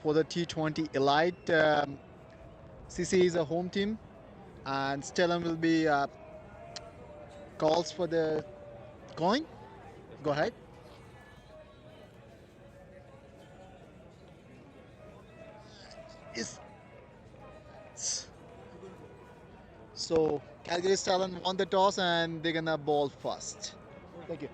for the T20 Elite. CC is a home team, and Stellan will be calls for the coin. Go ahead. Is so Calgary Stallions won the toss and they're gonna ball first. Thank you.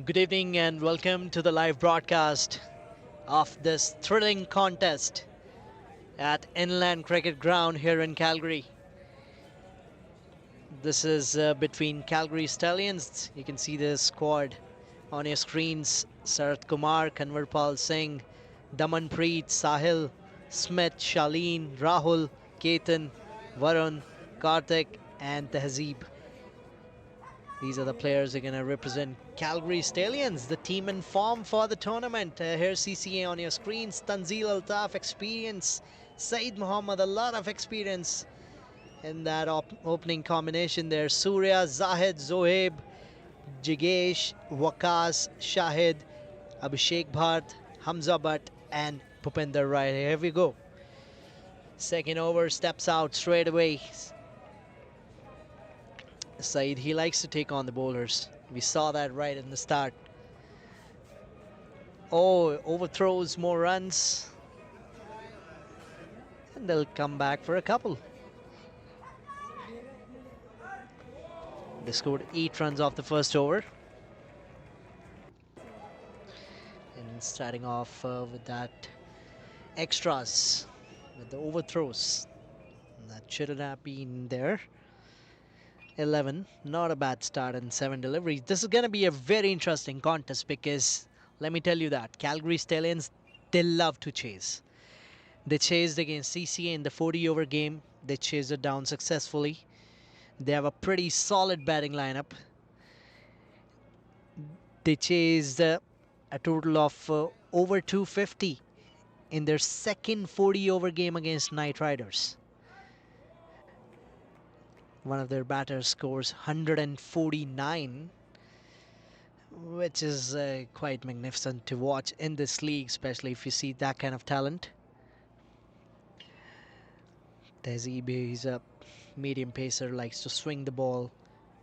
Good evening and welcome to the live broadcast of this thrilling contest at Inland Cricket Ground here in Calgary. This is between Calgary Stallions. You can see the squad on your screens. Sarath Kumar, Kanwarpal Singh, Damanpreet, Sahil, Smith, Shaleen, Rahul, Ketan, Varun, Karthik and Tehzeeb. These are the players who are going to represent Calgary Stallions, the team in form for the tournament. Here's CCA on your screens. C&Dcl T20 experience. Saeed Muhammad, a lot of experience in that opening combination there. Surya, Zahid, Zohaib, Jigesh, Waqas, Shahid, Abhishek Bhatt, Hamza Bhatt and Pupinder Rai. Here we go. Second over, steps out straight away. Saeed, he likes to take on the bowlers. We saw that right in the start. Oh, overthrows more runs. And they'll come back for a couple. They scored 8 runs off the first over. And starting off with that extras, with the overthrows. That shouldn't have been there. 11, not a bad start and 7 deliveries. This is going to be a very interesting contest because, let me tell you that, Calgary Stallions, they love to chase. They chased against CCA in the 40-over game. They chased it down successfully. They have a pretty solid batting lineup. They chased a total of over 250 in their second 40-over game against Knight Riders. One of their batters scores 149, which is quite magnificent to watch in this league, especially if you see that kind of talent. Tehzeeb, he's a medium pacer, likes to swing the ball.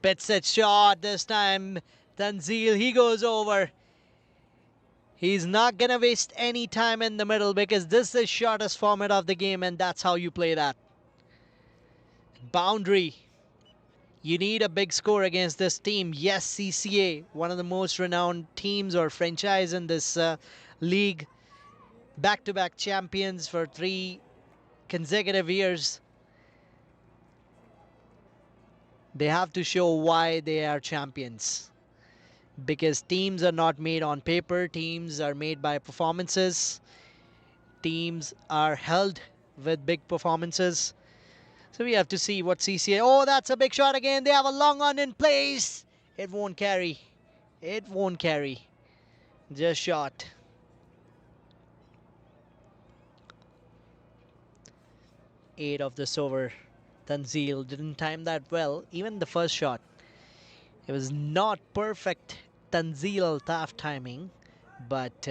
Pits it short this time. C&Dcl, he goes over. He's not gonna waste any time in the middle because this is the shortest format of the game and that's how you play that. Boundary. You need a big score against this team. Yes, CCA, one of the most renowned teams or franchise in this league. Back-to-back champions for 3 consecutive years. They have to show why they are champions. Because teams are not made on paper. Teams are made by performances. Teams are held with big performances. So we have to see what CCA... Oh, that's a big shot again. They have a long on in place. It won't carry. It won't carry. Just shot. Eight of this over. C&Dcl didn't time that well. Even the first shot. It was not perfect C&Dcl T20 timing. But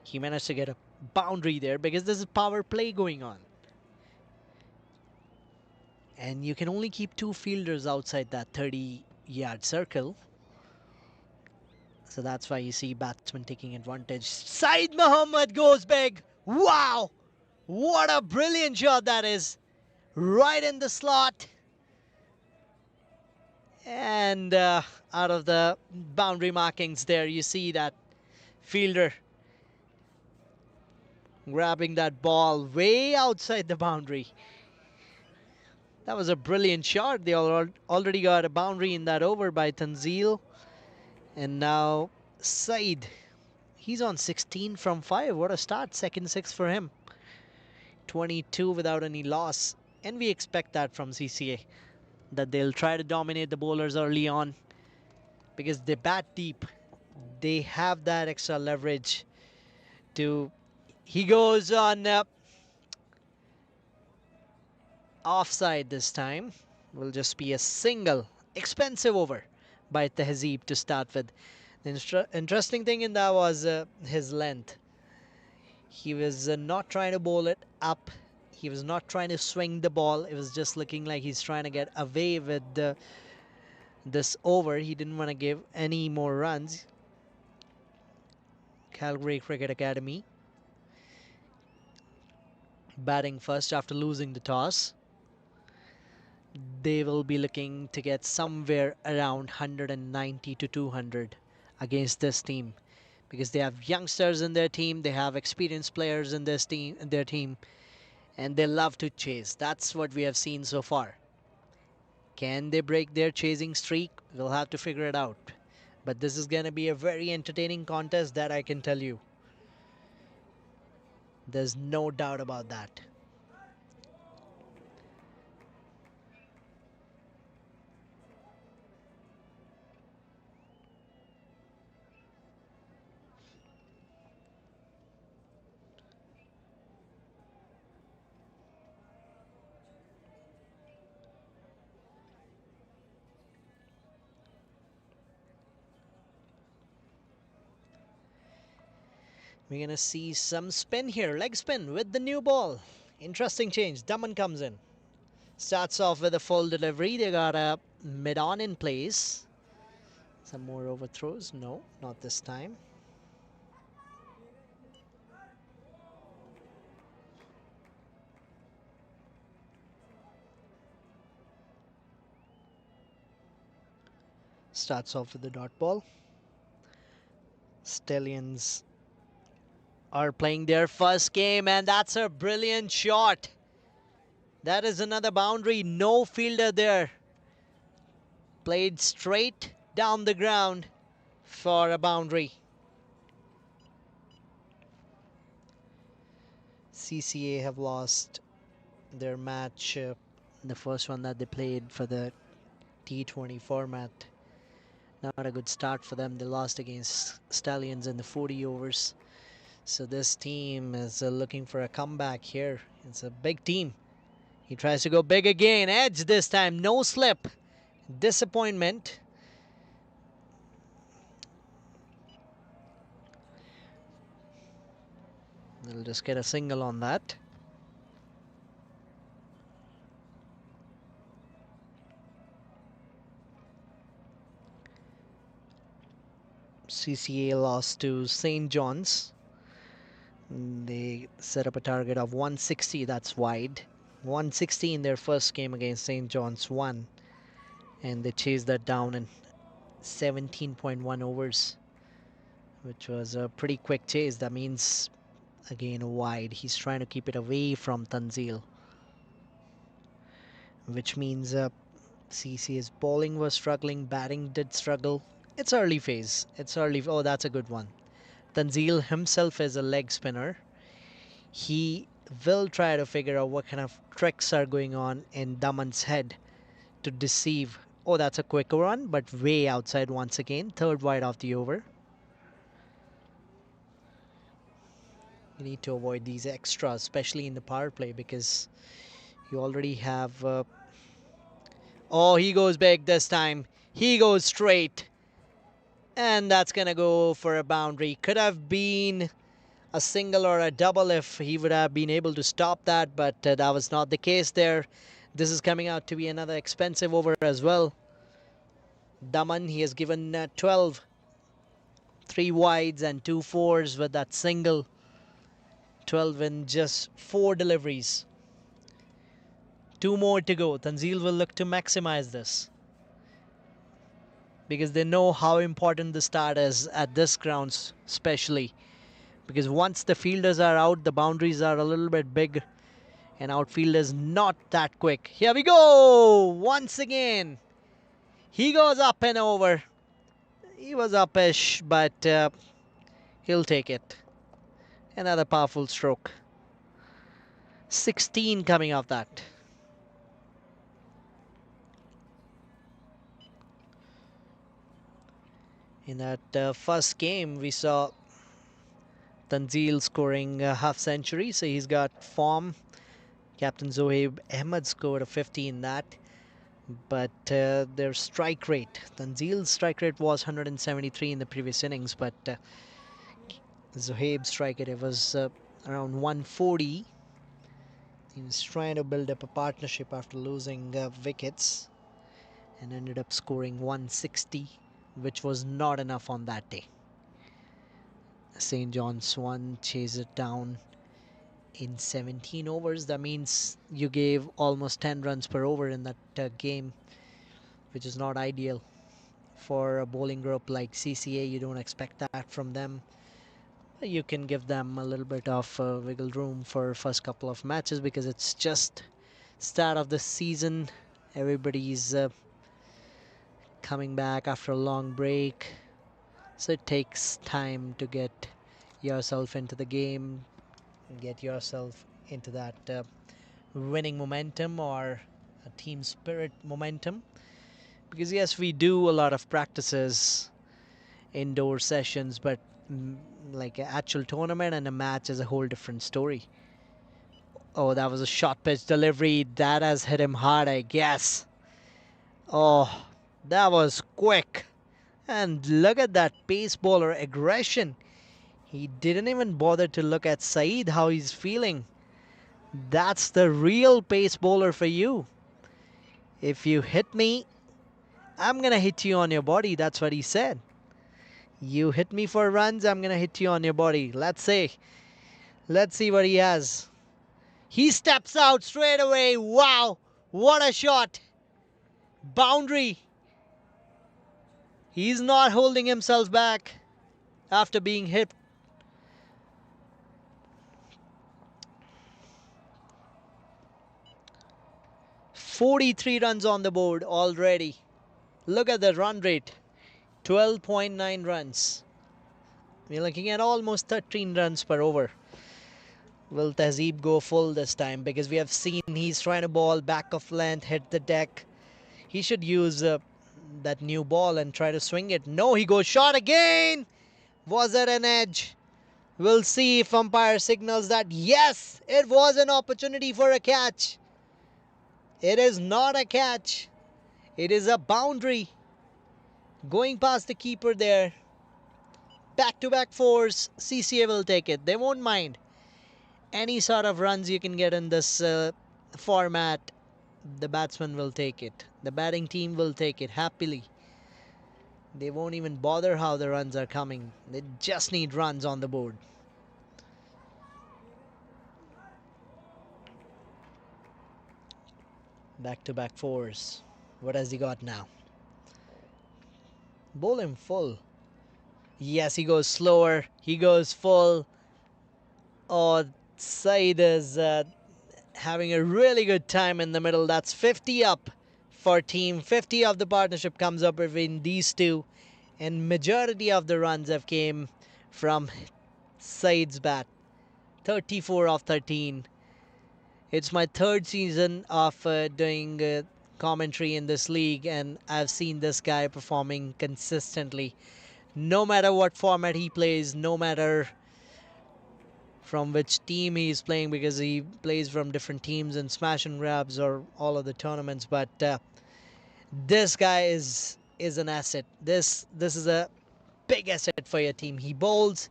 he managed to get a boundary there because there's a power play going on. And you can only keep 2 fielders outside that 30-yard circle. So that's why you see batsmen taking advantage. Saeed Muhammad goes big. Wow! What a brilliant shot that is. Right in the slot. And out of the boundary markings there, you see that fielder grabbing that ball way outside the boundary. That was a brilliant shot. They already got a boundary in that over by C&Dcl. And now Saeed, he's on 16 from 5. What a start. Second 6 for him. 22 without any loss. And we expect that from CCA. That they'll try to dominate the bowlers early on. Because they bat deep. They have that extra leverage to... He goes on offside this time. Will just be a single expensive over by Tehzeeb to start with. The interesting thing in that was his length. He was not trying to bowl it up. He was not trying to swing the ball. It was just looking like he's trying to get away with this over. He didn't want to give any more runs. Calgary Cricket Academy batting first after losing the toss. They will be looking to get somewhere around 190 to 200 against this team because they have youngsters in their team, they have experienced players in their team, and they love to chase. That's what we have seen so far. Can they break their chasing streak? We'll have to figure it out. But this is going to be a very entertaining contest, that I can tell you. There's no doubt about that. We're going to see some spin here. Leg spin with the new ball. Interesting change. Daman comes in. Starts off with a full delivery. They got a mid-on in place. Some more overthrows. No, not this time. Starts off with the dot ball. Stallions are playing their first game, and that's a brilliant shot. That is another boundary. No fielder there. Played straight down the ground for a boundary. CCA have lost their match, the first one that they played for the T20 format. Not a good start for them. They lost against Stallions in the 40 overs. So this team is looking for a comeback here. It's a big team. He tries to go big again. Edge this time. No slip. Disappointment. They'll just get a single on that. CCA lost to St. John's. They set up a target of 160. That's wide. 160 in their first game against St. John's, won. And they chased that down in 17.1 overs, which was a pretty quick chase. That means, again, wide. He's trying to keep it away from Tanzil, which means CC's bowling was struggling, batting did struggle. It's early phase. It's early. Oh, that's a good one. Tanzil himself is a leg spinner. He will try to figure out what kind of tricks are going on in Daman's head to deceive. Oh, that's a quicker one, but way outside once again. Third wide off the over. You need to avoid these extras, especially in the power play, because you already have... Oh, he goes big this time. He goes straight. And that's going to go for a boundary. Could have been a single or a double if he would have been able to stop that, but that was not the case there. This is coming out to be another expensive over as well. Daman, he has given 12. 3 wides and 2 fours with that single. 12 in just 4 deliveries. 2 more to go. Tanzil will look to maximize this, because they know how important the start is at this grounds, especially because once the fielders are out, the boundaries are a little bit big, and outfield is not that quick. Here we go once again. He goes up and over. He was up-ish, but he'll take it. Another powerful stroke. 16 coming off that. In that first game, we saw Tanzil scoring a half century, so he's got form. Captain Zohaib Ahmed scored a 50 in that. But their strike rate, Tanzil's strike rate was 173 in the previous innings, but Zohaib's strike rate was around 140. He was trying to build up a partnership after losing wickets, and ended up scoring 160, which was not enough on that day. St. John's won, chased it down in 17 overs. That means you gave almost 10 runs per over in that game, which is not ideal. For a bowling group like CCA, you don't expect that from them. You can give them a little bit of wiggle room for first couple of matches because it's just start of the season. Everybody's coming back after a long break, so it takes time to get yourself into the game, get yourself into that winning momentum or a team spirit momentum. Because yes, we do a lot of practices, indoor sessions, but like an actual tournament and a match is a whole different story. Oh, that was a short pitch delivery. That has hit him hard, I guess. Oh, that was quick. And look at that pace bowler aggression. He didn't even bother to look at Saeed, how he's feeling. That's the real pace bowler for you. If you hit me, I'm gonna hit you on your body. That's what he said. You hit me for runs, I'm gonna hit you on your body. Let's see. Let's see what he has. He steps out straight away. Wow, what a shot. Boundary. He's not holding himself back after being hit. "43 runs on the board already. Look at the run rate. 12.9 runs. We're looking at almost 13 runs per over. Will Tehzeeb go full this time? Because we have seen he's trying to ball back of length, hit the deck. He should use that new ball and try to swing it. No, he goes short again. Was it an edge? We'll see if umpire signals that. Yes, it was an opportunity for a catch. It is not a catch. It is a boundary. Going past the keeper there. Back-to-back fours. CCA will take it. They won't mind. Any sort of runs you can get in this format, the batsman will take it. The batting team will take it happily. They won't even bother how the runs are coming. They just need runs on the board. Back-to-back fours. What has he got now? Bowl him full. Yes, he goes slower. He goes full. Oh, Saeed is having a really good time in the middle. That's 50 up for team. 50 of the partnership comes up between these two. And majority of the runs have came from Saeed's bat. 34 of 13. It's my third season of doing commentary in this league, and I've seen this guy performing consistently. No matter what format he plays, no matter from which team he's playing, because he plays from different teams in smash and grabs or all of the tournaments. But this guy is an asset. This is a big asset for your team. He bowls,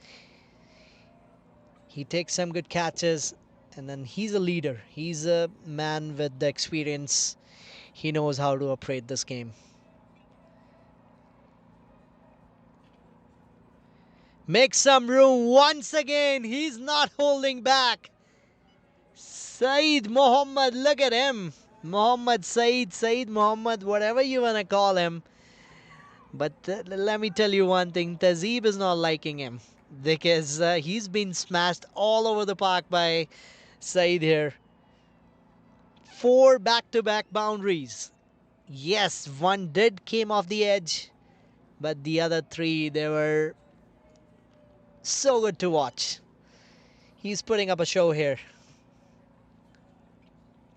he takes some good catches, and then he's a leader. He's a man with the experience. He knows how to operate this game. Make some room once again. He's not holding back. Saeed Mohammed, look at him. Mohammed Saeed Mohammed, whatever you want to call him. But let me tell you one thing. Tehzeeb is not liking him. Because he's been smashed all over the park by Saeed here. 4 back-to-back boundaries. Yes, one did came off the edge. But the other 3, they were so good to watch. He's putting up a show here.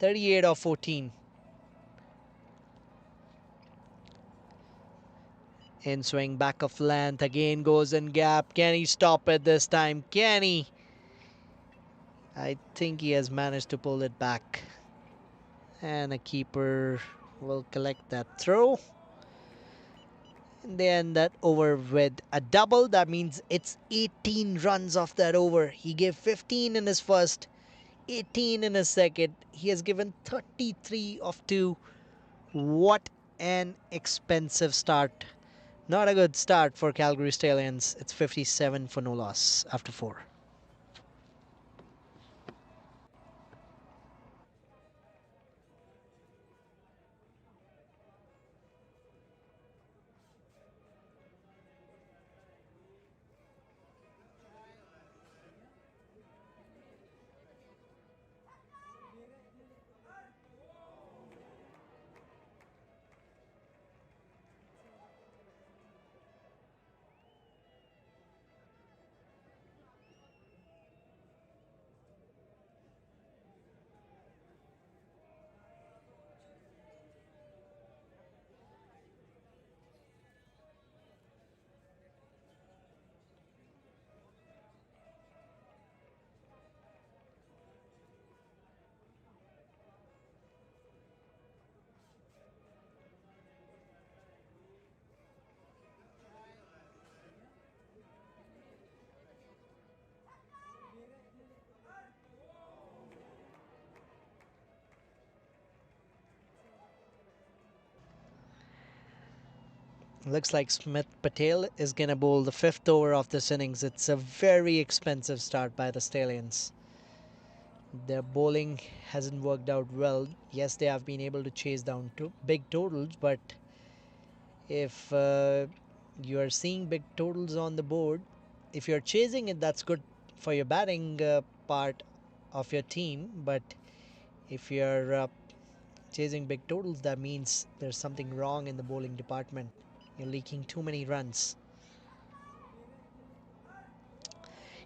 38 of 14. In swing, back of length. Again goes in gap. Can he stop it this time? Can he? I think he has managed to pull it back. And a keeper will collect that throw. And they end that over with a double. That means it's 18 runs off that over. He gave 15 in his first, 18 in his second. He has given 33 of 2. What an expensive start. Not a good start for Calgary Stallions. It's 57 for no loss after 4. Looks like Smith Patel is going to bowl the 5th over of this innings. It's a very expensive start by the Stallions. Their bowling hasn't worked out well. Yes, they have been able to chase down big totals, but if you are seeing big totals on the board, if you're chasing it, that's good for your batting part of your team. But if you're chasing big totals, that means there's something wrong in the bowling department. You're leaking too many runs.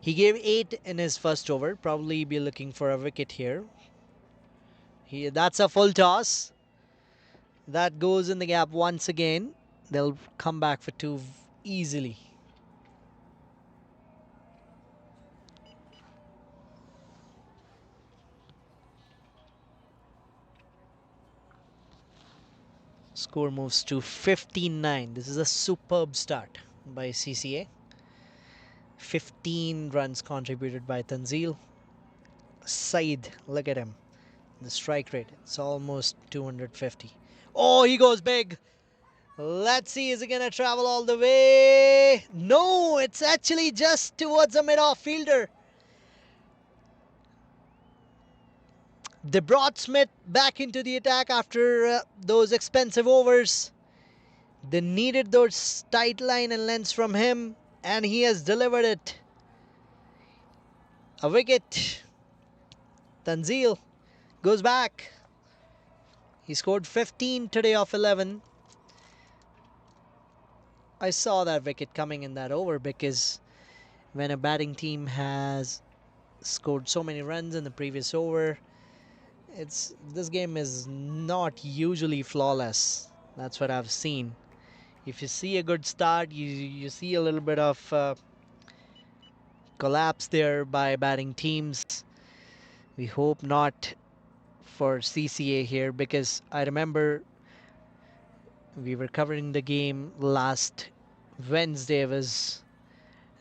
He gave 8 in his first over. Probably be looking for a wicket here. That's a full toss. That goes in the gap once again. They'll come back for 2 easily. Score moves to 15-9. This is a superb start by CCA. 15 runs contributed by Tanzil. Said, look at him. The strike rate, it's almost 250. Oh, he goes big. Let's see, is he going to travel all the way? No, it's actually just towards the mid-off fielder. They brought Smith back into the attack after those expensive overs. They needed those tight line and lengths from him, and he has delivered it. A wicket. Tanzil goes back. He scored 15 today off 11. I saw that wicket coming in that over because when a batting team has scored so many runs in the previous over, this game is not usually flawless. That's what I've seen. If you see a good start, you see a little bit of collapse there by batting teams. We hope not for CCA here, because I remember we were covering the game last Wednesday. It was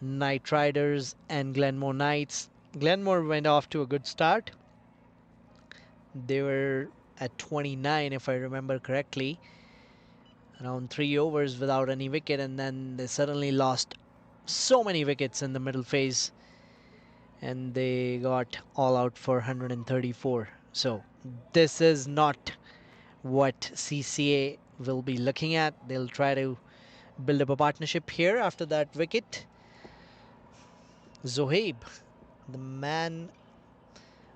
Knight Riders and Glenmore Knights. Glenmore went off to a good start. They were at 29, if I remember correctly, around 3 overs without any wicket, and then they suddenly lost so many wickets in the middle phase, and they got all out for 134. So this is not what CCA will be looking at. They'll try to build up a partnership here after that wicket. Zohaib, the man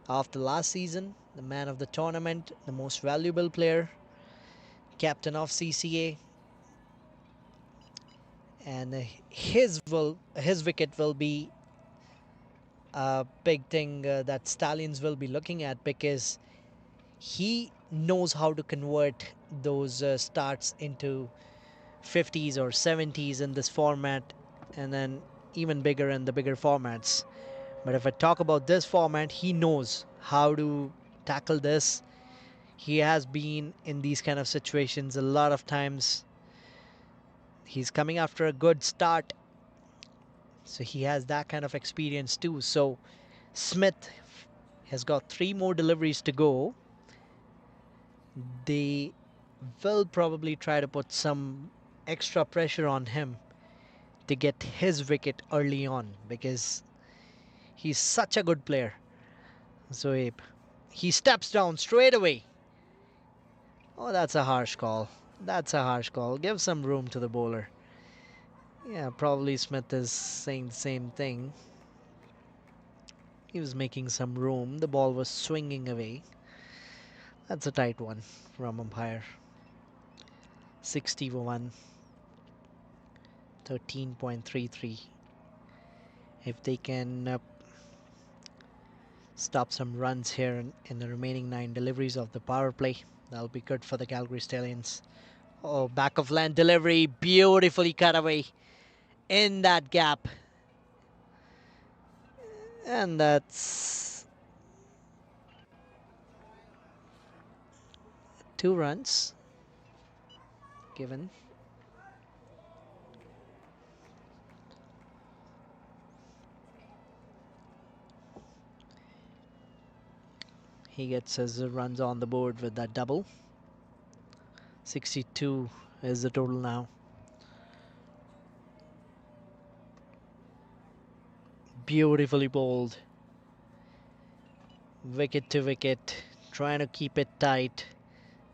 of the last season, the man of the tournament, the most valuable player, captain of CCA, and his wicket will be a big thing that Stallions will be looking at, because he knows how to convert those starts into 50s or 70s in this format, and then even bigger in the bigger formats. But if I talk about this format, he knows how to tackle this. He has been in these kind of situations a lot of times. He's coming after a good start, so he has that kind of experience too. So Smith has got 3 more deliveries to go. They will probably try to put some extra pressure on him to get his wicket early on, because he's such a good player. Zoeb, he steps down straight away. Oh, that's a harsh call. That's a harsh call. Give some room to the bowler. Yeah, probably Smith is saying the same thing. He was making some room. The ball was swinging away. That's a tight one from umpire. 61, 13.33. If they can stop some runs here in the remaining 9 deliveries of the power play, that'll be good for the Calgary Stallions. Oh, back of land delivery, beautifully cut away in that gap. And that's 2 runs given. He gets his runs on the board with that double. 62 is the total now. Beautifully bowled. Wicket to wicket. Trying to keep it tight.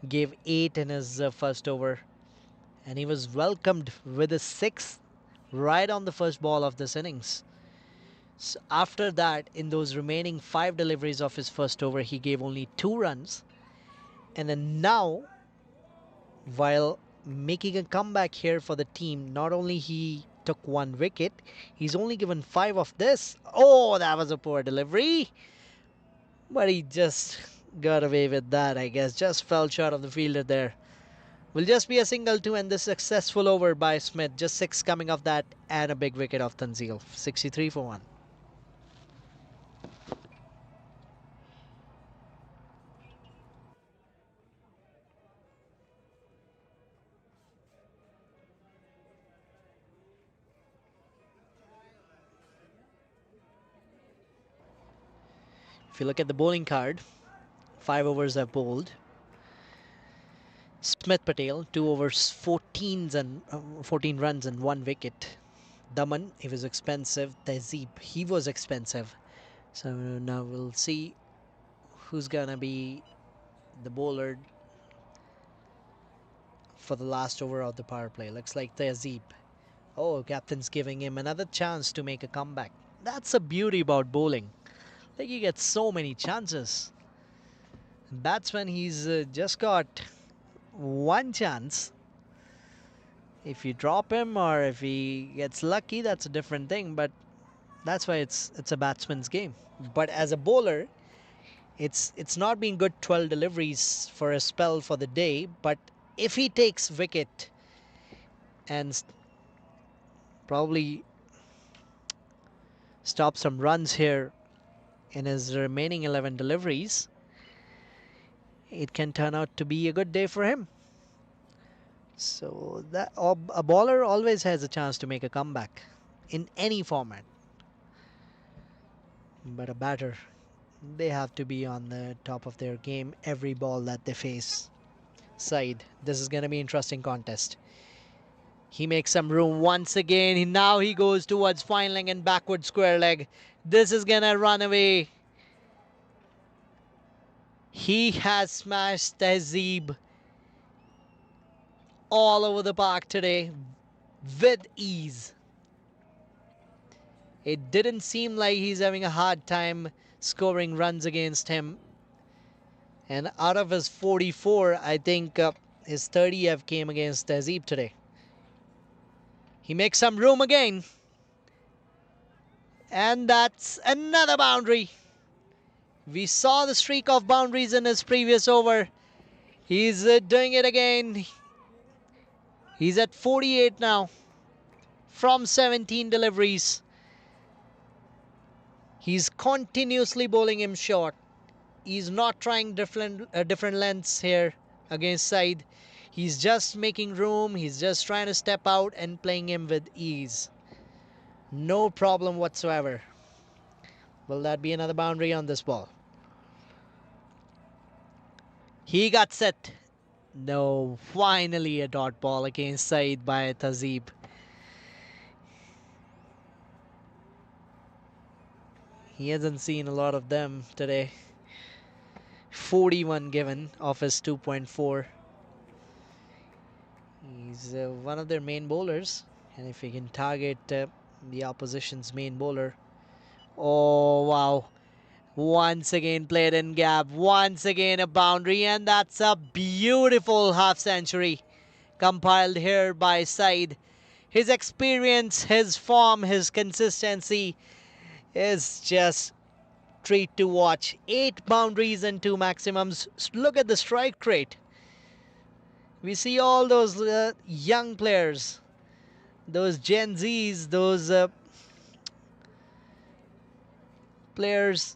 Gave 8 in his first over. And he was welcomed with a 6 right on the first ball of this innings. So after that, in those remaining 5 deliveries of his first over, he gave only 2 runs. And then now, while making a comeback here for the team, not only he took 1 wicket, he's only given 5 of this. Oh, that was a poor delivery. But he just got away with that, I guess. Just fell short of the fielder there. Will just be a single to end this successful over by Smith. Just 6 coming off that and a big wicket of Tanzil. 63 for 1. If you look at the bowling card, 5 overs are bowled. Smith Patel, 2 overs, 14 runs and 1 wicket. Daman, he was expensive. Tehzeeb, he was expensive. So now we'll see who's gonna be the bowler for the last over of the power play. Looks like Tehzeeb. Oh, captain's giving him another chance to make a comeback. That's a beauty about bowling. Like, you get so many chances. Batsman, he's just got 1 chance. If you drop him or if he gets lucky, that's a different thing. But that's why it's a batsman's game. But as a bowler, it's not been good 12 deliveries for a spell for the day. But if he takes wicket and probably stop some runs here in his remaining 11 deliveries, it can turn out to be a good day for him. So that a bowler always has a chance to make a comeback in any format. But a batter, they have to be on the top of their game every ball that they face. Side, this is going to be an interesting contest. He makes some room once again. Now he goes towards fine leg and backward square leg. This is going to run away. He has smashed Tehzeeb all over the park today with ease. It didn't seem like he's having a hard time scoring runs against him. And out of his 44, I think his 30 have came against Tehzeeb today. He makes some room again. And that's another boundary. We saw the streak of boundaries in his previous over. He's doing it again. He's at 48 now from 17 deliveries. He's continuously bowling him short. He's not trying different lengths here against side. He's just making room. He's just trying to step out and playing him with ease. No problem whatsoever. Will that be another boundary on this ball? He got set. No, finally a dot ball against side by Tehzeeb. He hasn't seen a lot of them today. 41 given off his 2.4. He's one of their main bowlers, and if he can target the opposition's main bowler. Oh wow, once again played in gap, once again a boundary, and that's a beautiful half century compiled here by Said. His experience, his form, his consistency is just treat to watch. 8 boundaries and 2 maximums. Look at the strike rate. We see all those young players, those Gen Zs, those players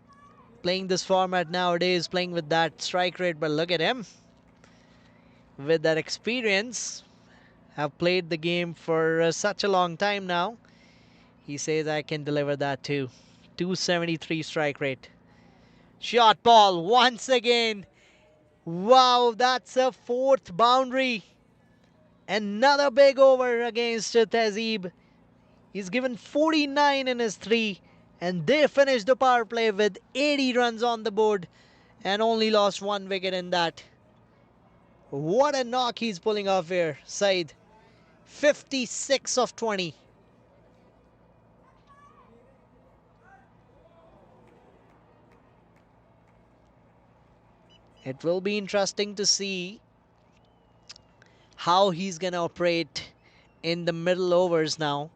playing this format nowadays, playing with that strike rate. But look at him with that experience, have played the game for such a long time now. He says I can deliver that too. 273 strike rate. Shot ball once again. Wow, that's a 4th boundary. Another big over against Tehzeeb. He's given 49 in his 3, And they finished the power play with 80 runs on the board and only lost 1 wicket in that. What a knock he's pulling off here, Said. 56 of 20. It will be interesting to see how he's going to operate in the middle overs now.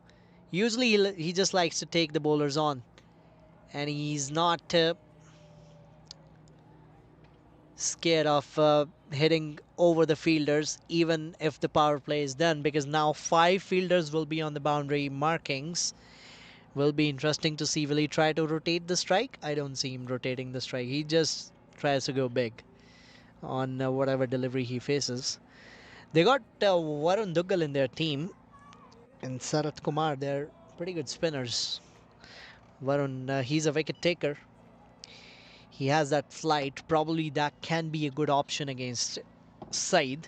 Usually he just likes to take the bowlers on, and he's not scared of hitting over the fielders even if the power play is done, because now 5 fielders will be on the boundary markings. Will be interesting to see, will he try to rotate the strike? I don't see him rotating the strike. He just tries to go big on whatever delivery he faces. They got Varun Duggal in their team and Sarat Kumar. They're pretty good spinners. Varun, he's a wicket taker. He has that flight. Probably that can be a good option against Said.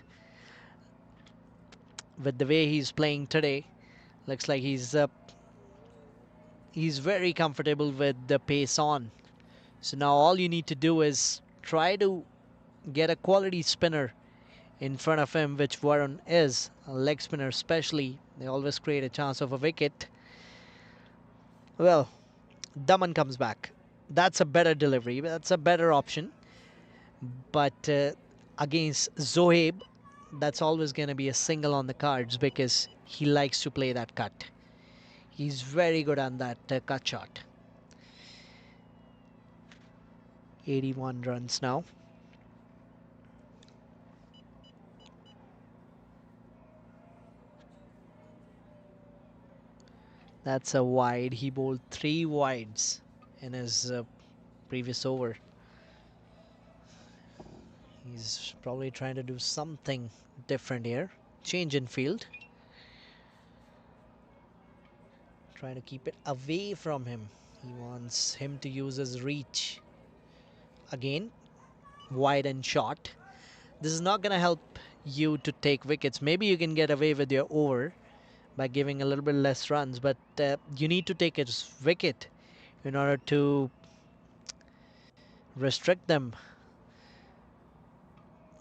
With the way he's playing today, looks like he's very comfortable with the pace on. So now all you need to do is try to get a quality spinner in front of him, which Varun is. A leg spinner especially. They always create a chance of a wicket. Well, Daman comes back. That's a better delivery. That's a better option. But against Zohaib, that's always going to be a single on the cards because he likes to play that cut. He's very good on that cut shot. 81 runs now. That's a wide. He bowled 3 wides in his previous over. He's probably trying to do something different here. Change in field. Trying to keep it away from him. He wants him to use his reach. Again, wide and short. This is not going to help you to take wickets. Maybe you can get away with your over by giving a little bit less runs, but you need to take his wicket in order to restrict them.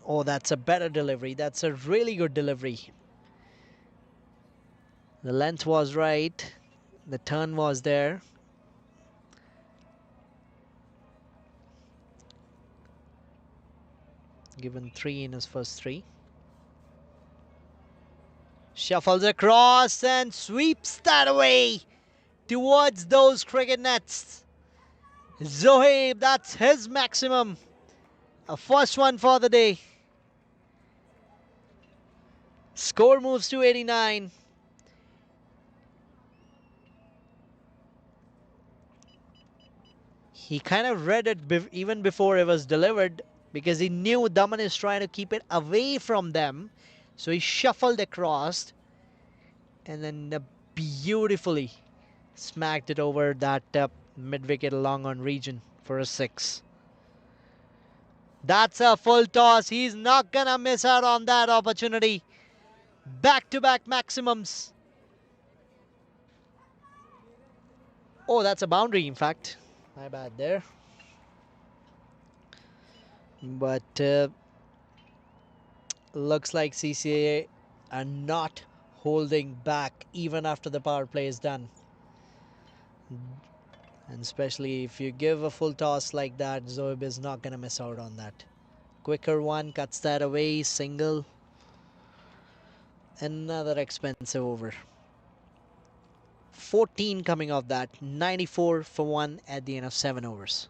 Oh, that's a better delivery. That's a really good delivery. The length was right. The turn was there. Given 3 in his first 3. Shuffles across and sweeps that away towards those cricket nets. Zohaib, that's his maximum. A first one for the day. Score moves to 89. He kind of read it even before it was delivered because he knew Daman is trying to keep it away from them. So he shuffled across and then beautifully smacked it over that mid-wicket long on region for a 6. That's a full toss. He's not gonna miss out on that opportunity. Back-to-back maximums. Oh, that's a boundary, in fact. My bad there. But looks like CCA are not holding back even after the power play is done. And especially if you give a full toss like that, Zoib is not going to miss out on that. Quicker one, cuts that away, single. Another expensive over. 14 coming off that, 94 for 1 at the end of 7 overs.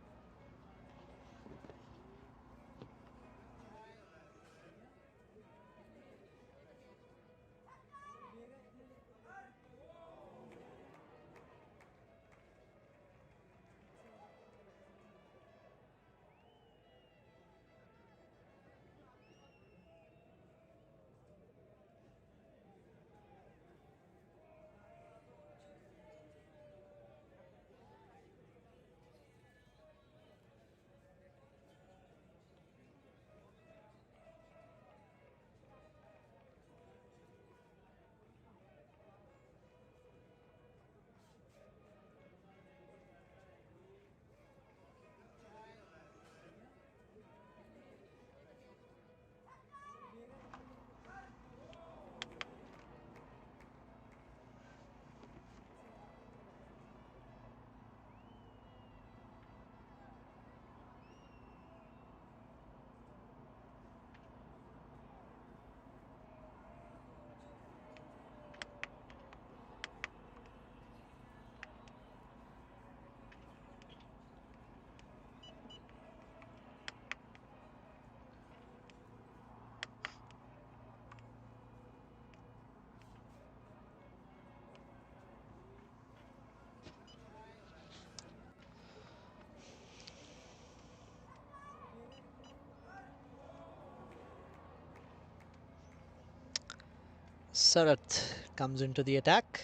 Sarath comes into the attack.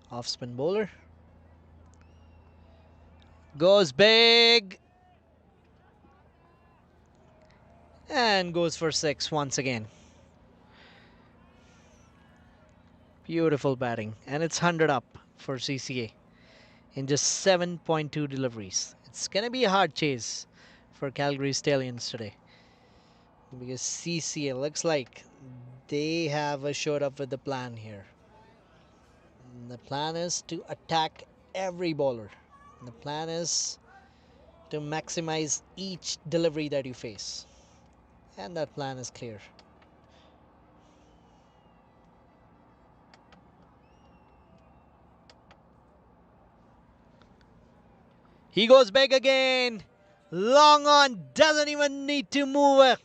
Off spin bowler. Goes big. And goes for 6 once again. Beautiful batting. And it's 100 up for CCA in just 7.2 deliveries. It's going to be a hard chase for Calgary Stallions today, because CCA looks like they have showed up with the plan here. And the plan is to attack every bowler. And the plan is to maximize each delivery that you face. And that plan is clear. He goes big again. Long on, doesn't even need to move.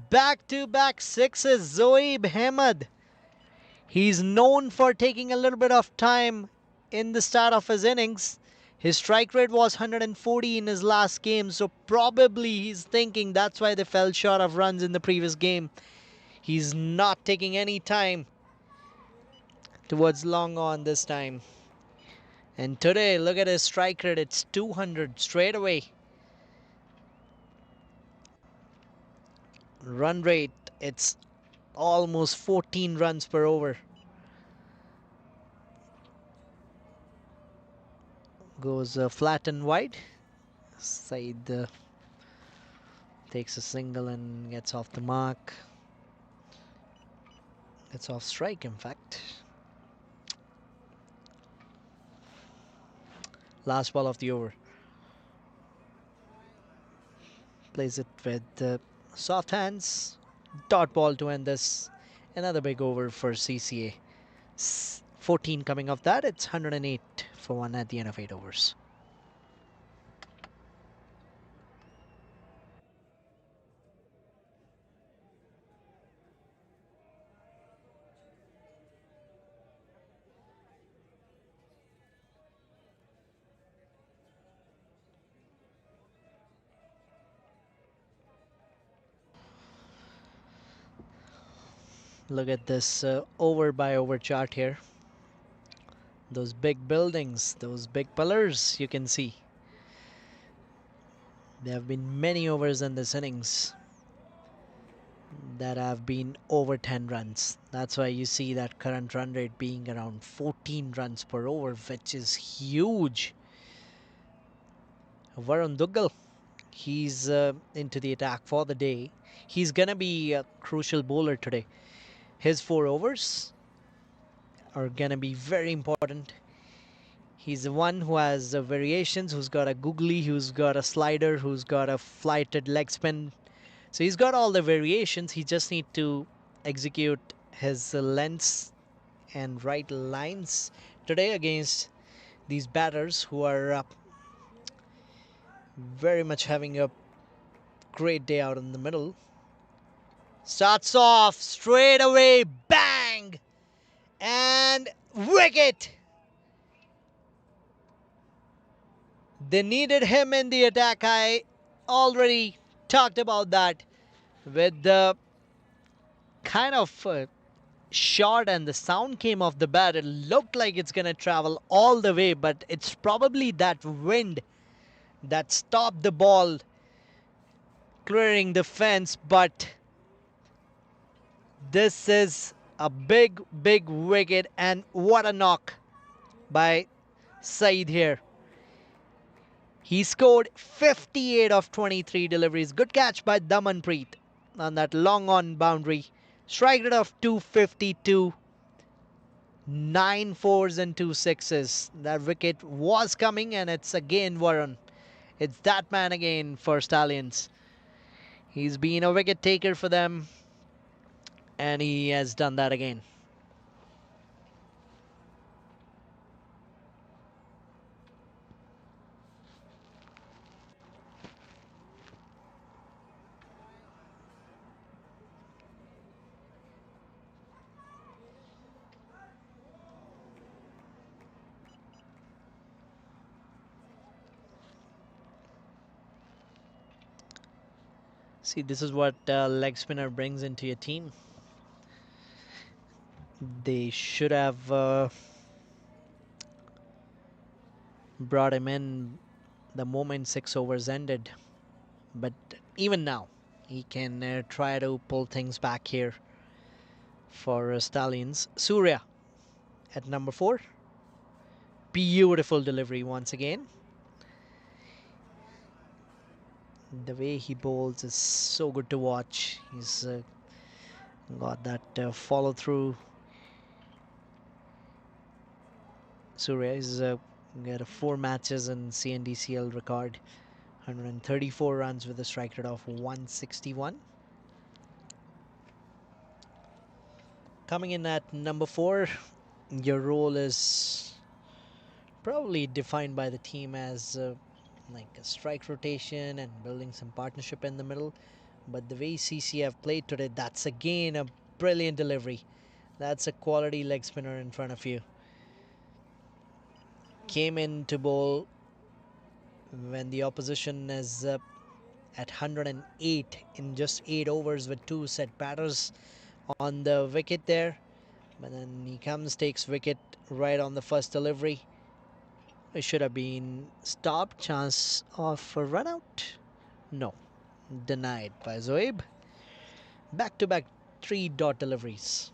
Back-to-back sixes, Zoeib Hamad. He's known for taking a little bit of time in the start of his innings. His strike rate was 140 in his last game, so probably he's thinking that's why they fell short of runs in the previous game. He's not taking any time towards long on this time. And today, look at his strike rate. It's 200 straight away. Run rate, it's almost 14 runs per over. Goes flat and wide. Said takes a single and gets off the mark. Gets off strike, in fact. Last ball of the over. Plays it with soft hands. Dot ball to end this. Another big over for CCA. 14 coming off that. It's 108 for 1 at the end of 8 overs. Look at this over by over chart here. Those big buildings, those big pillars you can see. There have been many overs in this innings that have been over 10 runs. That's why you see that current run rate being around 14 runs per over, which is huge. Varun Duggal, he's into the attack for the day. He's gonna be a crucial bowler today. His 4 overs are gonna be very important. He's the one who has variations, who's got a googly, who's got a slider, who's got a flighted leg spin. So he's got all the variations. He just needs to execute his lengths and right lines today against these batters who are very much having a great day out in the middle. Starts off straight away, bang, and wicket. They needed him in the attack. I already talked about that with the kind of shot and the sound came off the bat. It looked like it's going to travel all the way, but it's probably that wind that stopped the ball clearing the fence. But this is a big, big wicket, and what a knock by Saeed here. He scored 58 of 23 deliveries. Good catch by Damanpreet on that long on boundary. Strike rate of 252. 9 fours and 2 sixes. That wicket was coming, and it's again Varun. It's that man again for Stallions. He's been a wicket taker for them, and he has done that again. See, this is what leg spinner brings into your team. They should have brought him in the moment 6 overs ended. But even now, he can try to pull things back here for Stallions. Surya at number 4. Beautiful delivery once again. The way he bowls is so good to watch. He's got that follow through. Surya is got 4 matches in C&Dcl record. 134 runs with a strike rate of 161. Coming in at number 4, your role is probably defined by the team as like a strike rotation and building some partnership in the middle. But the way CC have played today, that's again a brilliant delivery. That's a quality leg spinner in front of you. Came in to bowl when the opposition is at 108 in just 8 overs with 2 set batters on the wicket there. But then he comes, takes wicket right on the first delivery. It should have been stopped. Chance of a run out? No. Denied by Zoeb. Back to back 3 dot deliveries.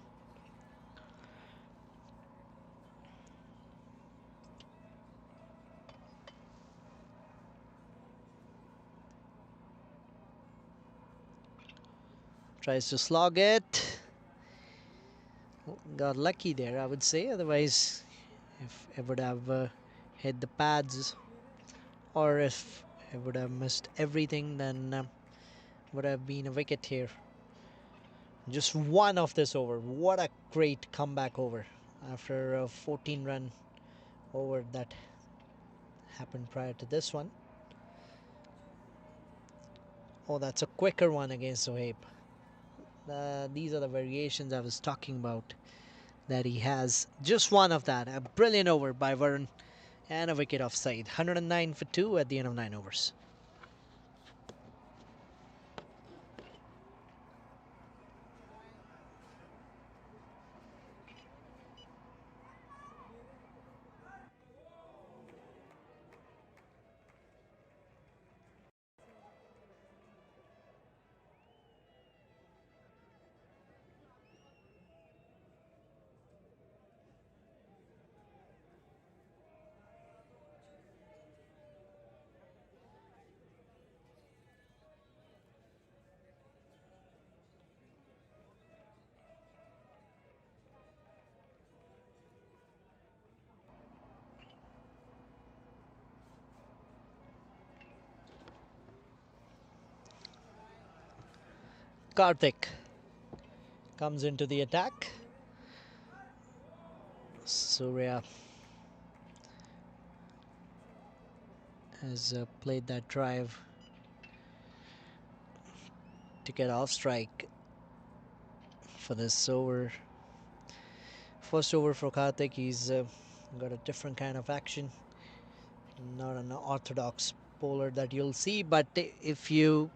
Tries to slog it. Got lucky there, I would say. Otherwise, if it would have hit the pads, or if it would have missed everything, then would have been a wicket here. Just one of this over. What a great comeback over after a 14-run over that happened prior to this one. Oh, that's a quicker one against Zohaib. These are the variations I was talking about that he has. Just one of that. A brilliant over by Varun and a wicket offside. 109 for 2 at the end of 9 overs. Karthik comes into the attack. Surya has played that drive to get off strike for this over. First over for Karthik, he's got a different kind of action. Not an orthodox bowler that you'll see, but if you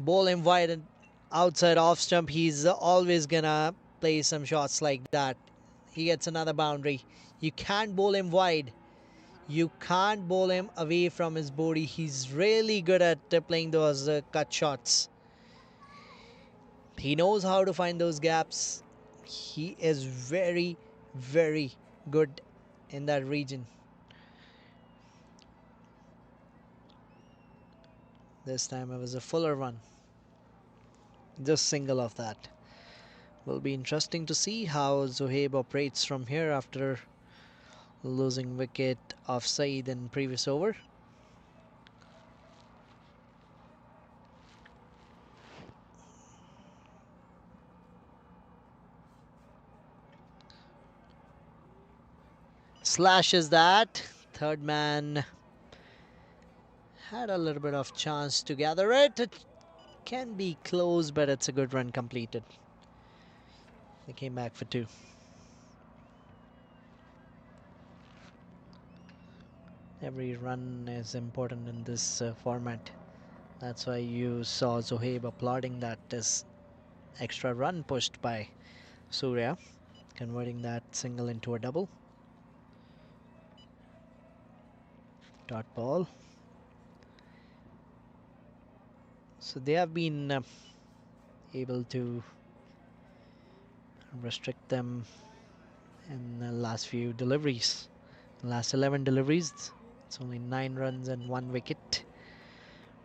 bowl him wide and outside off stump, he's always gonna play some shots like that. He gets another boundary. You can't bowl him wide. You can't bowl him away from his body. He's really good at playing those cut shots. He knows how to find those gaps. He is very, very good in that region. This time it was a fuller one. Just single of that. Will be interesting to see how Zohaib operates from here after losing wicket offside in previous over. Slashes that. Third man had a little bit of chance to gather it. It can be close, but it's a good run completed. They came back for 2. Every run is important in this format. That's why you saw Zohaib applauding that as extra run pushed by Surya, converting that single into a double. Dot ball. So they have been able to restrict them in the last few deliveries. Last 11 deliveries, it's only 9 runs and 1 wicket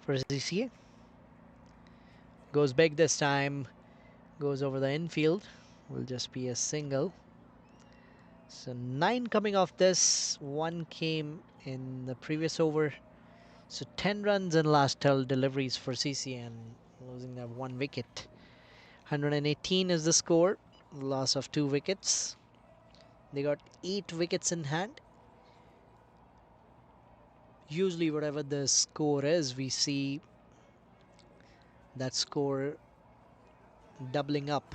for CCA. Goes big this time, goes over the infield, will just be a single. So 9 coming off this, 1 came in the previous over. So 10 runs in last 12 deliveries for CCA and losing that 1 wicket. 118 is the score, loss of 2 wickets. They got 8 wickets in hand. Usually whatever the score is, we see that score doubling up.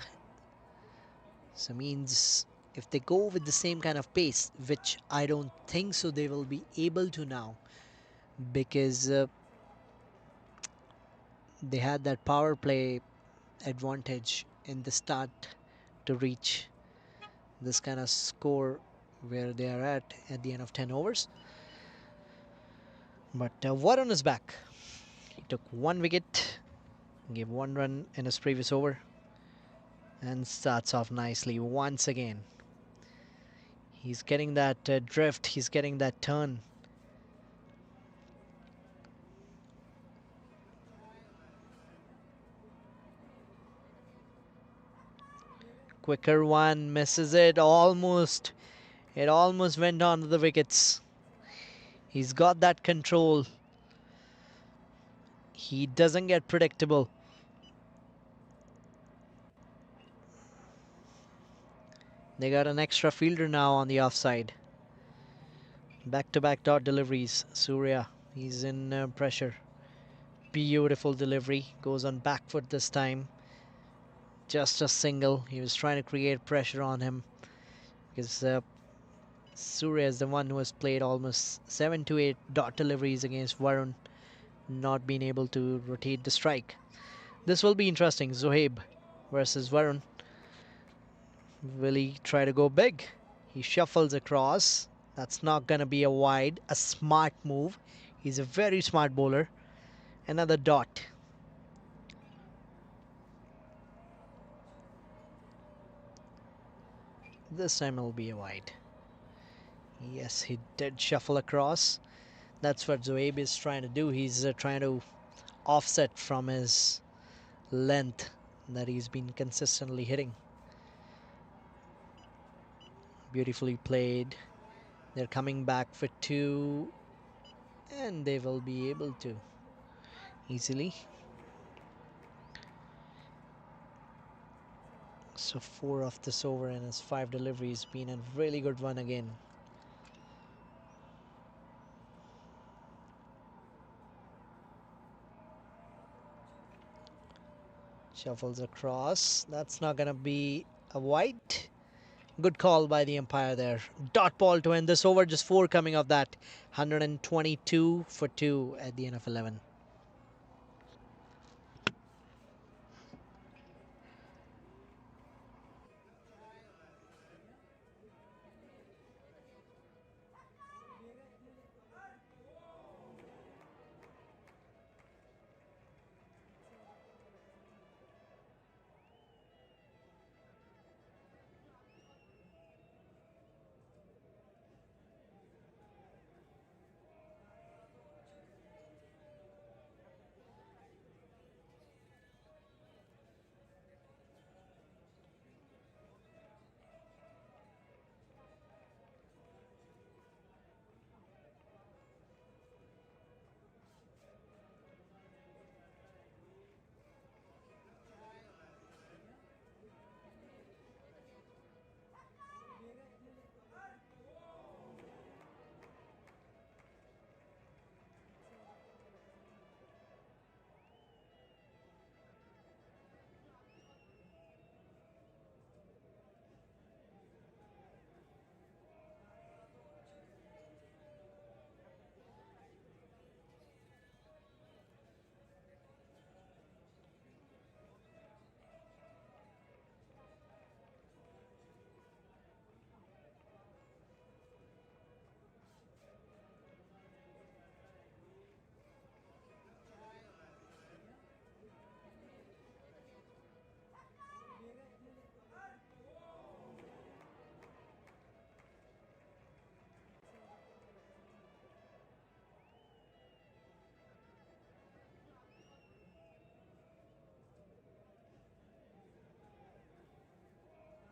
So means if they go with the same kind of pace, which I don't think so they will be able to now, because they had that power play advantage in the start to reach this kind of score where they are at the end of 10 overs. But Varun is back. He took 1 wicket, gave 1 run in his previous over, and starts off nicely once again. He's getting that drift, he's getting that turn. Quicker one, misses it almost. It almost went onto the wickets. He's got that control. He doesn't get predictable. They got an extra fielder now on the offside. Back-to-back dot deliveries. Surya, he's in pressure. Beautiful delivery. Goes on back foot this time. Just a single. He was trying to create pressure on him because Surya is the one who has played almost 7 to 8 dot deliveries against Varun, not being able to rotate the strike. This will be interesting. Zohaib versus Varun. Will he try to go big? He shuffles across. That's not going to be a wide. A smart move. He's a very smart bowler. Another dot. This time it'll be a wide. Yes, he did shuffle across. That's what Zohaib is trying to do. He's trying to offset from his length that he's been consistently hitting. Beautifully played. They're coming back for 2, and they will be able to easily. So 4 of this over and his 5 deliveries, been a really good one again. Shuffles across. That's not gonna be a wide. Good call by the umpire there. Dot ball to end this over. Just 4 coming off that. 122 for 2 at the end of 11.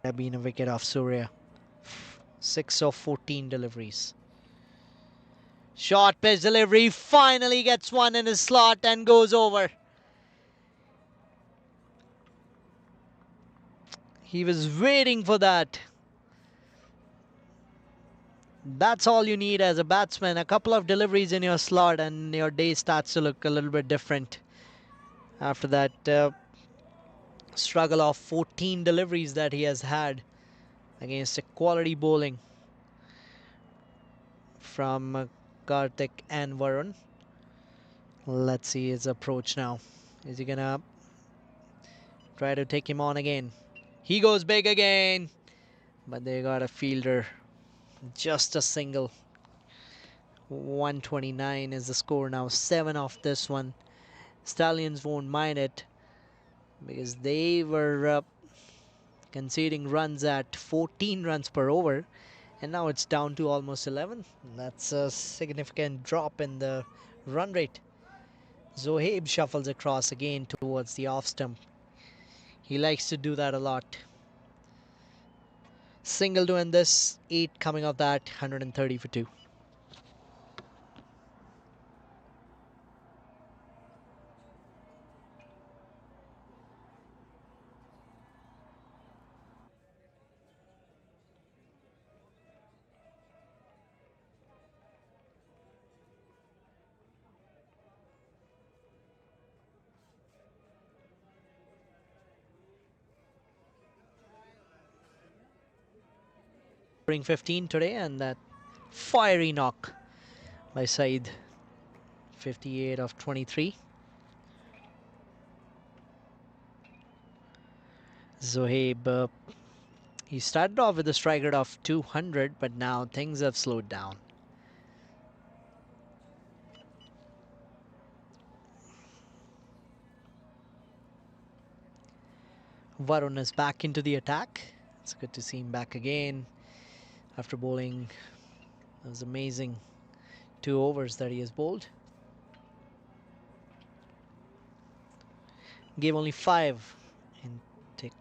Have been a wicket off Surya. 6 of 14 deliveries. Short pitch delivery, finally gets one in his slot and goes over. He was waiting for that. That's all you need as a batsman. A couple of deliveries in your slot and your day starts to look a little bit different. After that struggle of 14 deliveries that he has had against a quality bowling from Karthik and Varun. Let's see his approach now. Is he gonna try to take him on again? He goes big again, but they got a fielder. Just a single. 129 is the score now. 7 off this one. Stallions won't mind it because they were conceding runs at 14 runs per over, and now it's down to almost 11. That's a significant drop in the run rate. Zohaib shuffles across again towards the off stump. He likes to do that a lot. Single to end this, 8 coming off that, 130 for 2. Bring 15 today, and that fiery knock by Saeed. 58 of 23. Zohaib, he started off with a strike rate of 200, but now things have slowed down. Varun is back into the attack. It's good to see him back again after bowling those amazing 2 overs that he has bowled. Gave only 5 and take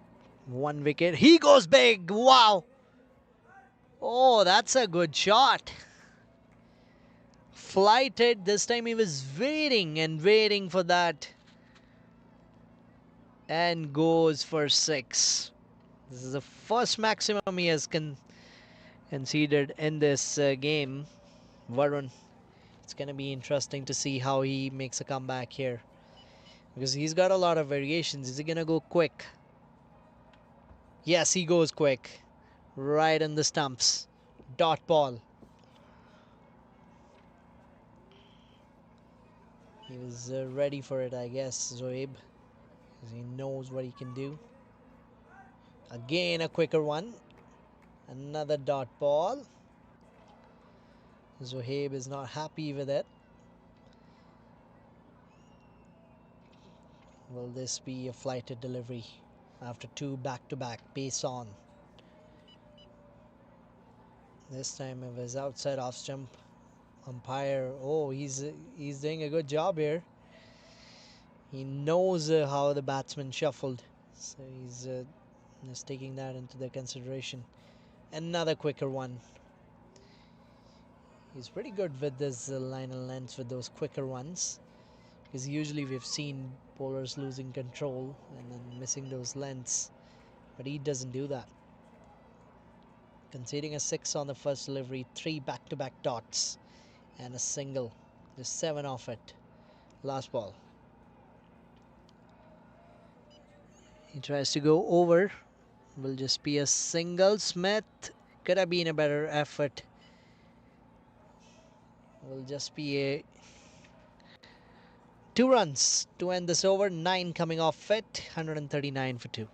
1 wicket. He goes big. Wow. Oh, that's a good shot. Flighted. This time he was waiting and waiting for that. And goes for 6. This is the first maximum he has conceded in this game. Varun. It's going to be interesting to see how he makes a comeback here, because he's got a lot of variations. Is he going to go quick? Yes, he goes quick. Right in the stumps. Dot ball. He was ready for it, I guess, Zohaib, because he knows what he can do. Again, a quicker one. Another dot ball. Zohaib is not happy with it. Will this be a flighted delivery after 2 back-to-back base on? This time it was outside off stump. Umpire, oh, he's doing a good job here. He knows how the batsman shuffled, so he's just taking that into the consideration. Another quicker one. He's pretty good with this line and lengths with those quicker ones, because usually we've seen bowlers losing control and then missing those lengths, but he doesn't do that. Conceding a 6 on the first delivery, 3 back-to-back dots and a single. Just 7 off it. Last ball. He tries to go over. Will just be a single. Smith could have been a better effort. Will just be a 2 runs to end this over. 9 coming off it. 139 for 2.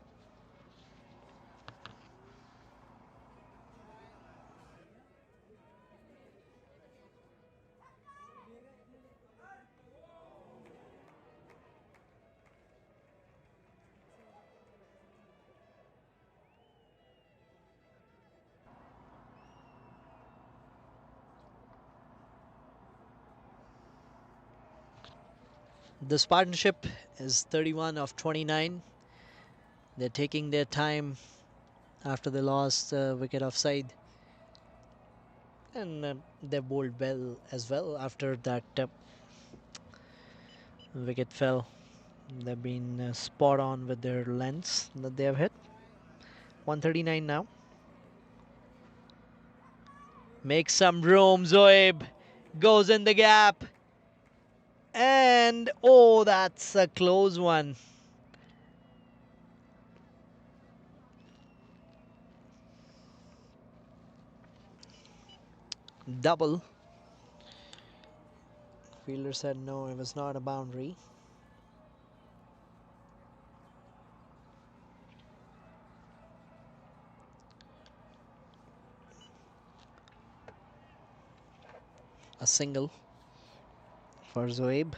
This partnership is 31 of 29. They're taking their time after they lost wicket offside. And they bowled well as well after that wicket fell. They've been spot on with their lengths that they have hit. 139 now. Make some room, Zoeb. Goes in the gap. And oh, that's a close one. Double. Fielder said no, it was not a boundary. A single for Zoeb.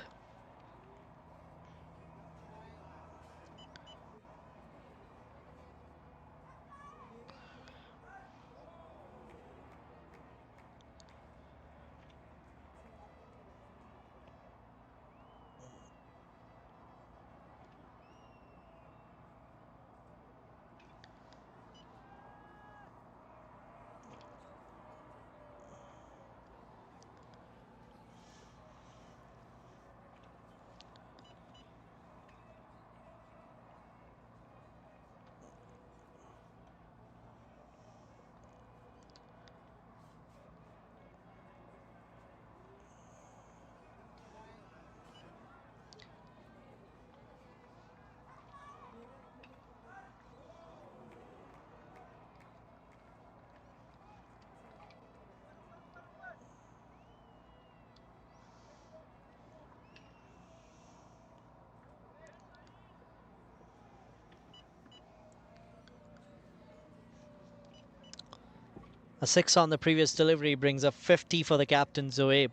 A 6 on the previous delivery brings up 50 for the captain Zoeb.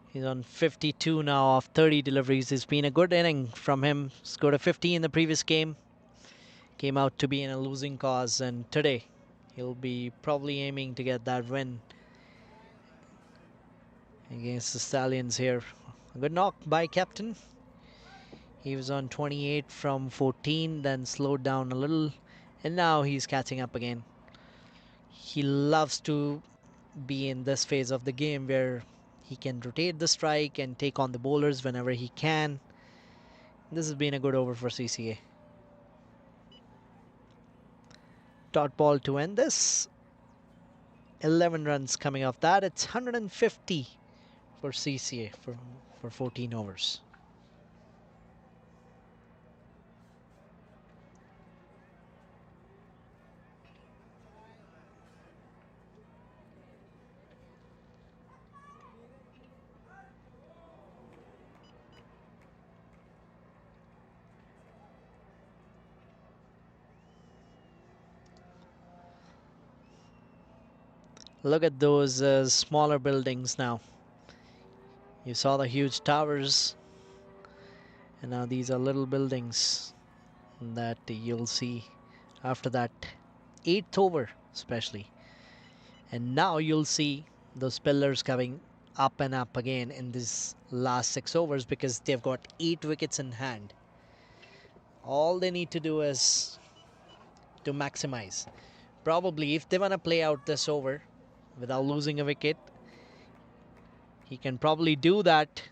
He's on 52 now off 30 deliveries. It's been a good inning from him. Scored a 50 in the previous game. Came out to be in a losing cause, and today he'll be probably aiming to get that win against the Stallions here. A good knock by captain. He was on 28 from 14, then slowed down a little, and now he's catching up again. He loves to be in this phase of the game where he can rotate the strike and take on the bowlers whenever he can. This has been a good over for CCA. Dot ball to end this. 11 runs coming off that. It's 150 for CCA for 14 overs. Look at those smaller buildings now. You saw the huge towers, and now these are little buildings that you'll see after that 8th over especially. And now you'll see those pillars coming up and up again in these last 6 overs because they've got 8 wickets in hand. All they need to do is to maximize. Probably if they want to play out this over without losing a wicket, he can probably do that.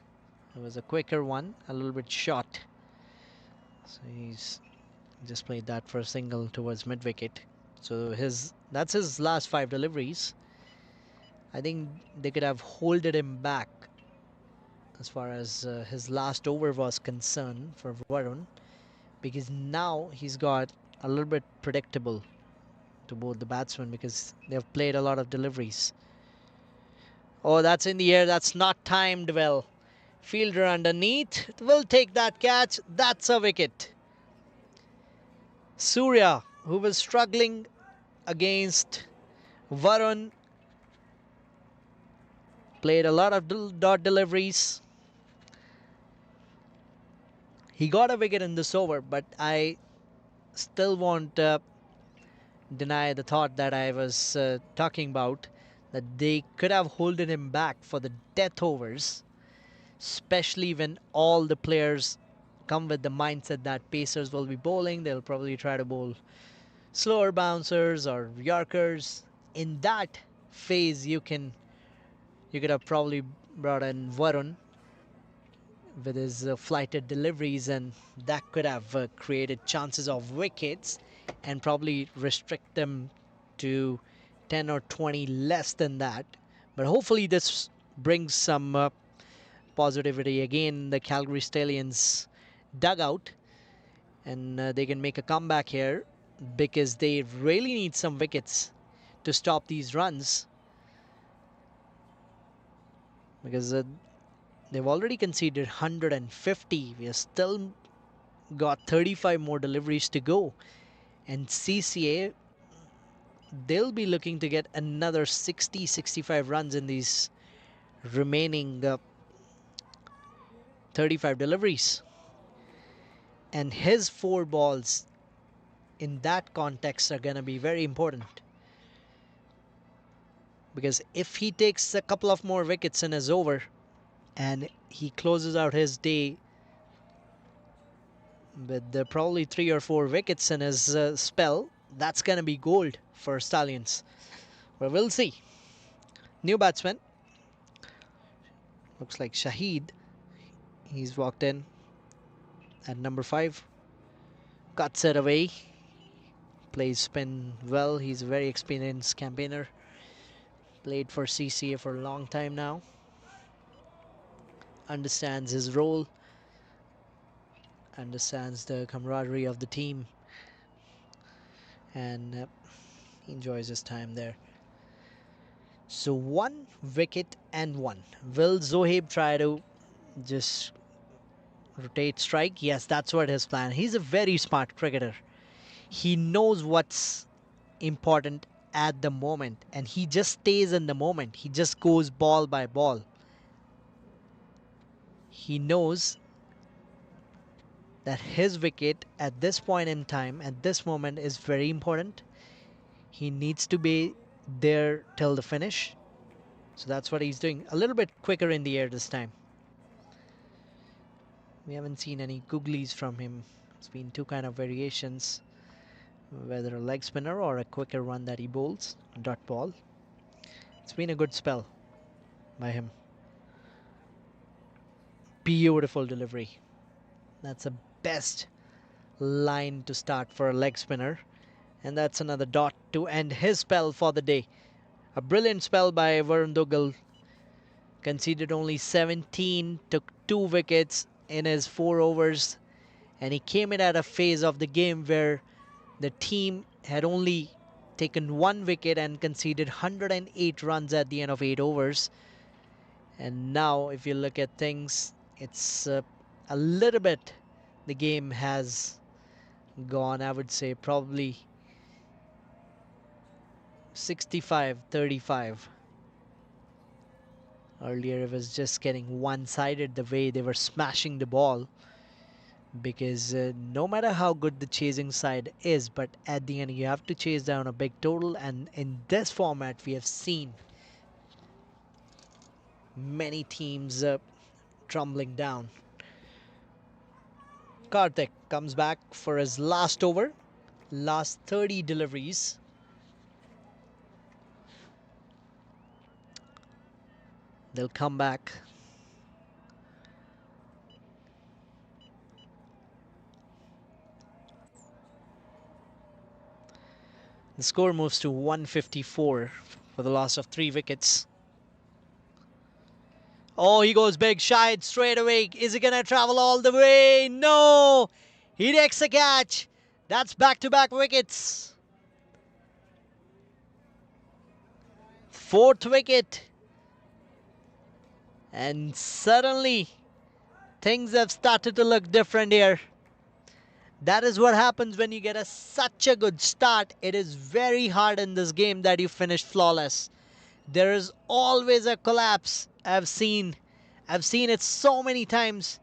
It was a quicker one, a little bit short. So he's just played that for a single towards mid-wicket. So that's his last 5 deliveries. I think they could have holded him back as far as his last over was concerned for Varun, because now he's got a little bit predictable to both the batsmen because they've played a lot of deliveries. Oh, that's in the air. That's not timed well. Fielder underneath will take that catch. That's a wicket. Surya, who was struggling against Varun, played a lot of dot deliveries. He got a wicket in this over, but I still won't deny the thought that I was talking about, that they could have holded him back for the death overs, especially when all the players come with the mindset that Pacers will be bowling. They'll probably try to bowl slower bouncers or Yorkers. In that phase, you could have probably brought in Varun with his flighted deliveries, and that could have created chances of wickets and probably restrict them to 10 or 20 less than that. But hopefully, this brings some positivity again in the Calgary Stallions dugout, and they can make a comeback here because they really need some wickets to stop these runs, because they've already conceded 150. We have still got 35 more deliveries to go, and CCA, they'll be looking to get another 60-65 runs in these remaining 35 deliveries. And his 4 balls in that context are going to be very important, because if he takes a couple of more wickets in his over and he closes out his day with probably 3 or 4 wickets in his spell, that's going to be gold for Stallions. But we'll see. New batsman. Looks like Shahid. He's walked in at number 5. Cuts it away. Plays spin well. He's a very experienced campaigner. Played for CCA for a long time now. Understands his role. Understands the camaraderie of the team. And he enjoys his time there. So 1 wicket and 1. Will Zohaib try to just rotate strike? Yes, that's what his plan. He's a very smart cricketer. He knows what's important at the moment, and he just stays in the moment. He just goes ball by ball. He knows that his wicket at this point in time, at this moment, is very important. He needs to be there till the finish. So that's what he's doing. A little bit quicker in the air this time. We haven't seen any googlies from him. It's been 2 kind of variations, whether a leg spinner or a quicker one that he bowls, a dot ball. It's been a good spell by him. Beautiful delivery. That's the best line to start for a leg spinner. And that's another dot to end his spell for the day. A brilliant spell by Varun Dugal. Conceded only 17, took 2 wickets in his 4 overs. And he came in at a phase of the game where the team had only taken 1 wicket and conceded 108 runs at the end of 8 overs. And now, if you look at things, it's a little bit, the game has gone, I would say, probably 65-35. Earlier, it was just getting one-sided the way they were smashing the ball, because no matter how good the chasing side is, but at the end you have to chase down a big total, and in this format we have seen many teams tumbling down. Karthik comes back for his last over, last 30 deliveries. They'll come back. The score moves to 154 for the loss of 3 wickets. Oh, he goes big. Shahid straight away. Is he going to travel all the way? No! He takes a catch. That's back-to-back wickets. 4th wicket. And suddenly, things have started to look different here. That is what happens when you get such a good start. It is very hard in this game that you finish flawless. There is always a collapse. I've seen it so many times.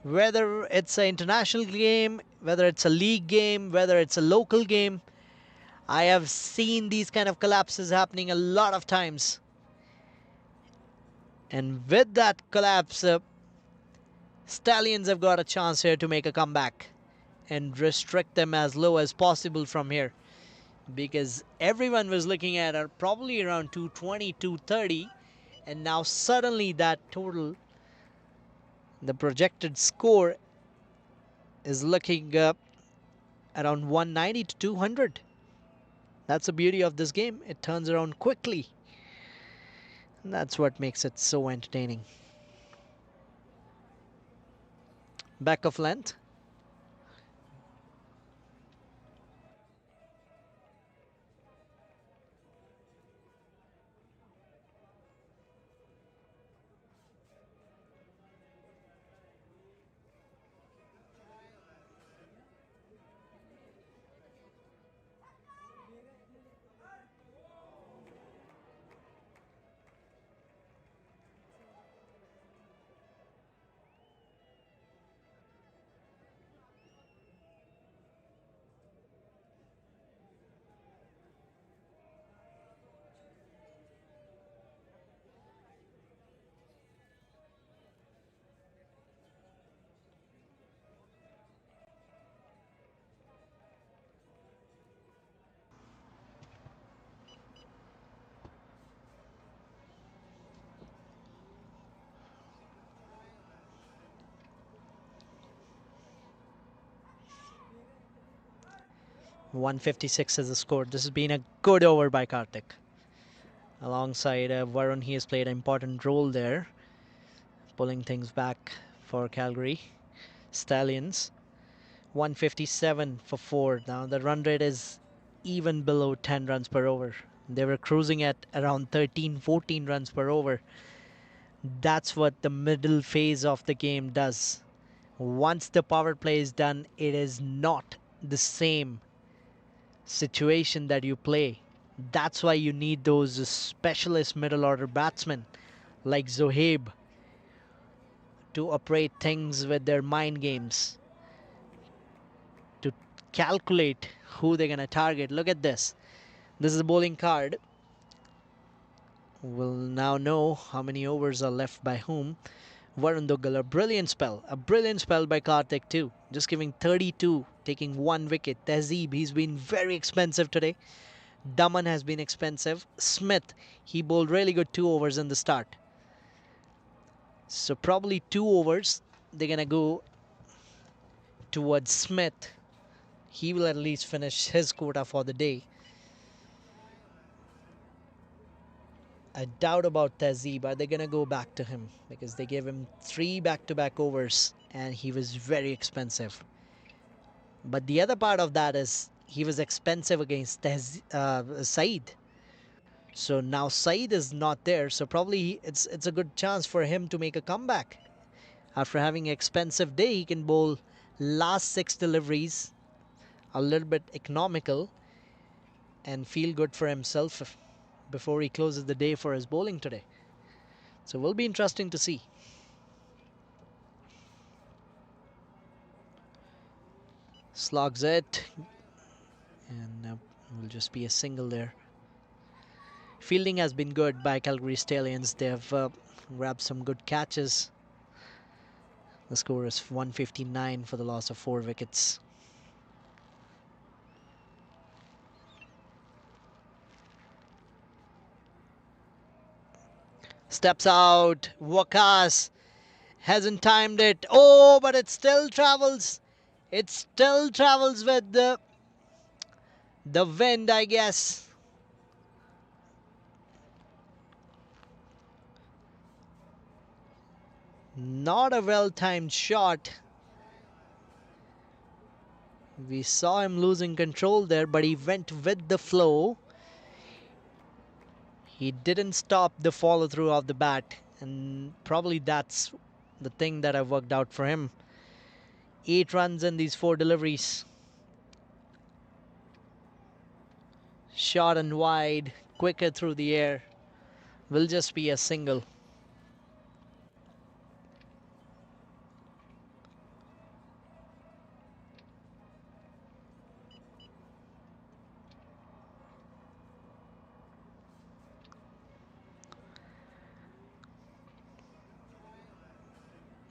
Whether it's an international game, whether it's a league game, whether it's a local game, I have seen these kind of collapses happening a lot of times. And with that collapse, Stallions have got a chance here to make a comeback. and restrict them as low as possible from here, because everyone was looking at probably around 220, 230, and now suddenly that total, the projected score, is looking around 190 to 200. That's the beauty of this game. It turns around quickly. And that's what makes it so entertaining. Back of length. .156 is the score. This has been a good over by Karthik. Alongside Varun, he has played an important role there, pulling things back for Calgary Stallions. 157 for 4. Now the run rate is even below 10 runs per over. They were cruising at around 13, 14 runs per over. That's what the middle phase of the game does. Once the power play is done, it is not the same situation that you play. That's why you need those specialist middle order batsmen like Zohaib to operate things with their mind games, to calculate who they're going to target. Look at this. This is a bowling card. We'll now know how many overs are left by whom. Varun Duggal, a brilliant spell by Karthik too. Just giving 32, taking 1 wicket. Tehzeeb, he's been very expensive today. Daman has been expensive. Smith, he bowled really good 2 overs in the start. So probably 2 overs, they're going to go towards Smith. He will at least finish his quota for the day. I doubt about Tehzeeb. Are they going to go back to him? Because they gave him 3 back-to-back overs and he was very expensive. But the other part of that is he was expensive against Saeed. So now Saeed is not there. So probably it's a good chance for him to make a comeback. After having an expensive day, he can bowl last 6 deliveries, a little bit economical, and feel good for himself before he closes the day for his bowling today. So it will be interesting to see. Slogs it, and will just be a single there. Fielding has been good by Calgary Stallions. They have grabbed some good catches. The score is 159 for the loss of 4 wickets. Steps out. Wakas hasn't timed it. Oh, but it still travels. It still travels with the wind, I guess. Not a well-timed shot. We saw him losing control there, but he went with the flow. He didn't stop the follow-through of the bat, and probably that's the thing that have worked out for him. 8 runs in these 4 deliveries. Short and wide, quicker through the air. Will just be a single.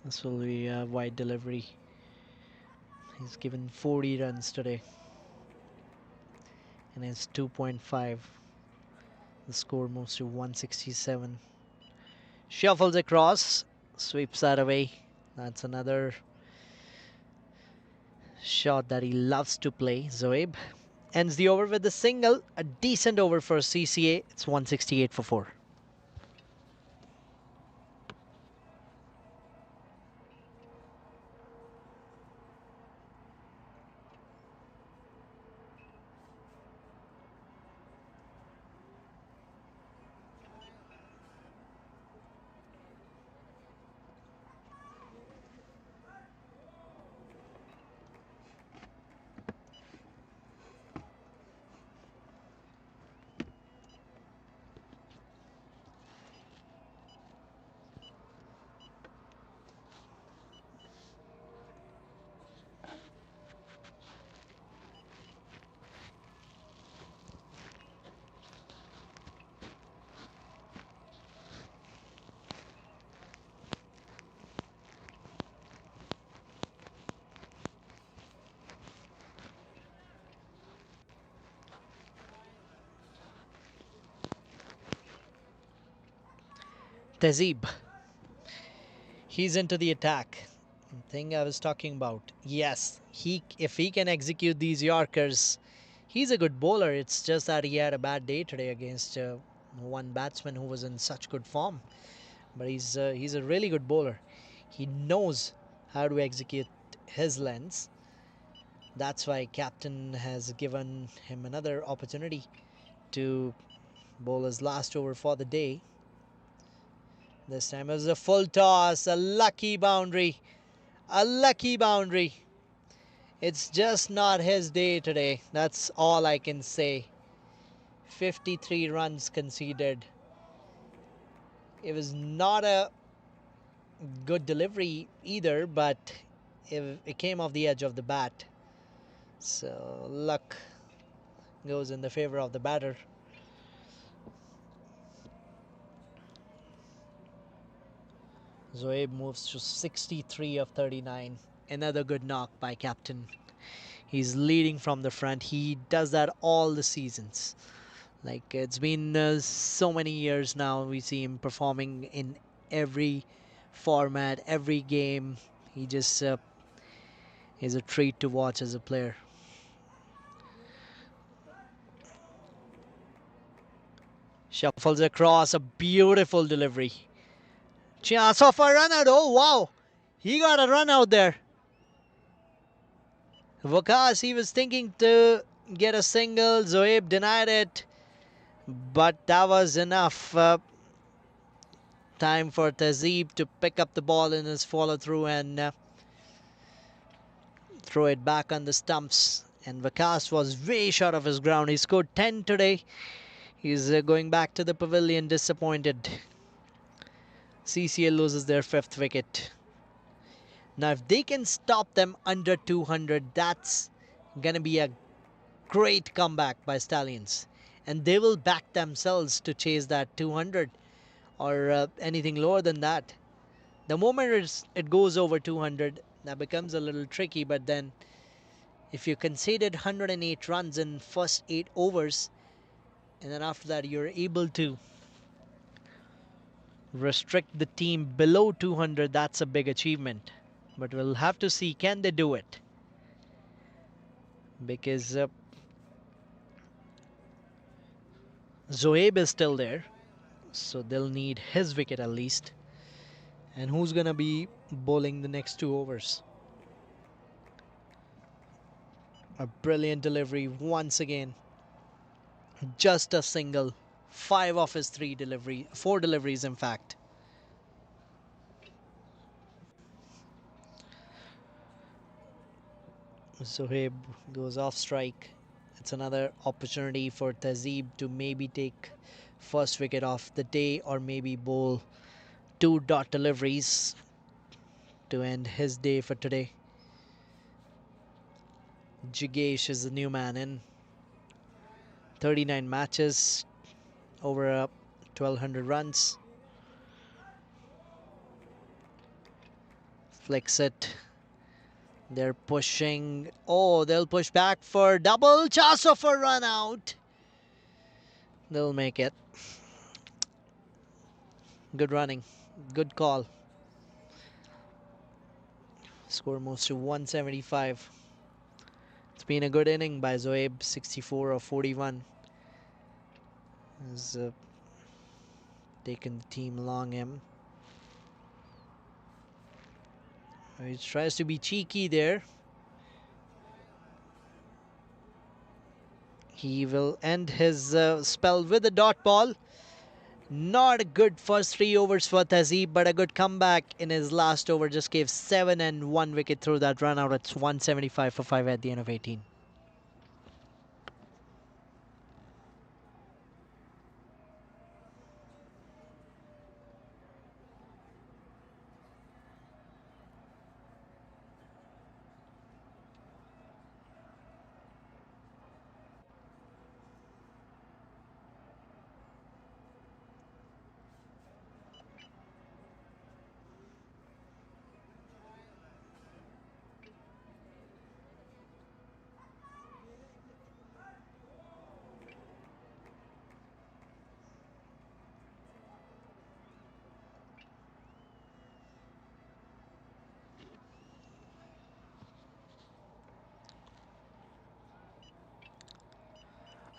This will be a wide delivery. He's given 40 runs today and it's 2.5. The score moves to 167. Shuffles across, sweeps that away. That's another shot that he loves to play. Zoeb ends the over with a single. A decent over for CCA. It's 168 for 4. Tehzeeb. He's into the attack. Thing I was talking about. Yes, if he can execute these Yorkers, he's a good bowler. It's just that he had a bad day today against one batsman who was in such good form. But he's a really good bowler. He knows how to execute his lens. That's why captain has given him another opportunity to bowl his last over for the day. This time it was a full toss, a lucky boundary. A lucky boundary. It's just not his day today. That's all I can say. 53 runs conceded. It was not a good delivery either, but it came off the edge of the bat. So luck goes in the favor of the batter. Zoeb moves to 63 of 39. Another good knock by captain. He's leading from the front. He does that all the seasons. Like it's been so many years now. We see him performing in every format, every game. He just is a treat to watch as a player. Shuffles across, a beautiful delivery. Chance of a run out. Oh wow, he got a run out there. Vakas, he was thinking to get a single. Zoeb denied it, but that was enough. Time for Tehzeeb to pick up the ball in his follow through and throw it back on the stumps. And Vakas was way short of his ground. He scored 10 today. He's going back to the pavilion disappointed. CCL loses their 5th wicket. Now if they can stop them under 200, that's gonna be a great comeback by Stallions. And they will back themselves to chase that 200 or anything lower than that. The moment it goes over 200, that becomes a little tricky. But then if you conceded 108 runs in first 8 overs, and then after that you're able to restrict the team below 200, that's a big achievement. But we'll have to see, can they do it? Because Zoeb is still there, so they'll need his wicket at least. And who's gonna be bowling the next 2 overs? A brilliant delivery once again. Just a single. 5 of his 4 deliveries in fact. Zoeb goes off strike. It's another opportunity for Tehzeeb to maybe take first wicket off the day or maybe bowl 2 dot deliveries to end his day for today. Jigesh is the new man in. 39 matches, over 1200 runs. Flicks it They're pushing. Oh, they'll push back for double. Chance of a run out. They'll make it. Good running. Good call. Score moves to 175. It's been a good inning by Zoeb, 64 of 41. Has taken the team along him. He tries to be cheeky there. He will end his spell with a dot ball. Not a good first 3 overs for Tazib, but a good comeback in his last over. Just gave 7 and 1 wicket through that run out. It's 175 for 5 at the end of 18.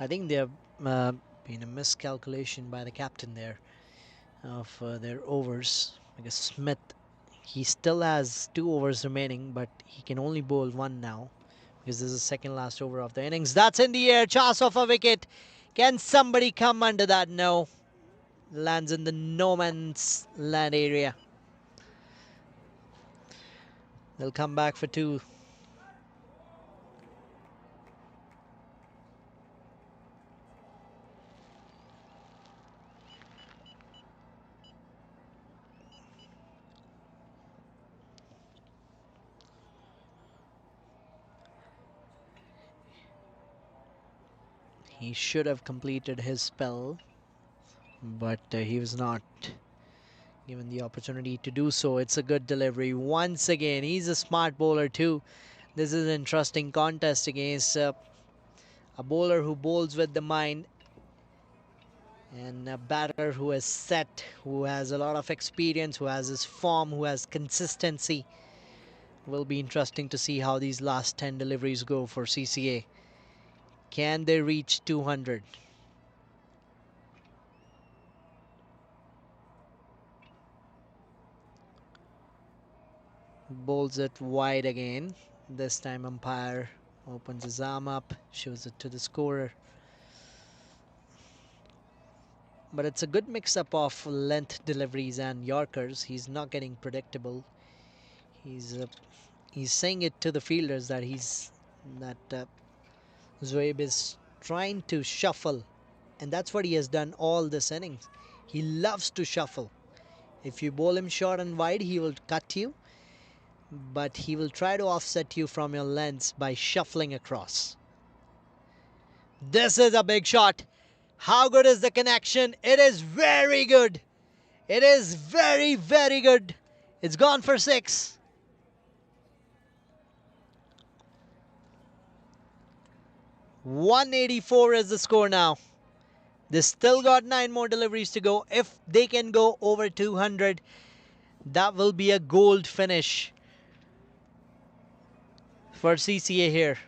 I think there been a miscalculation by the captain there of their overs. Because Smith, he still has 2 overs remaining, but he can only bowl 1 now. Because this is the second last over of the innings. That's in the air. Chance of a wicket. Can somebody come under that? No. Lands in the no man's land area. They'll come back for 2. He should have completed his spell, but he was not given the opportunity to do so. It's a good delivery once again. He's a smart bowler too. This is an interesting contest against a bowler who bowls with the mind and a batter who is set, who has a lot of experience, who has his form, who has consistency. Will be interesting to see how these last 10 deliveries go for CCA. Can they reach 200? Bowls it wide again. This time umpire opens his arm up, shows it to the scorer. But it's a good mix-up of length deliveries and Yorkers. He's not getting predictable. He's saying it to the fielders that Zoeb is trying to shuffle, and that's what he has done all this innings. He loves to shuffle. If you bowl him short and wide, he will cut you, but he will try to offset you from your lengths by shuffling across. This is a big shot. How good is the connection? It is very good. It is very, very good. It's gone for 6. 184 is the score now. They still got 9 more deliveries to go. If they can go over 200, that will be a gold finish for CCA here.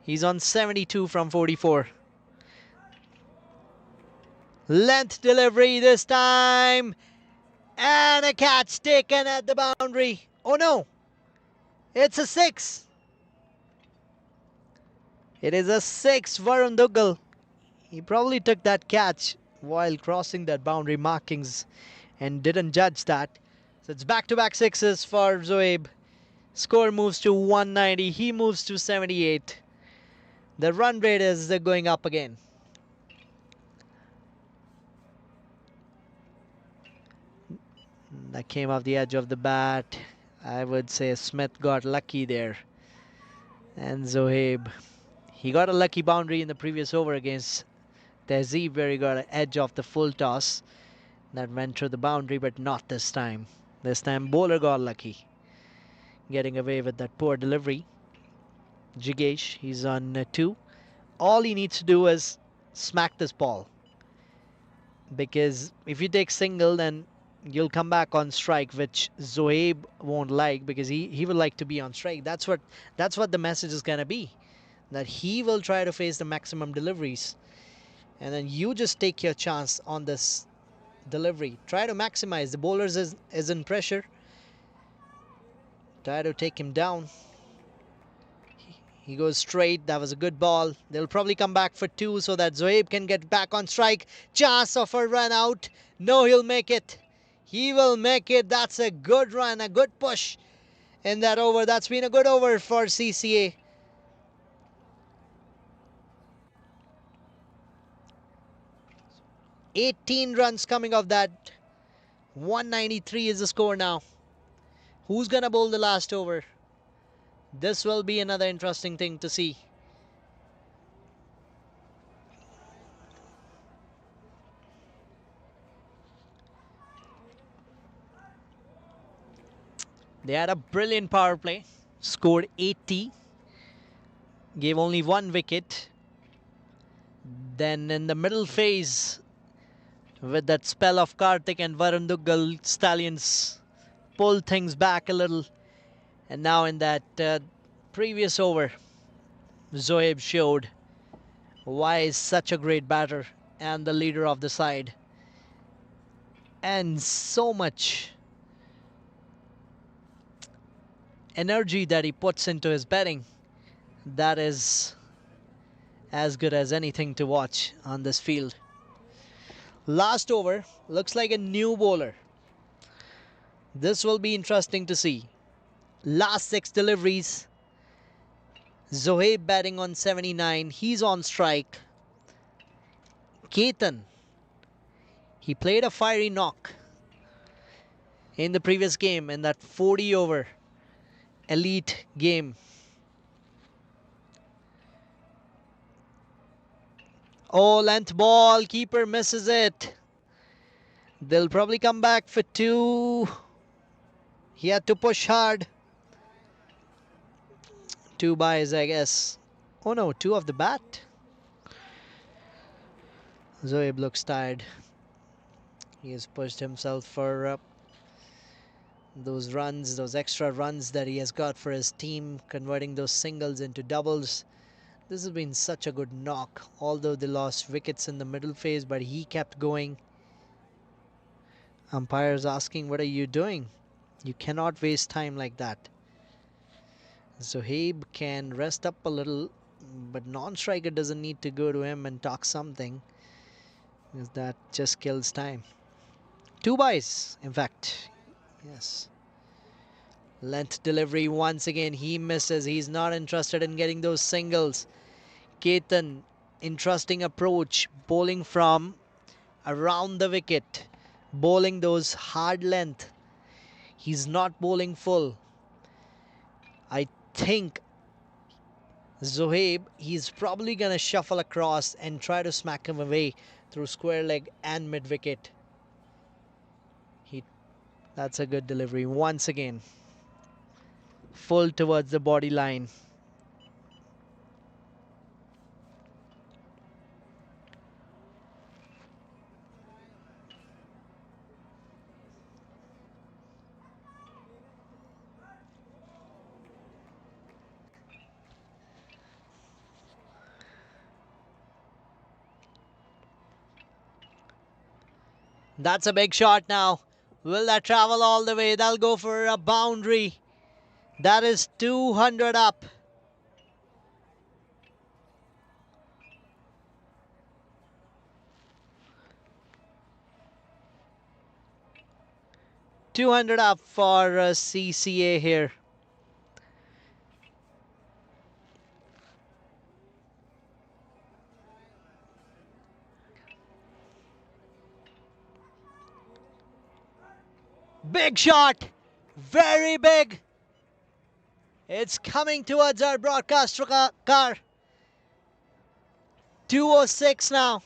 He's on 72 from 44. Length delivery this time. And a catch taken at the boundary. Oh no, it's a 6. It is a 6, Varun Duggal. He probably took that catch while crossing that boundary markings and didn't judge that. So it's back-to-back 6s for Zoeb. Score moves to 190. He moves to 78. The run rate is going up again. That came off the edge of the bat. I would say Smith got lucky there. And Zoeb, he got a lucky boundary in the previous over against Tehzeeb, where he got an edge off the full toss. That went through the boundary, but not this time. This time bowler got lucky. getting away with that poor delivery. Jigesh, he's on 2. All he needs to do is smack this ball. Because if you take single, then you'll come back on strike, which Zoeb won't like because he will like to be on strike. That's what the message is gonna be. That he will try to face the maximum deliveries. And then you just take your chance on this delivery. Try to maximize. The bowlers is in pressure. Try to take him down. He goes straight. That was a good ball. They'll probably come back for 2 so that Zoeb can get back on strike. Chance of a run out. No, he'll make it. He will make it. That's a good run, a good push in that over. That's been a good over for CCA. 18 runs coming off that. 193 is the score now. Who's gonna bowl the last over? This will be another interesting thing to see. They had a brilliant power play, scored 80, gave only 1 wicket. Then in the middle phase, with that spell of Karthik and Varun Duggal, Stallions pulled things back a little. And now in that previous over, Zoeb showed why he's such a great batter and the leader of the side. And so much energy that he puts into his batting, that is as good as anything to watch on this field. Last over looks like a new bowler. This will be interesting to see. Last 6 deliveries. Zohaib batting on 79. He's on strike. Ketan, he played a fiery knock in the previous game in that 40 over elite game. Oh, length ball, keeper misses it. They'll probably come back for 2. He had to push hard. 2 byes, I guess. Oh no, 2 of the bat. Zoeb looks tired. He has pushed himself for those runs, those extra runs that he has got for his team, converting those singles into doubles. This has been such a good knock, although they lost wickets in the middle phase, but he kept going. Umpires asking, what are you doing? You cannot waste time like that. Zohaib can rest up a little, but non-striker doesn't need to go to him and talk something, because that just kills time. 2 byes, in fact. Yes. Length delivery once again. He misses. He's not interested in getting those singles. Ketan, interesting approach. Bowling from around the wicket. Bowling those hard length. He's not bowling full. I think Zohaib, he's probably going to shuffle across and try to smack him away through square leg and mid wicket. That's a good delivery once again. Full towards the body line. That's a big shot now. Will that travel all the way? That'll go for a boundary. That is 200 up. $200 up for CCA here. Big shot. Very big. It's coming towards our broadcast car. 206 now.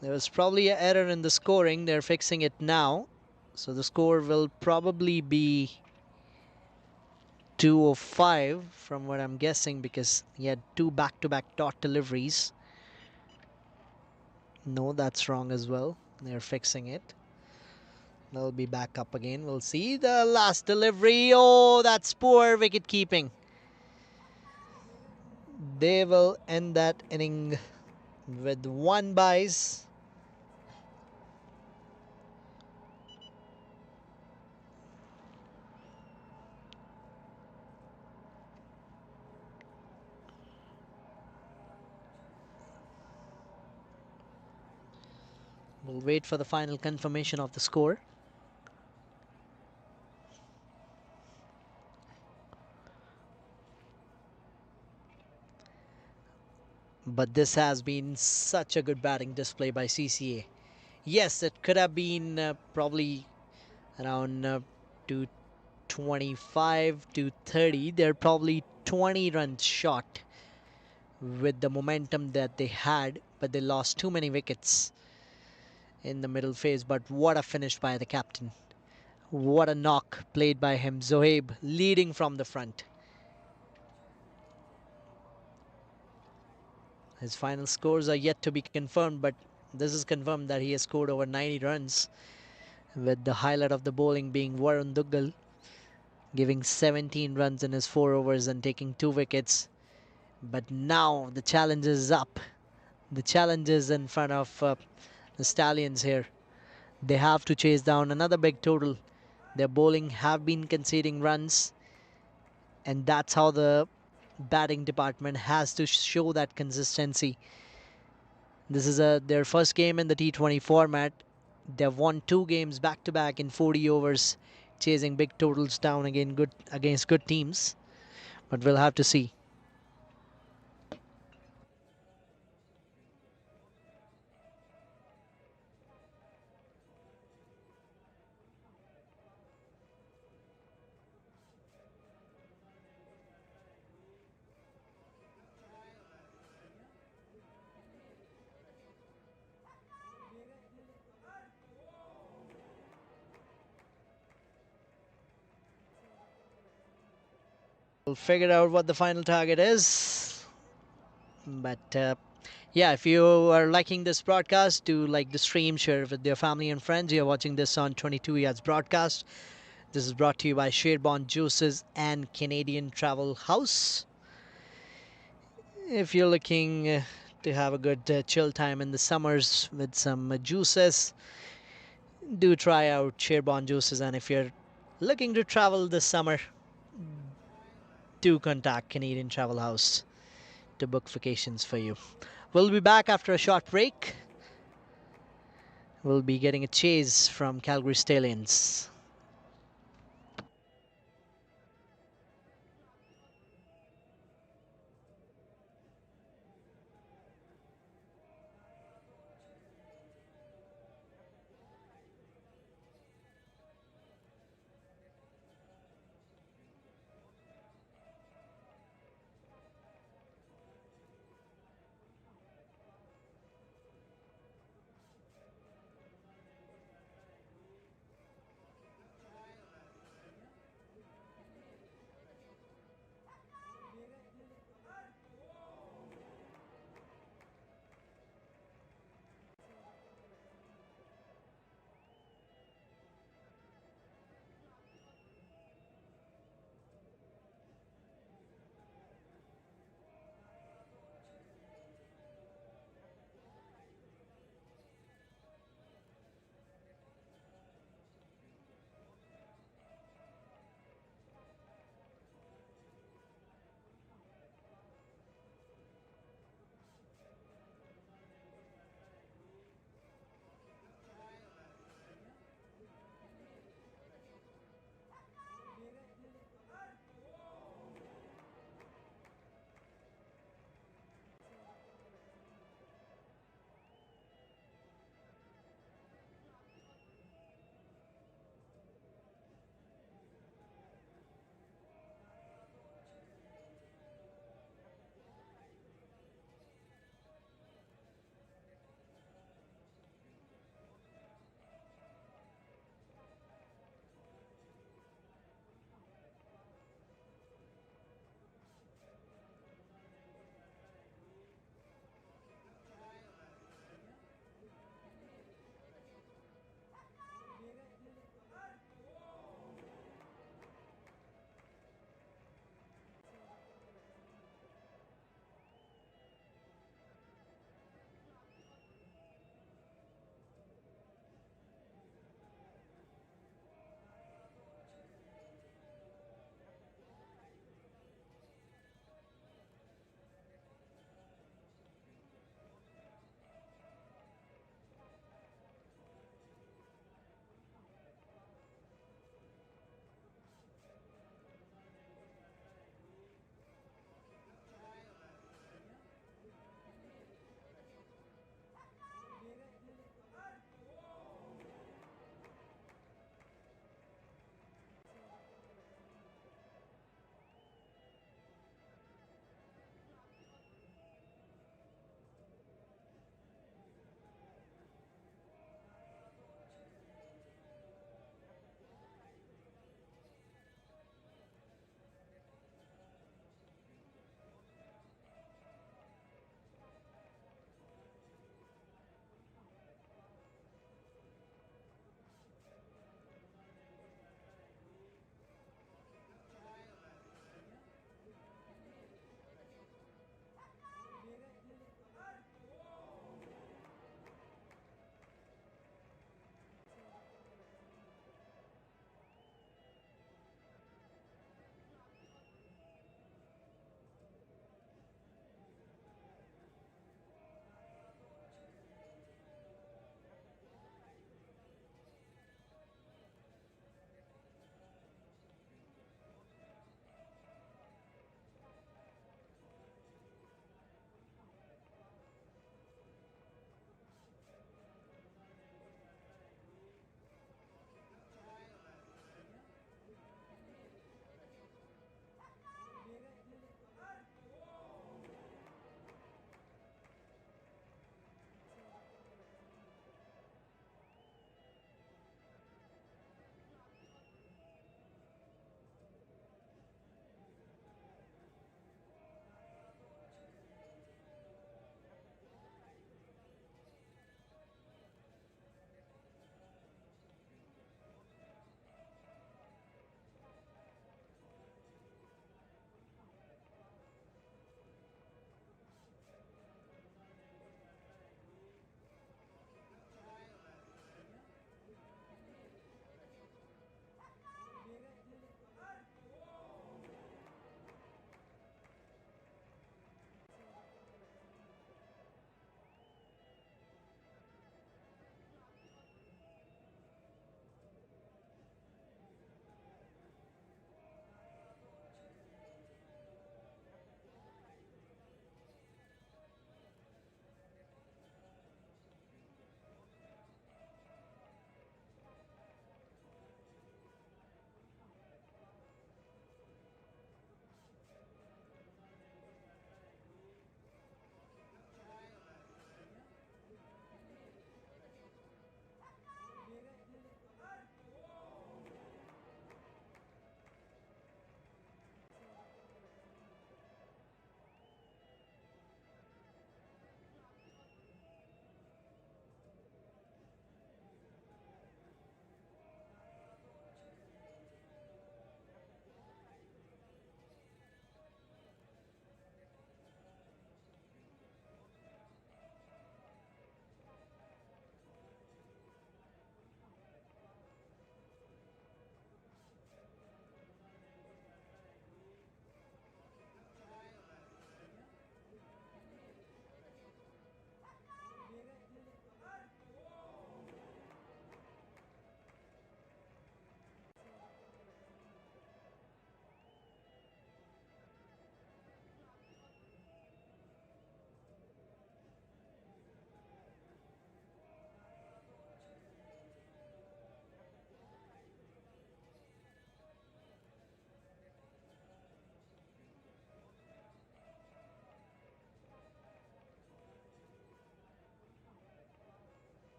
There was probably an error in the scoring. They're fixing it now. So the score will probably be 205 from what I'm guessing, because he had two back-to-back dot deliveries. No, that's wrong as well. They're fixing it. They'll be back up again. We'll see the last delivery. Oh, that's poor wicket keeping. They will end that inning with one byes. We'll wait for the final confirmation of the score. But this has been such a good batting display by CCA. Yes, it could have been probably around 225 to 30. They're probably 20 runs short with the momentum that they had, but they lost too many wickets in the middle phase. But what a finish by the captain. What a knock played by him. Zohaib leading from the front. His final scores are yet to be confirmed, but this is confirmed that he has scored over 90 runs, with the highlight of the bowling being Varun Duggal, giving 17 runs in his 4 overs and taking 2 wickets. But now the challenge is up. The challenge is in front of the Stallions here. They have to chase down another big total. Their bowling have been conceding runs, and that's how the batting department has to show that consistency. This is their first game in the T20 format. They've won 2 games back to back in 40 overs, chasing big totals down against good teams. But we'll have to see. We'll figure out what the final target is. But yeah, if you are liking this broadcast, do like the stream, share it with your family and friends. You're watching this on 22 Yards Broadcast. This is brought to you by Sherborne Juices and Canadian Travel House. If you're looking to have a good chill time in the summers with some juices, do try out Sherborne Juices. And if you're looking to travel this summer, do contact Canadian Travel House to book vacations for you. We'll be back after a short break. We'll be getting a chase from Calgary Stallions.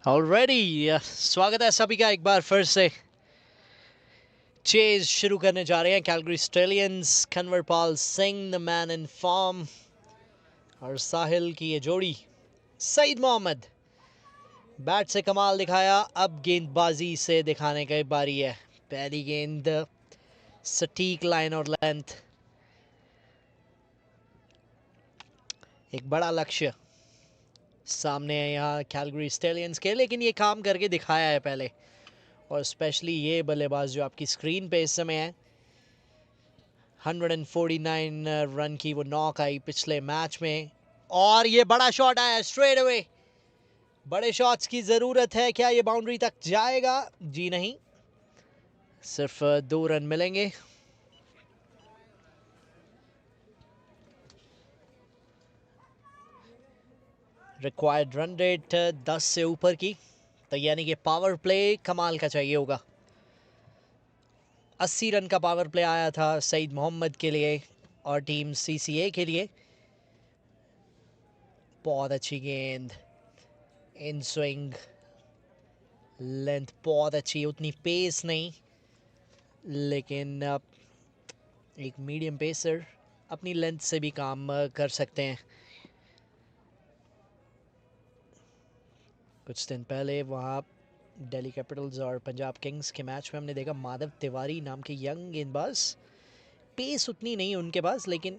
Already स्वागत है सभी का एक बार फिर से। Chase शुरू करने जा रहे हैं Calgary Stallions. Kanwarpal Singh the man in form और साहिल की ये जोड़ी। सईद मोहम्मद बैट से कमाल दिखाया, अब गेंदबाजी से दिखाने की बारी है। पहली गेंद सटीक लाइन और लेंथ, एक बड़ा लक्ष्य सामने है यहाँ कैलगरी स्टेलियंस के, लेकिन ये काम करके दिखाया है पहले। और स्पेशली ये बल्लेबाज जो आपकी स्क्रीन पे इस समय है, 149 रन की वो नॉक आई पिछले मैच में। और ये बड़ा शॉट आया स्ट्रेट अवे। बड़े शॉट्स की ज़रूरत है, क्या ये बाउंड्री तक जाएगा? जी नहीं, सिर्फ 2 रन मिलेंगे। रिक्वायर्ड रन रेट 10 से ऊपर की, तो यानी कि पावर प्ले कमाल का चाहिए होगा। 80 रन का पावर प्ले आया था सईद मोहम्मद के लिए और टीम सीसीए के लिए। बहुत अच्छी गेंद, इन स्विंग, लेंथ बहुत अच्छी, उतनी पेस नहीं, लेकिन एक मीडियम पेसर अपनी लेंथ से भी काम कर सकते हैं। कुछ दिन पहले वहाँ दिल्ली कैपिटल्स और पंजाब किंग्स के मैच में हमने देखा माधव तिवारी नाम के यंग गेंदबाज, पेस उतनी नहीं उनके पास, लेकिन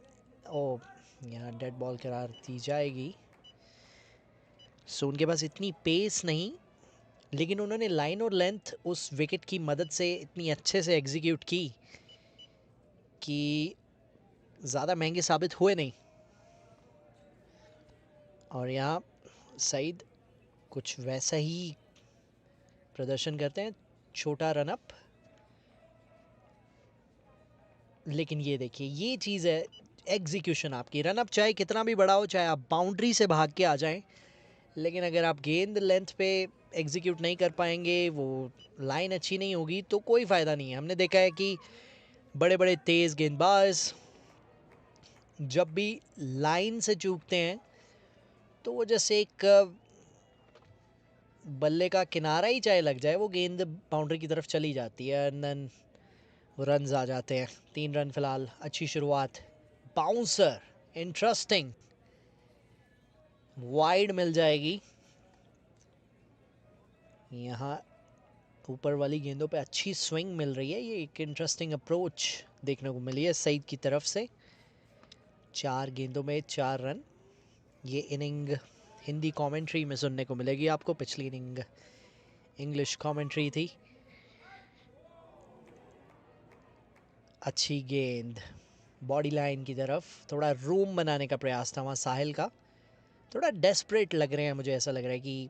ओ यहाँ डेड बॉल करार दी जाएगी। सो उनके पास इतनी पेस नहीं, लेकिन उन्होंने लाइन और लेंथ उस विकेट की मदद से इतनी अच्छे से एग्जीक्यूट की कि ज़्यादा महंगे साबित हुए नहीं। और यहाँ सईद कुछ वैसा ही प्रदर्शन करते हैं, छोटा रन अप। लेकिन ये देखिए, ये चीज़ है एग्जीक्यूशन आपकी। रन अप चाहे कितना भी बड़ा हो, चाहे आप बाउंड्री से भाग के आ जाएं, लेकिन अगर आप गेंद लेंथ पे एग्जीक्यूट नहीं कर पाएंगे, वो लाइन अच्छी नहीं होगी, तो कोई फ़ायदा नहीं है। हमने देखा है कि बड़े बड़े तेज़ गेंदबाज जब भी लाइन से चूकते हैं तो वो जैसे एक बल्ले का किनारा ही चाहे लग जाए, वो गेंद बाउंड्री की तरफ चली जाती है एंड देन रन्स आ जाते हैं। 3 रन फिलहाल, अच्छी शुरुआत। बाउंसर इंटरेस्टिंग, वाइड मिल जाएगी। यहाँ ऊपर वाली गेंदों पे अच्छी स्विंग मिल रही है। ये एक इंटरेस्टिंग अप्रोच देखने को मिली है सईद की तरफ से। 4 गेंदों में 4 रन। ये इनिंग हिंदी कमेंट्री में सुनने को मिलेगी आपको, पिछली इनिंग इंग्लिश कमेंट्री थी। अच्छी गेंद बॉडी लाइन की तरफ, थोड़ा रूम बनाने का प्रयास था वहाँ साहिल का। थोड़ा डेस्परेट लग रहे हैं, मुझे ऐसा लग रहा है कि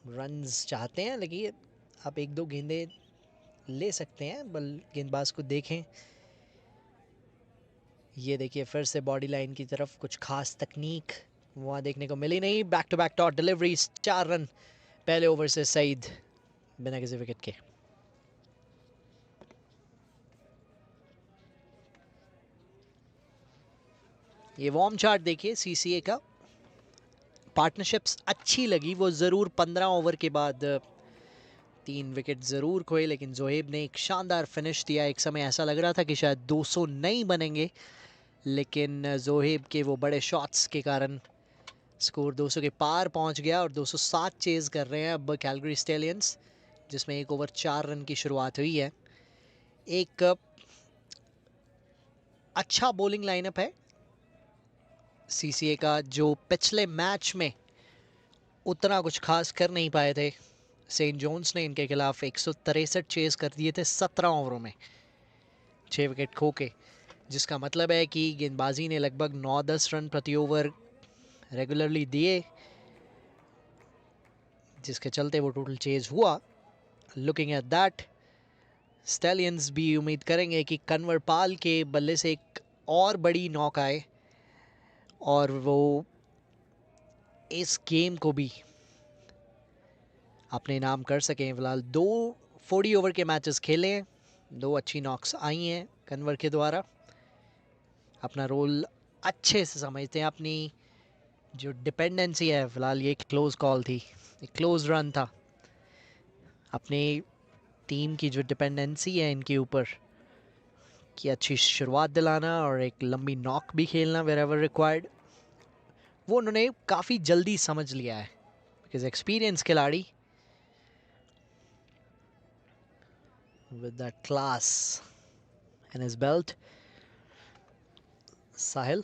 रन्स चाहते हैं, लेकिन आप 1-2 गेंदे ले सकते हैं। बल गेंदबाज को देखें, ये देखिए फिर से बॉडी लाइन की तरफ, कुछ खास तकनीक वहाँ देखने को मिली नहीं। Back to back dot delivery, 4 run पहले ओवर से सईद बिना किसी विकेट के। ये वॉर्म चार्ट देखिए सीसीए का, पार्टनरशिप्स अच्छी लगी। वो ज़रूर 15 ओवर के बाद 3 विकेट ज़रूर खोए, लेकिन जोहेब ने एक शानदार फिनिश दिया। एक समय ऐसा लग रहा था कि शायद 200 नहीं बनेंगे, लेकिन जोहेब के वो बड़े शॉट्स के कारण स्कोर 200 के पार पहुंच गया और 207 चेज कर रहे हैं अब कैलगरी स्टेलियंस, जिसमें 1 ओवर 4 रन की शुरुआत हुई है। एक अच्छा बॉलिंग लाइनअप है सीसीए का, जो पिछले मैच में उतना कुछ खास कर नहीं पाए थे। सेंट जोन्स ने इनके खिलाफ 163 चेज कर दिए थे 17 ओवरों में, 6 विकेट खो के, जिसका मतलब है कि गेंदबाजी ने लगभग 9-10 रन प्रति ओवर रेगुलरली दिए, जिसके चलते वो टोटल चेज हुआ। लुकिंग एट दैट, स्टैलियंस भी उम्मीद करेंगे कि कन्वरपाल के बल्ले से एक और बड़ी नॉक आए और वो इस गेम को भी अपने नाम कर सकें। फिलहाल 2 40 ओवर के मैचेस खेले हैं, 2 अच्छी नॉक्स आई हैं कन्वर के द्वारा। अपना रोल अच्छे से समझते हैं, अपनी जो डिपेंडेंसी है, फिलहाल ये क्लोज कॉल थी एक क्लोज रन था। अपनी टीम की जो डिपेंडेंसी है इनके ऊपर कि अच्छी शुरुआत दिलाना और एक लंबी नॉक भी खेलना वेरेवर रिक्वायर्ड, वो उन्होंने काफ़ी जल्दी समझ लिया है बिकॉज एक्सपीरियंस खिलाड़ी with that class in his belt. Sahil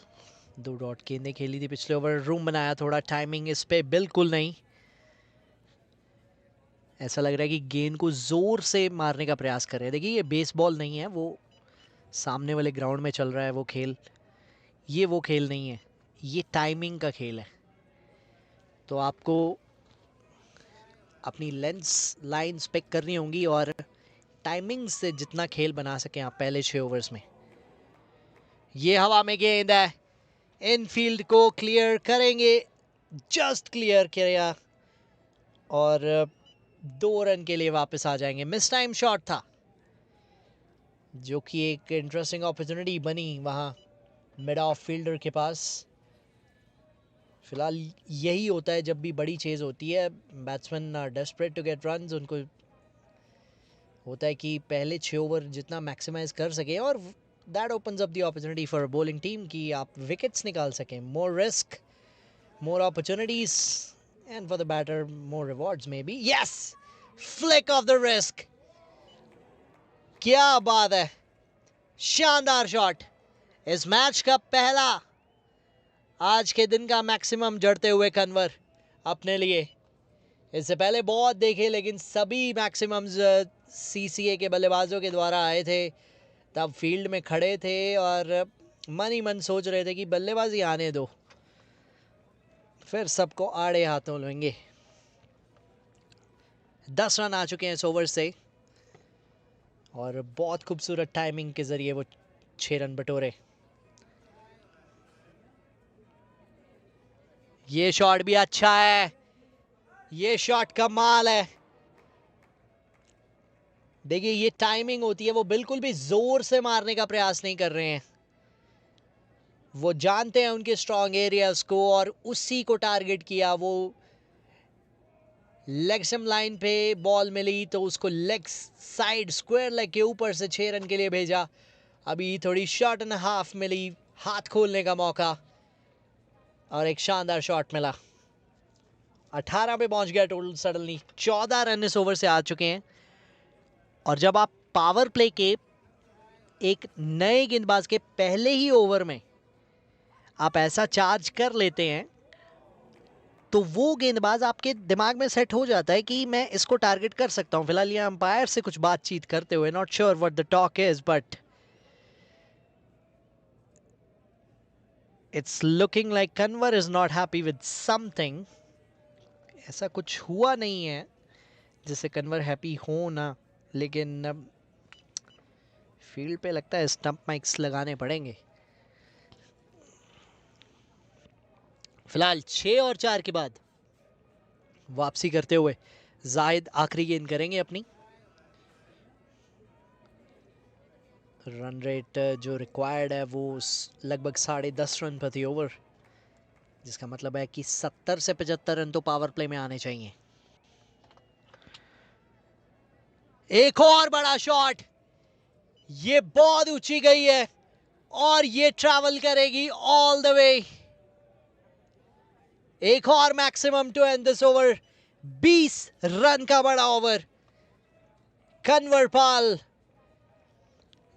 2 dot गेंदें खेली थी पिछले ओवर, रूम बनाया थोड़ा, टाइमिंग इस पे बिल्कुल नहीं। ऐसा लग रहा है कि गेंद को जोर से मारने का प्रयास कर रहे हैं। देखिए ये बेसबॉल नहीं है, वो सामने वाले ग्राउंड में चल रहा है वो खेल, ये वो खेल नहीं है, ये टाइमिंग का खेल है। तो आपको अपनी लेंस लाइंस पिक करनी होंगी और टाइमिंग से जितना खेल बना सकें आप पहले 6 ओवर्स में। ये हवा में गेंद है, इनफील्ड को क्लियर करेंगे, जस्ट क्लियर किया और 2 रन के लिए वापस आ जाएंगे। मिस टाइम शॉट था जो कि एक इंटरेस्टिंग अपॉर्चुनिटी बनी वहां मिड ऑफ फील्डर के पास। फिलहाल यही होता है जब भी बड़ी चेज होती है, batsman are desperate to get runs, उनको होता है कि पहले 6 ओवर जितना मैक्सिमाइज कर सके और that opens up the opportunity for bowling team कि आप विकेट्स निकाल सकें। More risk, more opportunities and for the batter more rewards may be. Yes, flick off the risk, क्या बात है, शानदार शॉट। इस मैच का पहला, आज के दिन का मैक्सिमम जड़ते हुए कन्वर अपने लिए। इससे पहले बहुत देखे लेकिन सभी मैक्सिमम्स सीसीए के बल्लेबाजों के द्वारा आए थे। तब फील्ड में खड़े थे और मन ही मन सोच रहे थे कि बल्लेबाजी आने दो, फिर सबको आड़े हाथों लेंगे। 10 रन आ चुके हैं इस ओवर से और बहुत खूबसूरत टाइमिंग के जरिए वो 6 रन बटोरे। ये शॉट भी अच्छा है, ये शॉट कमाल है। देखिए ये टाइमिंग होती है, वो बिल्कुल भी जोर से मारने का प्रयास नहीं कर रहे हैं, वो जानते हैं उनके स्ट्रॉन्ग एरियाज को और उसी को टारगेट किया। वो लेग स्टंप लाइन पे बॉल मिली तो उसको लेग साइड स्क्वायर लेग के ऊपर से 6 रन के लिए भेजा। अभी थोड़ी शॉट एंड हाफ मिली, हाथ खोलने का मौका और एक शानदार शॉट मिला। 18 पे पहुंच गया टोटल सडनली। 14 रन इस ओवर से आ चुके हैं और जब आप पावर प्ले के एक नए गेंदबाज के पहले ही ओवर में आप ऐसा चार्ज कर लेते हैं तो वो गेंदबाज आपके दिमाग में सेट हो जाता है कि मैं इसको टारगेट कर सकता हूं। फिलहाल ये अंपायर से कुछ बातचीत करते हुए, not sure what the talk is but it's looking like Kanwar is not happy with something. ऐसा कुछ हुआ नहीं है जिससे कन्वर हैप्पी हो ना, लेकिन फील्ड पे लगता है स्टंप माइक्स लगाने पड़ेंगे। फिलहाल 6 और 4 के बाद वापसी करते हुए जाहिद आखिरी गेंद करेंगे अपनी। रन रेट जो रिक्वायर्ड है वो लगभग 10.5 रन प्रति ओवर, जिसका मतलब है कि 70 से 75 रन तो पावर प्ले में आने चाहिए। एक और बड़ा शॉट, ये बहुत ऊंची गई है और ये ट्रैवल करेगी ऑल द वे। एक और maximum to end this over, 20 run का बड़ा ओवर। कन्वर पाल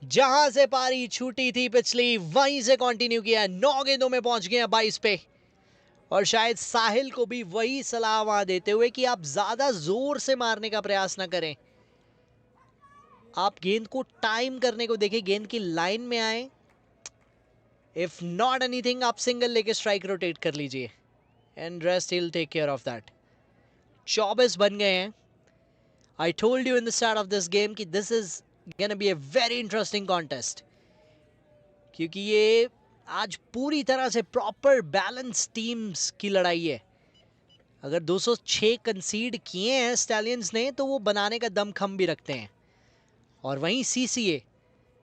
जहां से पारी छूटी थी पिछली, वहीं से कंटिन्यू किया, 9 गेंदों में पहुंच गए 22 पे और शायद साहिल को भी वही सलाह वहां देते हुए कि आप ज्यादा जोर से मारने का प्रयास ना करें, आप गेंद को टाइम करने को देखें, गेंद की लाइन में आए, इफ नॉट एनीथिंग आप सिंगल लेके स्ट्राइक रोटेट कर लीजिए and rest he will take care of that. 24 बन गए हैं। I told you in the start of this game कि this is gonna be a very interesting contest, क्योंकि ये आज पूरी तरह से प्रॉपर बैलेंस टीम्स की लड़ाई है। अगर 206 कंसीड किए हैं स्टैलियंस ने तो वो बनाने का दमखम भी रखते हैं, और वहीं CCA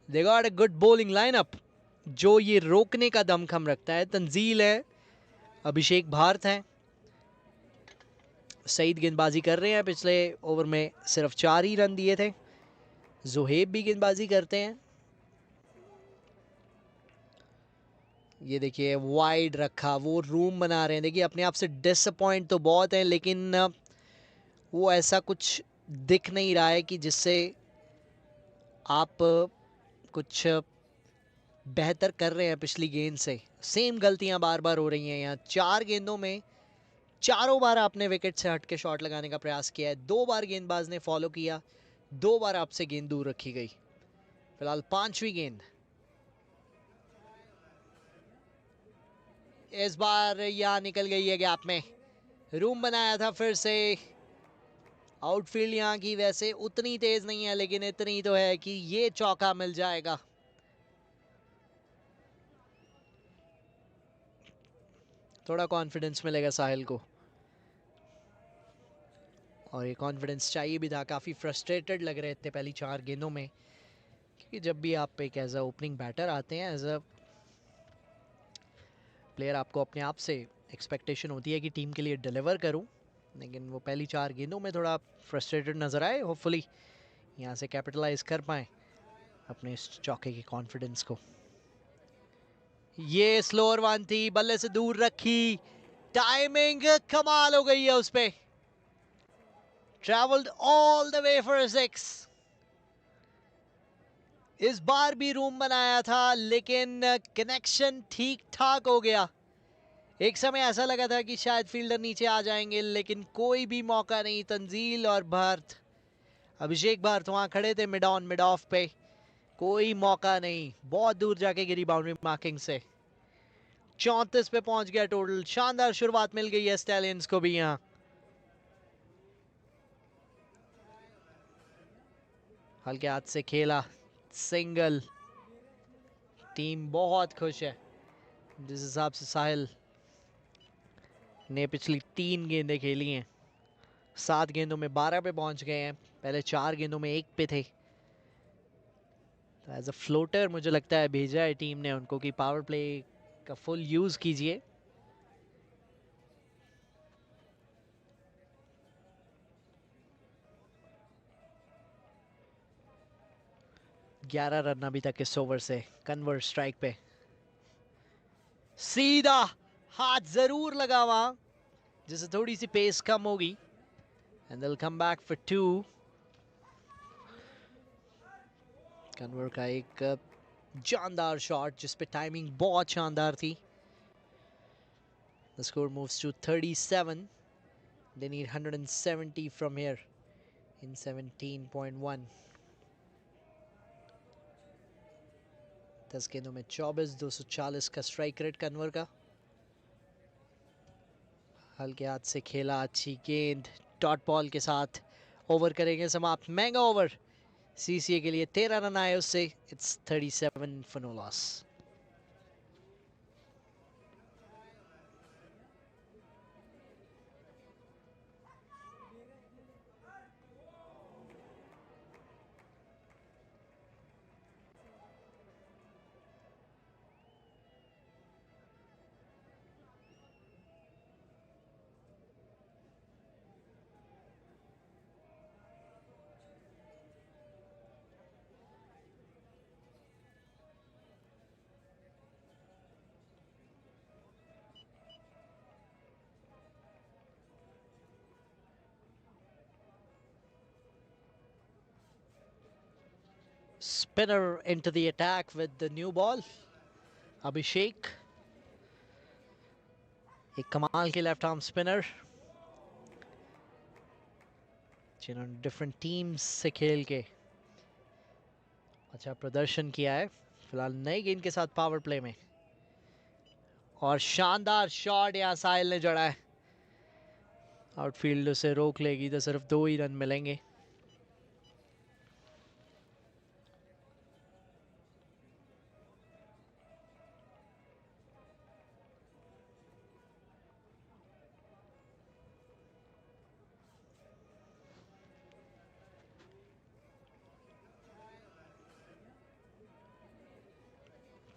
they got a good bowling lineup जो ये रोकने का दमखम रखता है। तंजील है, अभिषेक भारत हैं, सईद गेंदबाजी कर रहे हैं, पिछले ओवर में सिर्फ 4 ही रन दिए थे। जोहेब भी गेंदबाजी करते हैं। ये देखिए वाइड रखा, वो रूम बना रहे हैं। देखिए अपने आप से डिसअपॉइंट तो बहुत है, लेकिन वो ऐसा कुछ दिख नहीं रहा है कि जिससे आप कुछ बेहतर कर रहे हैं पिछली गेंद से। सेम गलतियां बार बार हो रही हैं यहाँ। 4 गेंदों में चारों बार आपने विकेट से हट के शॉट लगाने का प्रयास किया है। 2 बार गेंदबाज ने फॉलो किया, 2 बार आपसे गेंद दूर रखी गई। फिलहाल 5वीं गेंद। इस बार यहाँ निकल गई है गैप में। रूम बनाया था फिर से। आउटफील्ड यहाँ की वैसे उतनी तेज नहीं है, लेकिन इतनी तो है कि ये चौका मिल जाएगा। थोड़ा कॉन्फिडेंस मिलेगा साहिल को, और ये कॉन्फिडेंस चाहिए भी था। काफ़ी फ्रस्ट्रेटेड लग रहे थे पहली 4 गेंदों में, क्योंकि जब भी आप एक एज अ ओपनिंग बैटर आते हैं, एज अ प्लेयर, आपको अपने आप से एक्सपेक्टेशन होती है कि टीम के लिए डिलीवर करूं। लेकिन वो पहली 4 गेंदों में थोड़ा फ्रस्ट्रेटेड नजर आए। होपफुली यहाँ से कैपिटलाइज कर पाए अपने इस चौके के कॉन्फिडेंस को। ये स्लोअर वन थी, बल्ले से दूर रखी, टाइमिंग कमाल हो गई है उस पे। Travelled all the way for 6। इस बार भी रूम बनाया था, लेकिन कनेक्शन ठीक ठाक हो गया। एक समय ऐसा लगा था कि शायद फील्डर नीचे आ जाएंगे, लेकिन कोई भी मौका नहीं। तंजील और भारत, अभिषेक भारत वहां खड़े थे मिड ऑन मिड ऑफ पे, कोई मौका नहीं। बहुत दूर जाके गिरी बाउंड्री मार्किंग से। 34 पे पहुंच गया टोटल। शानदार शुरुआत मिल गई है स्टैलियंस को भी यहाँ। हल्के हाथ से खेला, सिंगल। टीम बहुत खुश है जिस हिसाब से साहिल ने पिछली 3 गेंदें खेली हैं। 7 गेंदों में 12 पे पहुंच गए हैं, पहले 4 गेंदों में 1 पे थे। तो एज अ फ्लोटर मुझे लगता है भेजा है टीम ने उनको कि पावर प्ले का फुल यूज कीजिए। ग्यारह रन अभी तक इस ओवर से। कन्वर्ट स्ट्राइक पे सीधा हाथ जरूर लगा वहां, जिससे थोड़ी सी पेस कम होगी। And they will come back for 2। Convert का एक जानदार शॉट जिस पे टाइमिंग बहुत शानदार थी। The score moves to 37. They need 170 from here in 17.1. 10 गेंदों में 24, 240 का स्ट्राइक रेट कन्वर का। हल्के हाथ से खेला, अच्छी गेंद डॉट बॉल के साथ। ओवर करेंगे समाप्त। महंगा ओवर सीसीए के लिए। 13 रन आए उससे। It's 37 for no loss. Spinner into the attack with the new ball. Abhishek, एक कमाल के लेफ्ट आर्म स्पिनर जिन्होंने डिफरेंट टीम्स से खेल के अच्छा प्रदर्शन किया है। फिलहाल नई गेंद के साथ पावर प्ले में, और शानदार शॉट यहाँ साहिल ने जड़ा है। आउटफील्ड उसे रोक लेगी तो सिर्फ 2 ही रन मिलेंगे।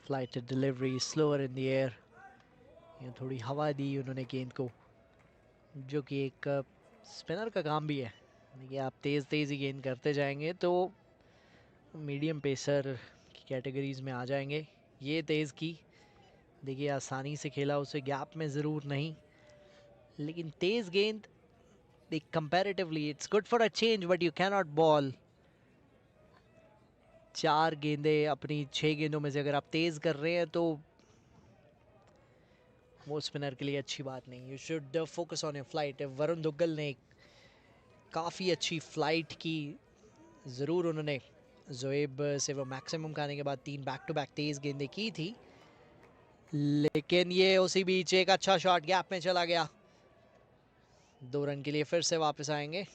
Flighted delivery, slower in the air. थोड़ी हवा दी उन्होंने गेंद को, जो कि एक स्पिनर का काम भी है। देखिए आप तेज़ तेज़ ही गेंद करते जाएंगे तो मीडियम पेसर की कैटेगरीज में आ जाएंगे। ये तेज़ की, देखिए आसानी से खेला, उसे गैप में ज़रूर नहीं, लेकिन तेज़ गेंद देख comparatively it's good for a change but you can not ball 4 गेंदें अपनी 6 गेंदों में से अगर आप तेज़ कर रहे हैं तो वो स्पिनर के लिए अच्छी बात नहीं। You should focus on your flight. Varun Duggal ने काफ़ी अच्छी फ्लाइट की, ज़रूर उन्होंने जोएब से वो मैक्सिमम खाने के बाद 3 बैक टू बैक तेज़ गेंदें की थी, लेकिन ये उसी बीच एक अच्छा शॉट गैप में चला गया। 2 रन के लिए फिर से वापस आएंगे।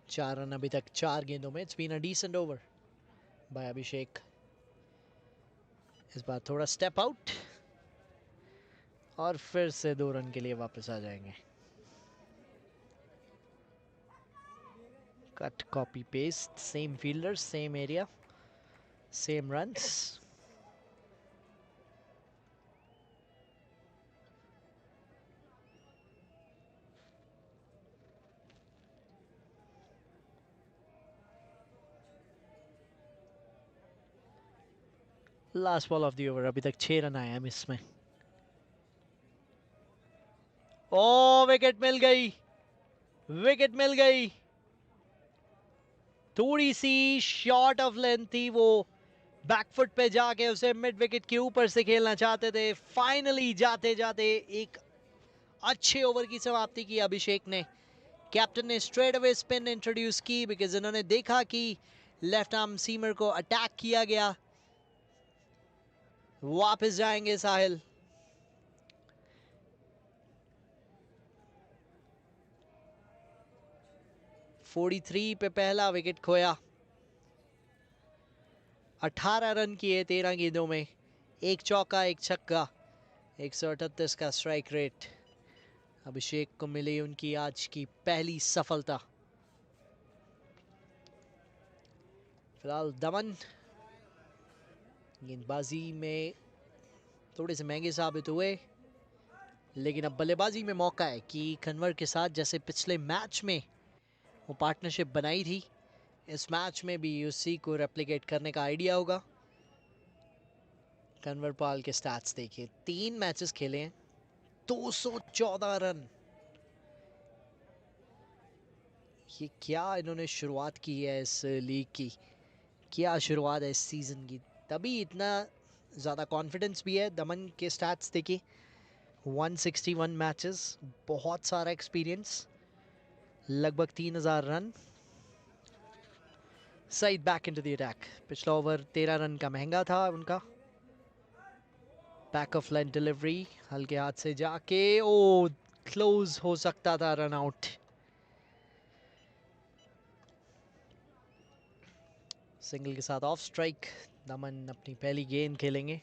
चार रन अभी तक 4 गेंदों में। It's been a decent over by Abhishek. इस बार थोड़ा स्टेप आउट और फिर से 2 रन के लिए वापस आ जाएंगे। Cut copy paste, same fielder, same area, same runs. Last ball of the over, अभी तक 6 रन आए हैं इसमें। ओ विकेट मिल गई, विकेट मिल गई। थोड़ी सी शॉर्ट ऑफ लेंथ थी, वो बैकफुट पे जाके उसे मिड विकेट के ऊपर से खेलना चाहते थे। फाइनली जाते जाते एक अच्छे ओवर की समाप्ति की अभिषेक ने। कैप्टन ने स्ट्रेट अवे स्पिन इंट्रोड्यूस की बिकॉज इन्होंने देखा कि लेफ्ट आर्म सीमर को अटैक किया गया। वापस जाएंगे साहिल। फोर्टी थ्री पे पहला विकेट खोया। 18 रन किए 13 गेंदों में, एक चौका एक छक्का, 138 का स्ट्राइक रेट। अभिषेक को मिली उनकी आज की पहली सफलता। फिलहाल दमन गेंदबाजी में थोड़े से महंगे साबित हुए, लेकिन अब बल्लेबाजी में मौका है कि कन्वर के साथ जैसे पिछले मैच में वो पार्टनरशिप बनाई थी, इस मैच में भी उसी को रेप्लिकेट करने का आइडिया होगा। कन्वर पाल के स्टैट्स देखिए, 3 मैचेस खेले हैं, 214 रन। ये क्या इन्होंने शुरुआत की है इस लीग की, क्या शुरुआत है इस सीजन की, तभी इतना ज़्यादा कॉन्फिडेंस भी है। दमन के स्टैट्स देखिए, 161 मैचेस, बहुत सारा एक्सपीरियंस, लगभग 3000 run. Saeed back into the attack. पिछला ओवर 13 रन का महंगा था उनका। बैक ऑफ लाइन डिलीवरी हल्के हाथ से जाके, ओ क्लोज हो सकता था रन आउट। सिंगल के साथ ऑफ स्ट्राइक। दमन अपनी पहली गेंद खेलेंगे।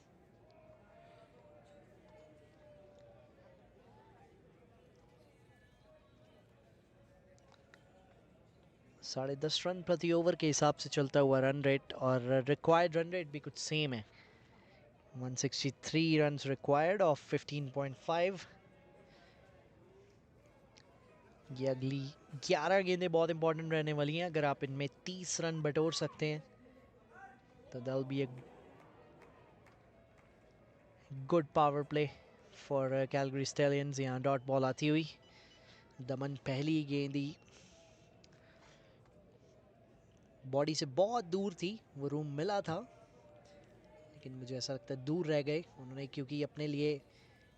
साढ़े 10 रन प्रति ओवर के हिसाब से चलता हुआ रन रेट, और रिक्वायर्ड रन रेट भी कुछ सेम है, 163 रन रिक्वायर्ड ऑफ 15.5। ये अगली 11 गेंदें बहुत इंपॉर्टेंट रहने वाली हैं। अगर आप इनमें 30 रन बटोर सकते हैं तो that will be a good power play for Calgary stallions. यहाँ डॉट बॉल आती हुई दमन पहली गेंदी बॉडी से बहुत दूर थी, वो रूम मिला था, लेकिन मुझे ऐसा लगता है दूर रह गए उन्होंने, क्योंकि अपने लिए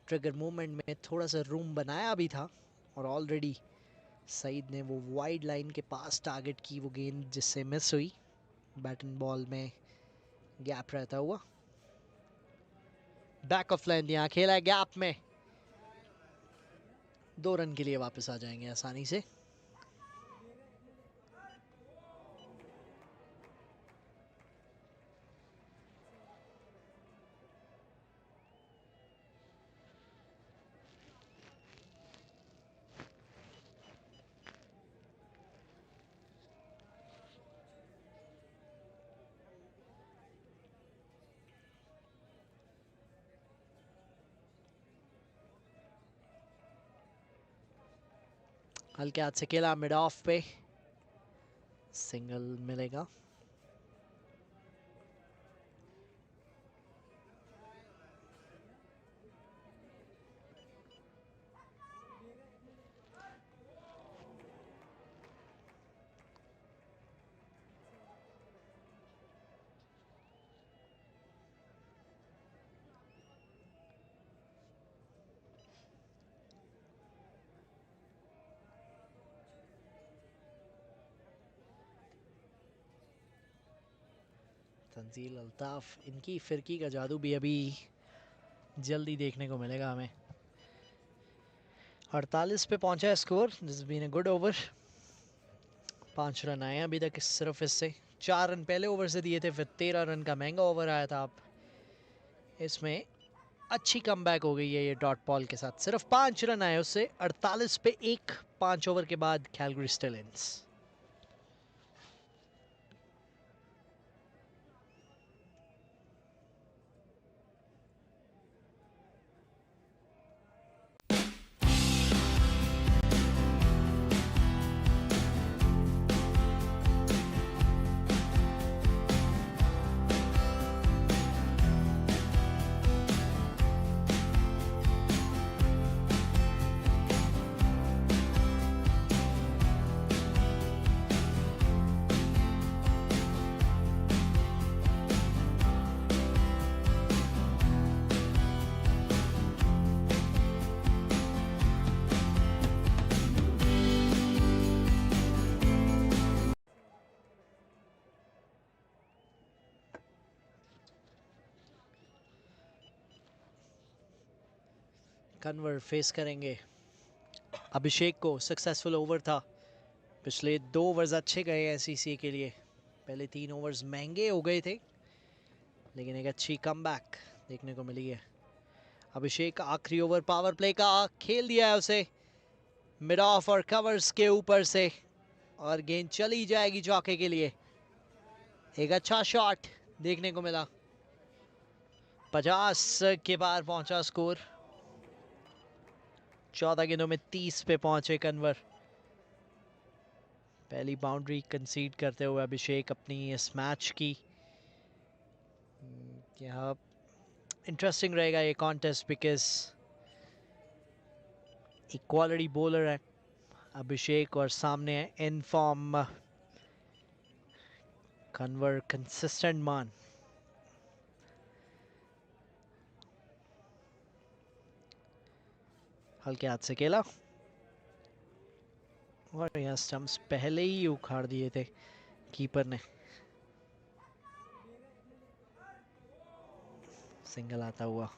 ट्रिगर मूवमेंट में थोड़ा सा रूम बनाया भी था, और ऑलरेडी सईद ने वो वाइड लाइन के पास टारगेट की वो गेंद, जिससे मिस हुई। बैट एंड बॉल में गैप रहता हुआ, बैक ऑफ लाइन यहाँ खेला है गैप में, 2 रन के लिए वापस आ जाएंगे आसानी से। हल्के हाथ से खेला मिड ऑफ पे, सिंगल मिलेगा। तंजील अल्ताफ, इनकी फिरकी का जादू भी अभी जल्दी देखने को मिलेगा हमें। 48 पे पहुंचा है score. This been a good over. 5 run आए अभी तक सिर्फ इससे। 4 रन पहले ओवर से दिए थे, फिर 13 रन का महंगा ओवर आया था। अब इसमें अच्छी कमबैक हो गई है ये डॉट बॉल के साथ। सिर्फ 5 रन आए उससे, 48 पे 1, 5 ओवर के बाद कैलगरी स्टैलियंस। कन्वर फेस करेंगे अभिषेक को। सक्सेसफुल ओवर था। पिछले 2 ओवर्स अच्छे गए हैं सीसी के लिए। पहले 3 ओवर्स महंगे हो गए थे, लेकिन एक अच्छी कमबैक देखने को मिली है। अभिषेक का आखिरी ओवर पावर प्ले का खेल दिया है उसे मिड ऑफ और कवर्स के ऊपर से, और गेंद चली जाएगी चौके के लिए। एक अच्छा शॉट देखने को मिला। 50 के पार पहुंचा स्कोर। 14 गेंदों में 30 पे पहुंचे कन्वर। पहली बाउंड्री कंसीड करते हुए अभिषेक अपनी इस मैच की। यहाँ इंटरेस्टिंग रहेगा ये कॉन्टेस्ट, बिकॉज एक क्वालिटी बॉलर है अभिषेक और सामने है इन फॉर्म कन्वर, कंसिस्टेंट मान। हल्के हाथ से खेला और यहाँ स्टंप्स पहले ही उखाड़ दिए थे कीपर ने। सिंगल आता हुआ।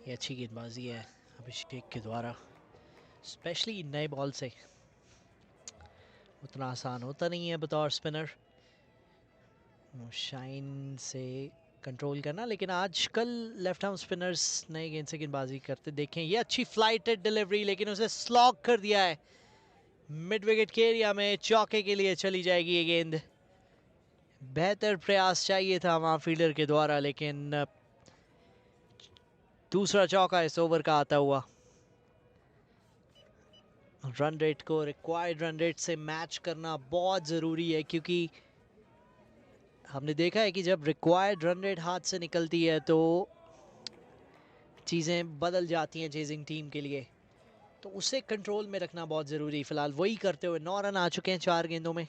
ये अच्छी गेंदबाजी है अभिषेक के द्वारा, स्पेशली नए बॉल से। उतना आसान होता नहीं है बतौर स्पिनर शाइन से कंट्रोल करना, लेकिन आजकल लेफ्ट आर्म स्पिनर्स नए गेंद से गेंदबाजी करते देखें। ये अच्छी फ्लाइटेड डिलीवरी, लेकिन उसे स्लॉग कर दिया है मिड विकेट के एरिया में। चौके के लिए चली जाएगी ये गेंद। बेहतर प्रयास चाहिए था वहां फील्डर के द्वारा, लेकिन दूसरा चौका इस ओवर का आता हुआ। रन रेट को रिक्वायर्ड रन रेट से मैच करना बहुत ज़रूरी है, क्योंकि हमने देखा है कि जब रिक्वायर्ड रन रेट हाथ से निकलती है तो चीज़ें बदल जाती हैं चेजिंग टीम के लिए। तो उसे कंट्रोल में रखना बहुत ज़रूरी। फिलहाल वही करते हुए 9 रन आ चुके हैं 4 गेंदों में।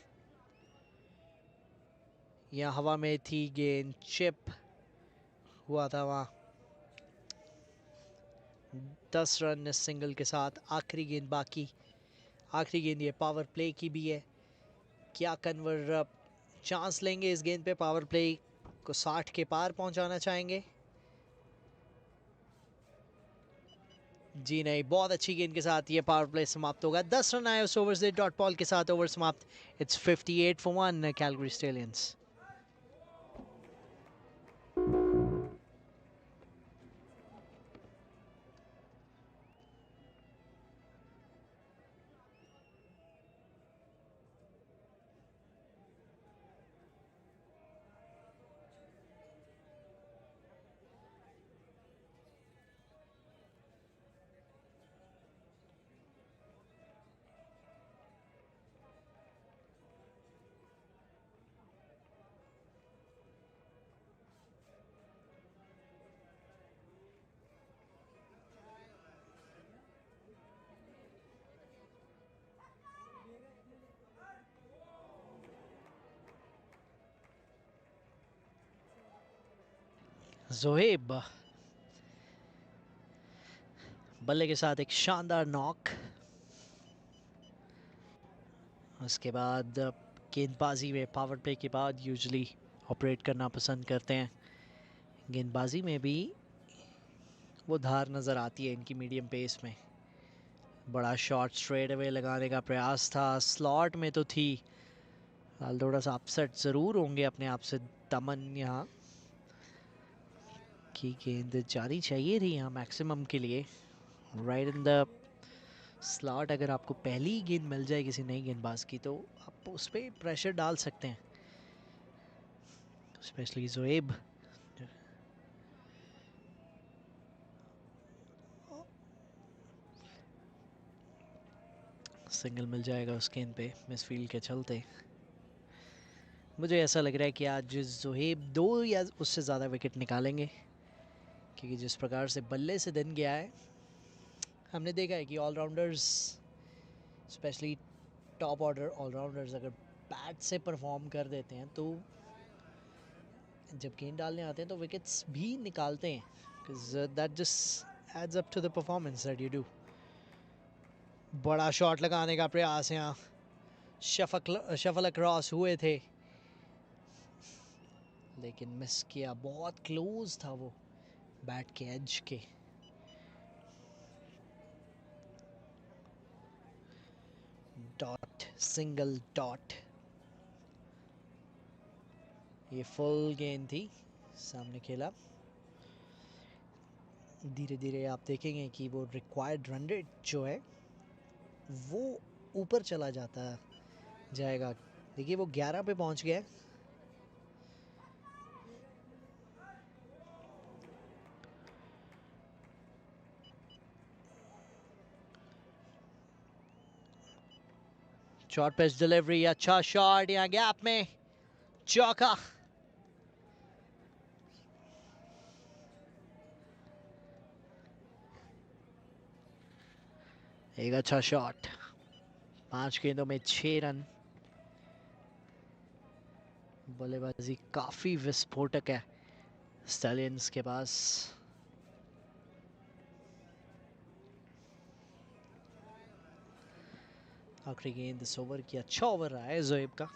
यहाँ हवा में थी गेंद, चिप हुआ था वहाँ। 10 रन इस सिंगल के साथ। आखिरी गेंद बाकी। आखिरी गेंद ये पावर प्ले की भी है। क्या कन्वर चांस लेंगे इस गेंद पे पावर प्ले को 60 के पार पहुंचाना चाहेंगे। जी नहीं, बहुत अच्छी गेंद के साथ ये पावर प्ले समाप्त होगा। 10 रन आए उस ओवर से, डॉट बॉल के साथ ओवर समाप्त। It's 58 for 1 Calgary Stallions. Zoheb बल्ले के साथ एक शानदार नॉक। उसके बाद गेंदबाजी में पावर प्ले के बाद यूजुअली ऑपरेट करना पसंद करते हैं। गेंदबाजी में भी वो धार नज़र आती है इनकी मीडियम पेस में। बड़ा शॉट स्ट्रेट अवे लगाने का प्रयास था, स्लॉट में तो थी। थोड़ा सा अपसेट ज़रूर होंगे अपने आप से दमन यहाँ की। गेंद जानी चाहिए थी यहाँ मैक्सिमम के लिए, राइट इन द स्लॉट। अगर आपको पहली गेंद मिल जाए किसी नई गेंदबाज की तो आप उस पर प्रेशर डाल सकते हैं, स्पेशली जोएब। सिंगल मिल जाएगा उस गेंद पे मिस फील्ड के चलते। मुझे ऐसा लग रहा है कि आज जोहेब 2 या उससे ज़्यादा विकेट निकालेंगे, क्योंकि जिस प्रकार से बल्ले से दिन गया है, हमने देखा है कि allrounders, specially top order allrounders, अगर बैट से परफॉर्म कर देते हैं तो जब गेंद डालने आते हैं तो विकेट्स भी निकालते हैं, because that just adds up to the performance that you do. बड़ा शॉट लगाने का प्रयास यहाँ, शफल अक्रॉस हुए थे लेकिन मिस किया। बहुत क्लोज था वो बैट के एज के। Dot, single dot. ये फुल गेंद थी, सामने खेला। धीरे धीरे आप देखेंगे कि वो रिक्वायर्ड रन रेट जो है वो ऊपर चला जाता जाएगा। देखिए वो 11 पे पहुंच गया। शॉर्ट पिच डिलीवरी, अच्छा शॉट यहाँ गैप में, चौका। एक अच्छा शॉट। 5 गेंदों में 6 रन। बल्लेबाजी काफी विस्फोटक है स्टैलियंस के पास। आखिरी गेंद इस ओवर की, अच्छा ओवर रहा है जोएब का।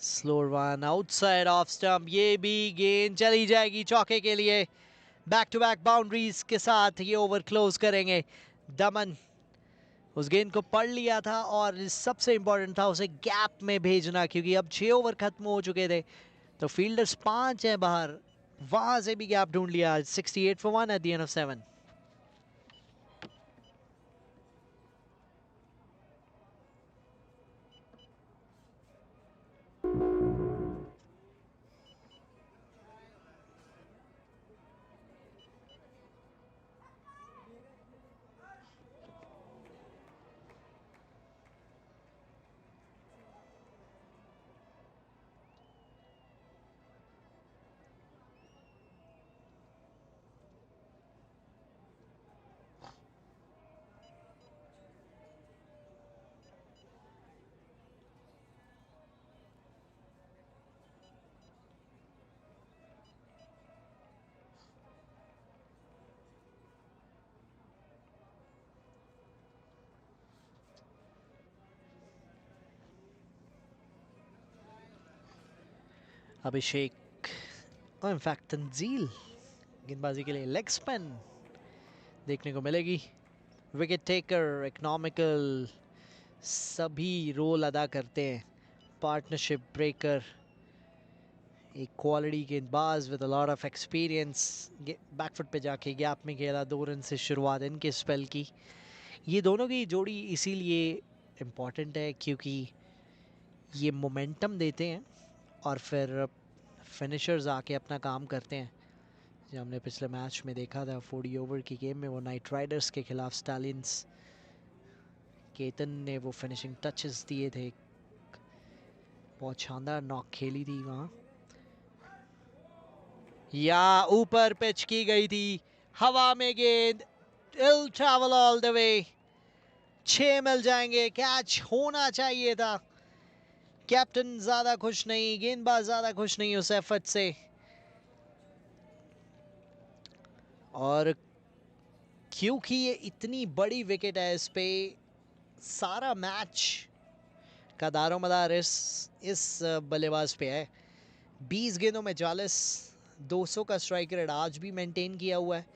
Slower one outside off stump, ये भी गेंद चली जाएगी चौके के लिए। बैक टू बैक बाउंड्रीज के साथ ये ओवर क्लोज करेंगे। दमन उस गेंद को पढ़ लिया था और सबसे इंपॉर्टेंट था उसे गैप में भेजना, क्योंकि अब 6 ओवर खत्म हो चुके थे तो फील्डर्स 5 हैं बाहर, वहां से भी गैप ढूंढ लिया। 68 for 1 at the end of 7। अभिषेक और इनफैक्ट तंजील गेंदबाजी के लिए लेग स्पिन देखने को मिलेगी। विकेट टेकर, इकोनॉमिकल, सभी रोल अदा करते हैं। पार्टनरशिप ब्रेकर, एक क्वालिटी गेंदबाज with a lot of experience. Back foot पे जाके गैप में खेला, 2 रन से शुरुआत इनके स्पेल की। ये दोनों की जोड़ी इसीलिए इम्पॉर्टेंट है क्योंकि ये मोमेंटम देते हैं और फिर फिनिशर्स आके अपना काम करते हैं। जो हमने पिछले मैच में देखा था 40 ओवर की गेम में, वो नाइट राइडर्स के खिलाफ स्टैलियंस, केतन ने वो फिनिशिंग टचेस दिए थे, बहुत शानदार नॉक खेली थी वहाँ। या ऊपर पिच की गई थी, हवा में गेंद, इल ट्रैवल ऑल द वे, 6 मिल जाएंगे, कैच होना चाहिए था। कैप्टन ज्यादा खुश नहीं, गेंदबाज ज्यादा खुश नहीं उस एफर्ट से। और क्योंकि ये इतनी बड़ी विकेट है, इस पे सारा मैच का दारोमदार इस बल्लेबाज पे है। 20 गेंदों में 40, 200 का स्ट्राइक रेट आज भी मेंटेन किया हुआ है।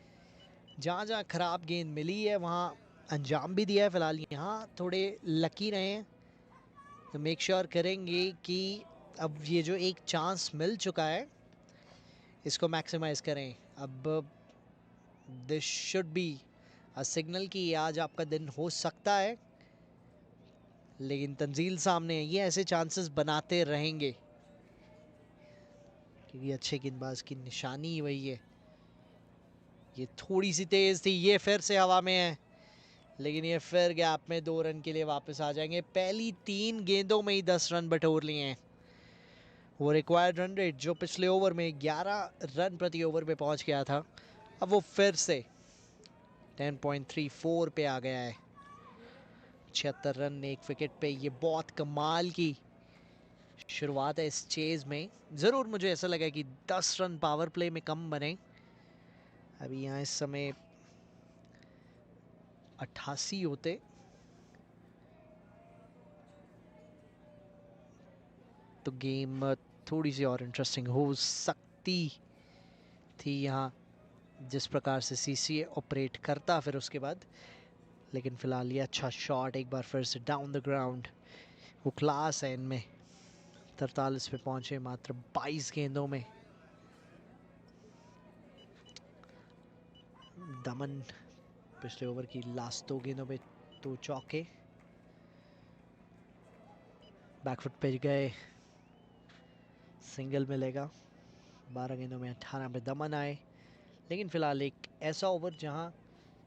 जहाँ जहाँ खराब गेंद मिली है वहाँ अंजाम भी दिया है। फिलहाल यहाँ थोड़े लकी रहे हैं, तो मेक श्योर करेंगे कि अब ये जो एक चांस मिल चुका है इसको मैक्सिमाइज करें। अब this should be a signal कि आज आपका दिन हो सकता है, लेकिन तंजील सामने है, ये ऐसे चांसेस बनाते रहेंगे क्योंकि अच्छे गेंदबाज की निशानी ही वही है। ये थोड़ी सी तेज थी, ये फिर से हवा में है, लेकिन ये फिर गैप में 2 रन के लिए वापस आ जाएंगे। पहली 3 गेंदों में ही 10 रन बटोर लिए हैं। वो रिक्वायर्ड रन रेट जो पिछले ओवर में 11 रन प्रति ओवर पे पहुंच गया था, अब वो फिर से 10.34 पे आ गया है। 76 रन 1 विकेट पे, ये बहुत कमाल की शुरुआत है इस चेज में। ज़रूर मुझे ऐसा लगा कि 10 रन पावर प्ले में कम बने। अभी यहाँ इस समय 88 होते तो गेम थोड़ी सी और इंटरेस्टिंग हो सकती थी यहाँ, जिस प्रकार से सीसीए ऑपरेट करता फिर उसके बाद। लेकिन फिलहाल ये अच्छा शॉट, एक बार फिर से डाउन द ग्राउंड, वो क्लास है इनमें। 43 पे पहुंचे मात्र 22 गेंदों में। दमन पिछले ओवर की लास्ट 2 गेंदों पे 2 चौके। बैकफुट पे गए, सिंगल मिलेगा। 12 गेंदों में 18 पे दमन आए, लेकिन फिलहाल एक ऐसा ओवर जहां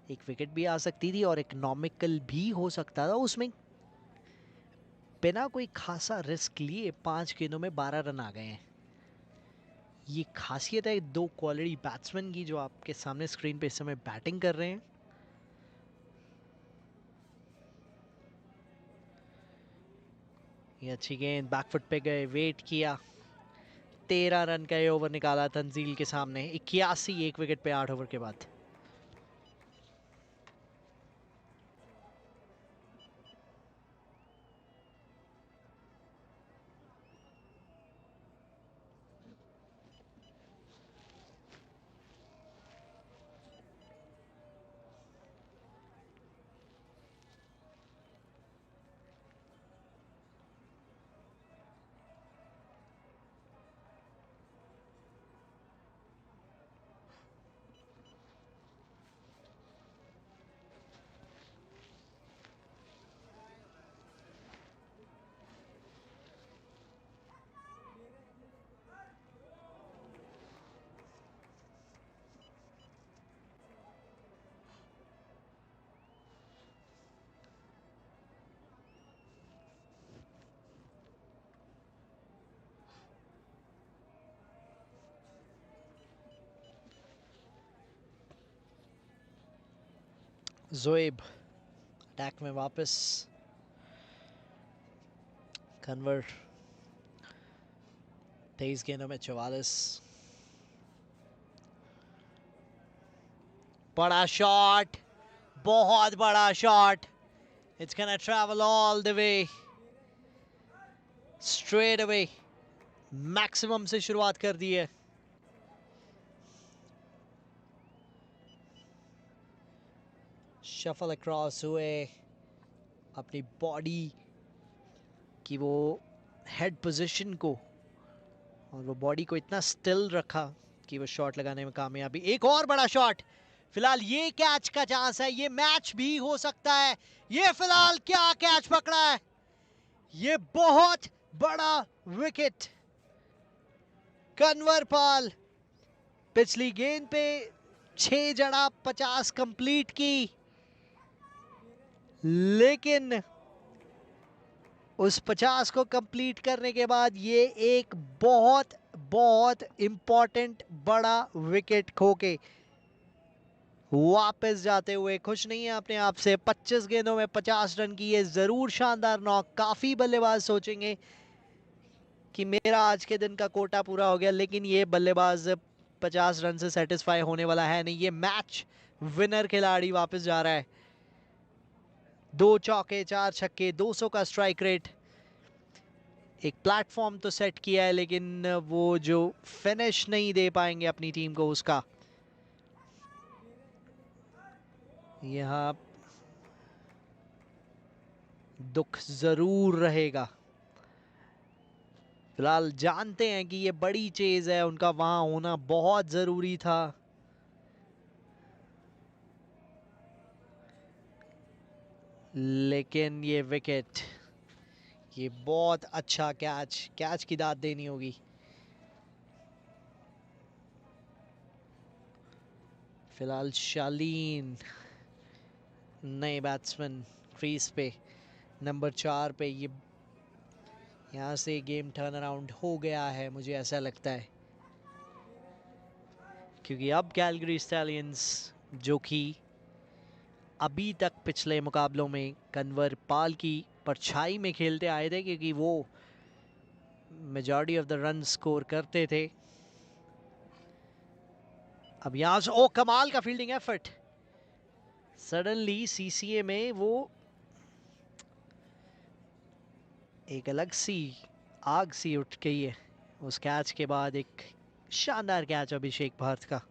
एक विकेट भी आ सकती थी और इकोनॉमिकल भी हो सकता था, उसमें बिना कोई खासा रिस्क लिए 5 गेंदों में 12 रन आ गए हैं। ये खासियत है 2 क्वालिटी बैट्समैन की जो आपके सामने स्क्रीन पे इस समय बैटिंग कर रहे हैं। ये अच्छी गेंद, बैकफुट पे गए, वेट किया, 13 रन का ये ओवर निकाला तंजील के सामने। 81 1 विकेट पे 8 ओवर के बाद। जोएब अटैक में वापस, कन्वर 23 गेंदों में 44। बड़ा शॉट, बहुत बड़ा shot, it's gonna travel all the way, straight away, maximum से शुरुआत कर दी है। शफल अक्रॉस हुए, अपनी बॉडी की वो हेड पोजीशन को और वो बॉडी को इतना स्टिल रखा कि वो शॉट लगाने में कामयाबी। एक और बड़ा शॉट, फिलहाल ये कैच का चांस है, ये मैच भी हो सकता है। ये फिलहाल क्या कैच पकड़ा है, ये बहुत बड़ा विकेट। कन्वरपाल पिछली गेंद पे 6 जड़ा 50 कंप्लीट की, लेकिन उस 50 को कंप्लीट करने के बाद ये एक बहुत बहुत इंपॉर्टेंट बड़ा विकेट खो के वापस जाते हुए खुश नहीं है अपने आप से। 25 गेंदों में 50 रन की ये जरूर शानदार नॉक। काफी बल्लेबाज सोचेंगे कि मेरा आज के दिन का कोटा पूरा हो गया, लेकिन ये बल्लेबाज 50 रन से सेटिस्फाई होने वाला है नहीं। ये मैच विनर खिलाड़ी वापस जा रहा है। 2 चौके 4 छक्के, 200 का स्ट्राइक रेट, एक प्लेटफॉर्म तो सेट किया है, लेकिन वो जो फिनिश नहीं दे पाएंगे अपनी टीम को, उसका यहाँ दुख जरूर रहेगा। फिलहाल जानते हैं कि ये बड़ी चेज है, उनका वहां होना बहुत जरूरी था। लेकिन ये विकेट, ये बहुत अच्छा कैच की दाद देनी होगी। फिलहाल शालीन नए बैट्समैन क्रीज पे, नंबर 4 पे। ये यहाँ से गेम टर्न अराउंड हो गया है, मुझे ऐसा लगता है, क्योंकि अब कैलगरी स्टैलियंस, जो कि अभी तक पिछले मुकाबलों में कन्वरपाल की परछाई में खेलते आए थे, क्योंकि वो majority of the run score करते थे, अब यहां से ओ कमाल का फील्डिंग एफर्ट। सडनली सीसीए में वो एक अलग सी आग सी उठ गई है उस कैच के बाद। एक शानदार कैच अभिषेक भारत का।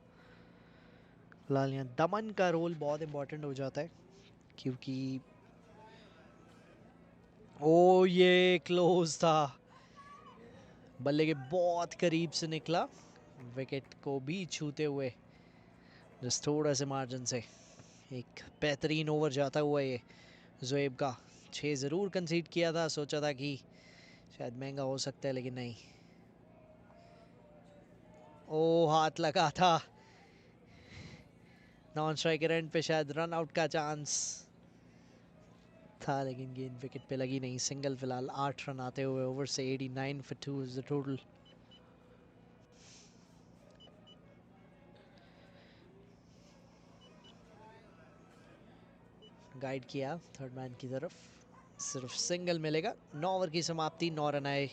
फिलहाल यहाँ दमन का रोल बहुत इंपॉर्टेंट हो जाता है, क्योंकि ओ ये क्लोज था, बल्ले के बहुत करीब से निकला, विकेट को भी छूते हुए, जस्ट थोड़ा से मार्जिन से। एक बेहतरीन ओवर जाता हुआ ये जोएब का। 6 ज़रूर कंसीड किया था, सोचा था कि शायद महंगा हो सकता है, लेकिन नहीं। ओ हाथ लगा था, नॉन स्ट्राइकर एंड पे शायद रन आउट का चांस था, लेकिन गेंद विकेट पे लगी नहीं। सिंगल फिलहाल 8 रन आते हुए ओवर से। 89 for 2 is the total. Guide किया थर्ड मैन की तरफ, सिर्फ सिंगल मिलेगा। 9 ओवर की समाप्ति, 9 रन आए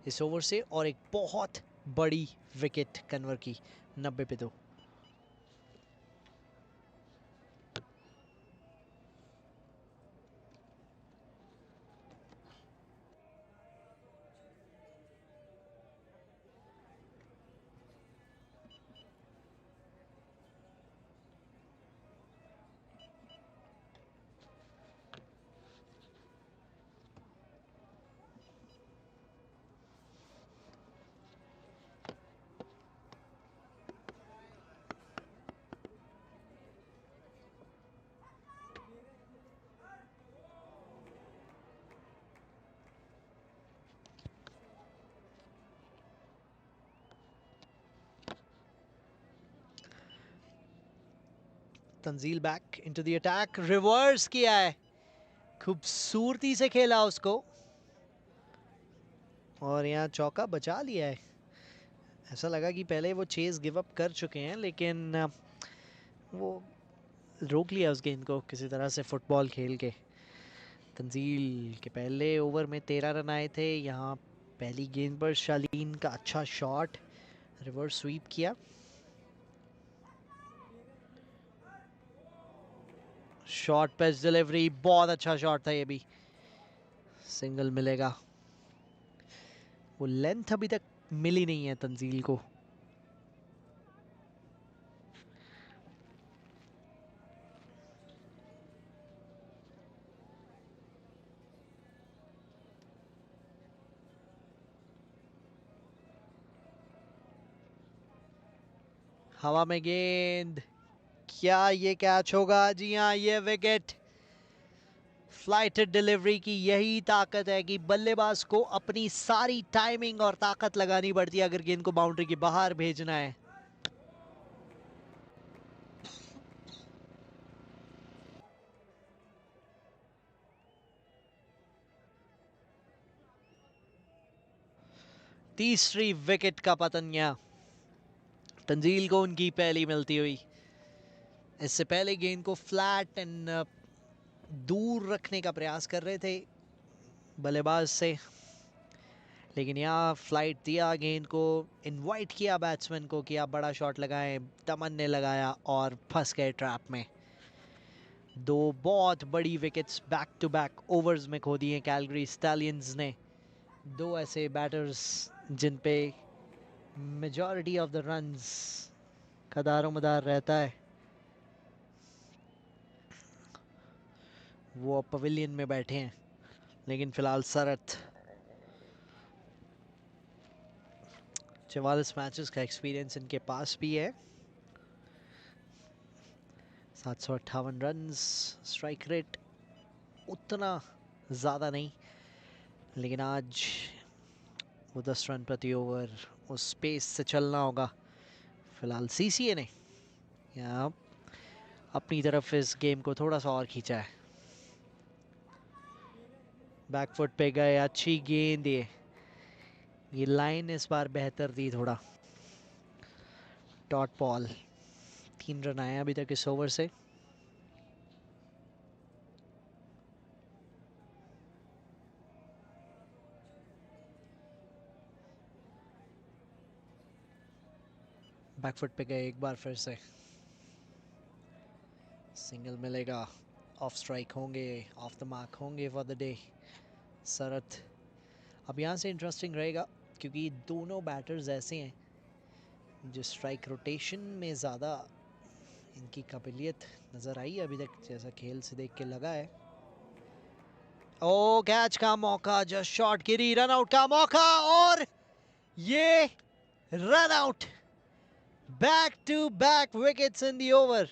इस ओवर से, और एक बहुत बड़ी विकेट कन्वर की, 90 पे 2। Tanzeel back into the attack, reverse किया है, खूबसूरती से खेला उसको, और यहाँ चौका बचा लिया है। ऐसा लगा कि पहले वो चेज गिव अप कर चुके हैं, लेकिन वो रोक लिया उस गेंद को किसी तरह से फुटबॉल खेल के। तंजील के पहले ओवर में 13 रन आए थे। यहाँ पहली गेंद पर शालीन का अच्छा शॉट, रिवर्स स्वीप किया, शॉर्ट पेस डिलीवरी, बहुत अच्छा शॉट था ये भी, सिंगल मिलेगा। वो लेंथ अभी तक मिली नहीं है तंजील को। हवा में गेंद, क्या ये कैच होगा? जी हाँ, ये विकेट। फ्लाइटेड डिलीवरी की यही ताकत है कि बल्लेबाज को अपनी सारी टाइमिंग और ताकत लगानी पड़ती है अगर गेंद को बाउंड्री के बाहर भेजना है। तीसरी विकेट का पतन गया तंजील को, उनकी पहली मिलती हुई। इससे पहले गेंद को फ्लैट एंड दूर रखने का प्रयास कर रहे थे बल्लेबाज से, लेकिन यहाँ फ्लाइट दिया गेंद को, इनवाइट किया बैट्समैन को कि आप बड़ा शॉट लगाएं। दमन ने लगाया और फंस गए ट्रैप में। दो बहुत बड़ी wickets back to back overs में खो दी हैं कैलगरी स्टैलियंस ने। दो ऐसे बैटर्स जिन पे मेजॉरिटी ऑफ द रन्स का दारोमदार रहता है, वो पवेलियन में बैठे हैं। लेकिन फिलहाल शरत 44 मैचेस का एक्सपीरियंस इनके पास भी है। 758 रन्स, स्ट्राइक रेट उतना ज़्यादा नहीं, लेकिन आज वो 10 रन प्रति ओवर उस पेस से चलना होगा। फिलहाल सीसीए ने यहाँ अपनी तरफ इस गेम को थोड़ा सा और खींचा है। बैकफुट पे गए, अच्छी गेंद। ये लाइन इस बार बेहतर दी थोड़ा। डॉट बॉल, 3 रन आए अभी तक इस ओवर से। बैकफुट पे गए एक बार फिर से, सिंगल मिलेगा। ऑफ स्ट्राइक होंगे, ऑफ द मार्क होंगे फॉर द डे शरत। अब यहाँ से इंटरेस्टिंग रहेगा क्योंकि दोनों बैटर्स ऐसे हैं जो स्ट्राइक रोटेशन में ज़्यादा इनकी काबिलियत नज़र आई अभी तक, जैसा खेल से देख के लगा है। ओ कैच का मौका, जस्ट शॉट गिरी, रन आउट का मौका और ये run out. Back to back wickets in the over.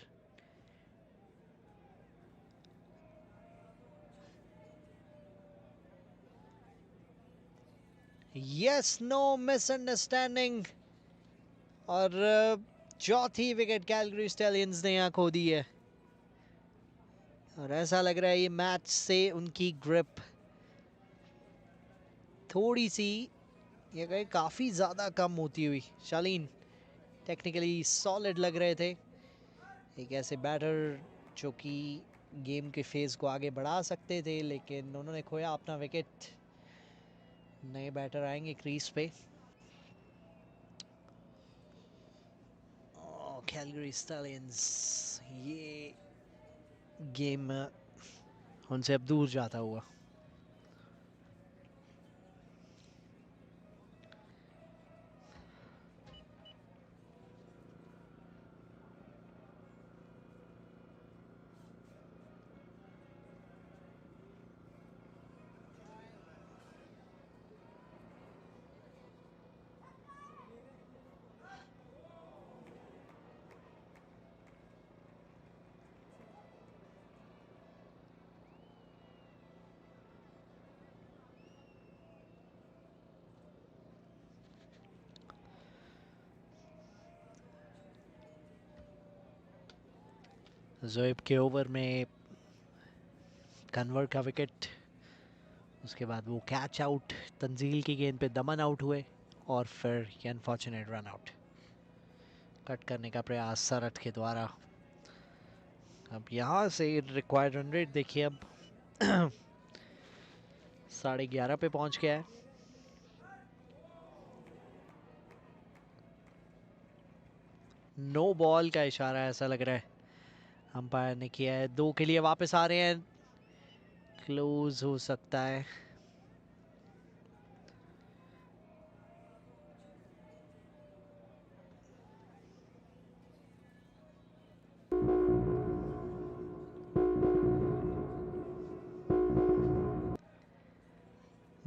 Yes no misunderstanding. और चौथी विकेट कैलगरी स्टैलियंस ने यहाँ खो दी है। और ऐसा लग रहा है ये मैच से उनकी ग्रिप थोड़ी सी, ये कहे काफ़ी ज़्यादा कम होती हुई। शालीन टेक्निकली सॉलिड लग रहे थे, एक ऐसे बैटर जो कि गेम के फेज़ को आगे बढ़ा सकते थे, लेकिन उन्होंने खोया अपना विकेट। नए बैटर आएंगे क्रीज पे। कैलगरी स्टैलियंस, ये गेम उनसे अब दूर जाता हुआ। जोएब के ओवर में कन्वर्ट का विकेट, उसके बाद वो कैच आउट, तंजील की गेंद पे दमन आउट हुए और फिर ये अनफॉर्चुनेट रन आउट। कट करने का प्रयास शरत के द्वारा। अब यहाँ से रिक्वायर्ड रन रेट देखिए, अब 11:30 पे पहुंच गया है। नो बॉल का इशारा ऐसा लग रहा है अंपायर ने किया है। 2 के लिए वापस आ रहे हैं, क्लोज हो सकता है।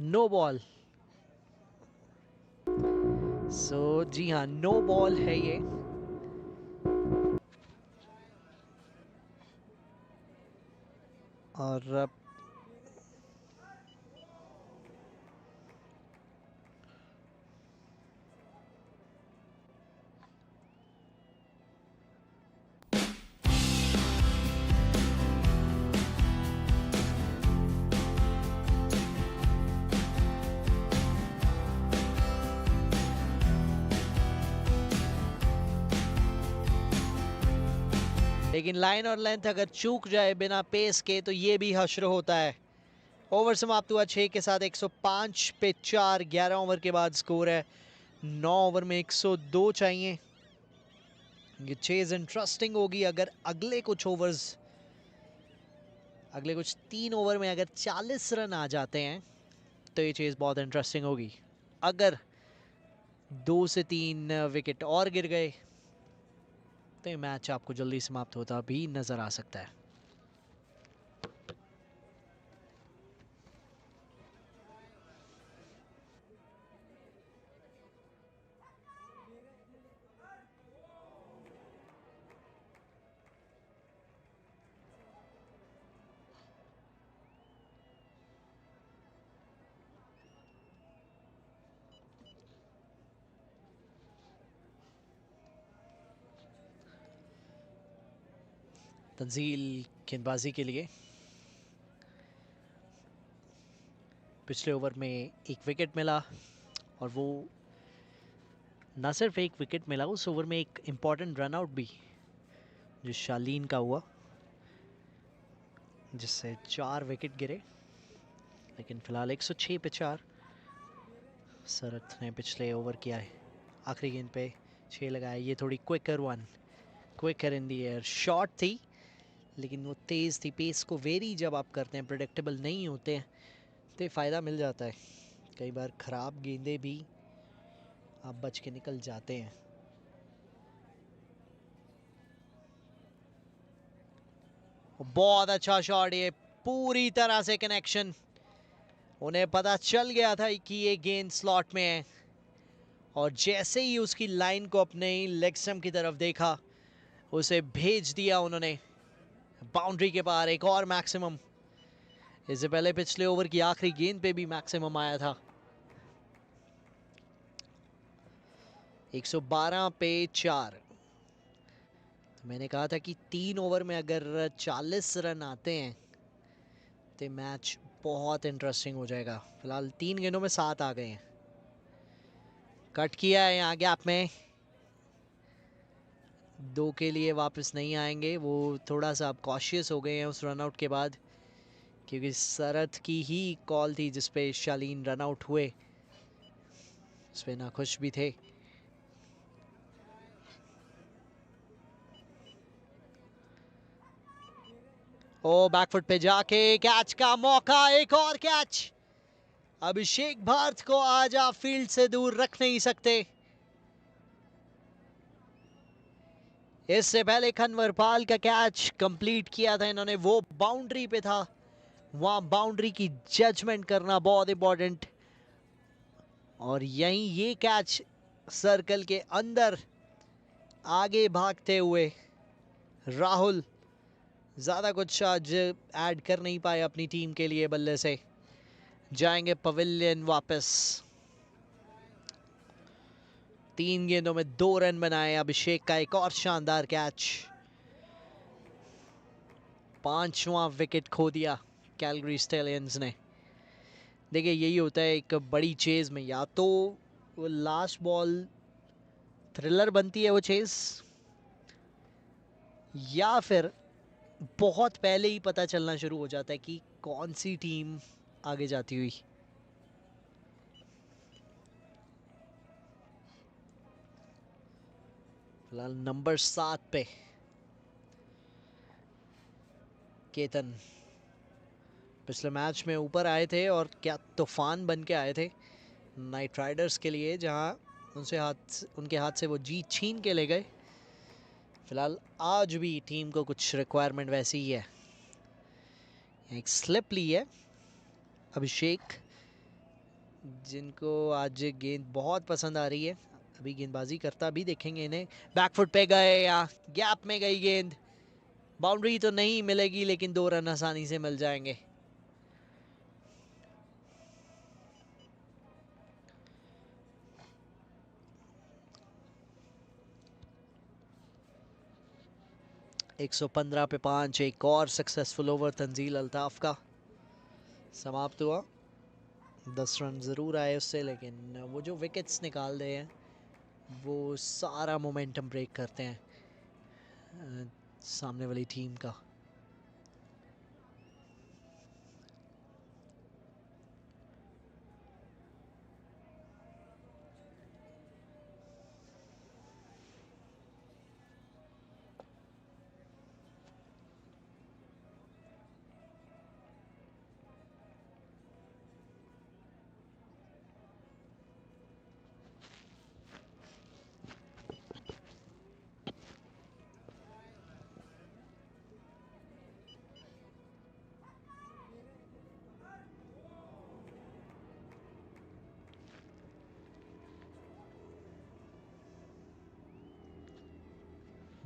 No ball. सो जी हाँ, नो बॉल है ये। और लेकिन लाइन और लेंथ अगर चूक जाए बिना पेस के तो ये भी हश्र होता है। ओवर समाप्त हुआ 6 के साथ 105 पे 4। 11 ओवर के बाद स्कोर है 9 ओवर में 102 चाहिए। ये चेज इंटरेस्टिंग होगी अगर अगले कुछ 3 ओवर में अगर 40 रन आ जाते हैं तो ये चेज बहुत इंटरेस्टिंग होगी। अगर 2 से 3 विकेट और गिर गए तो ये मैच आपको जल्दी समाप्त होता भी नजर आ सकता है। तंजील गेंदबाजी के लिए। पिछले ओवर में एक विकेट मिला और वो ना सिर्फ एक विकेट मिला, उस ओवर में एक इम्पॉर्टेंट रन आउट भी जो शालीन का हुआ, जिससे 4 विकेट गिरे। लेकिन फिलहाल 106 पे 4। शरत ने पिछले ओवर किया है, आखिरी गेंद पे 6 लगाया। ये थोड़ी quicker in the air shot थी, लेकिन वो तेज़ थी। पेस को वेरी जब आप करते हैं, प्रेडिक्टेबल नहीं होते हैं, तो ये फ़ायदा मिल जाता है। कई बार ख़राब गेंदे भी आप बच के निकल जाते हैं। बहुत अच्छा शॉट, ये पूरी तरह से कनेक्शन। उन्हें पता चल गया था कि ये गेंद स्लॉट में है, और जैसे ही उसकी लाइन को अपने लेग स्टंप की तरफ देखा, उसे भेज दिया उन्होंने बाउंड्री के पार। एक और मैक्सिमम, इससे पहले पिछले ओवर की आखिरी गेंद पे भी मैक्सिमम आया था। 112 पे 4। तो मैंने कहा था कि 3 ओवर में अगर 40 रन आते हैं तो मैच बहुत इंटरेस्टिंग हो जाएगा। फिलहाल 3 गेंदों में 7 आ गए हैं। कट किया है यहाँ गैप में, 2 के लिए वापस नहीं आएंगे। वो थोड़ा सा अब कॉशियस हो गए हैं उस रन आउट के बाद, क्योंकि शरत की ही कॉल थी जिसपे शालीन रन आउट हुए, उस पर नाखुश भी थे। ओ बैकफुट पे जाके कैच का मौका, एक और कैच। अभिषेक भारत को आज आप फील्ड से दूर रख नहीं सकते। इससे पहले खनवरपाल का कैच कंप्लीट किया था इन्होंने, वो बाउंड्री पे था। वहां बाउंड्री की जजमेंट करना बहुत इंपॉर्टेंट, और यहीं ये कैच सर्कल के अंदर आगे भागते हुए राहुल ज्यादा कुछ आज ऐड कर नहीं पाए अपनी टीम के लिए। बल्ले से जाएंगे पवेलियन वापस। 3 गेंदों में 2 रन बनाए। अभिषेक का एक और शानदार कैच, 5वां विकेट खो दिया कैलगरी स्टैलियंस ने। देखिए यही होता है एक बड़ी चेज में, या तो वो लास्ट बॉल थ्रिलर बनती है वो चेज, या फिर बहुत पहले ही पता चलना शुरू हो जाता है कि कौन सी टीम आगे जाती हुई। फिलहाल नंबर 7 पे केतन पिछले मैच में ऊपर आए थे, और क्या तूफान बन के आए थे नाइट राइडर्स के लिए, जहां उनके हाथ से वो जीत छीन के ले गए। फिलहाल आज भी टीम को कुछ रिक्वायरमेंट वैसी ही है। एक स्लिप ली है अभिषेक, जिनको आज गेंद बहुत पसंद आ रही है, अभी गेंदबाजी करता भी देखेंगे इन्हें। बैकफुट पे गए या गैप में गई गेंद, बाउंड्री तो नहीं मिलेगी लेकिन 2 रन आसानी से मिल जाएंगे। एक 115 पे 5, एक और सक्सेसफुल ओवर तंजील अल्ताफ का समाप्त हुआ। 10 रन ज़रूर आए उससे, लेकिन वो जो विकेट्स निकाल रहे हैं वो सारा मोमेंटम ब्रेक करते हैं सामने वाली टीम का।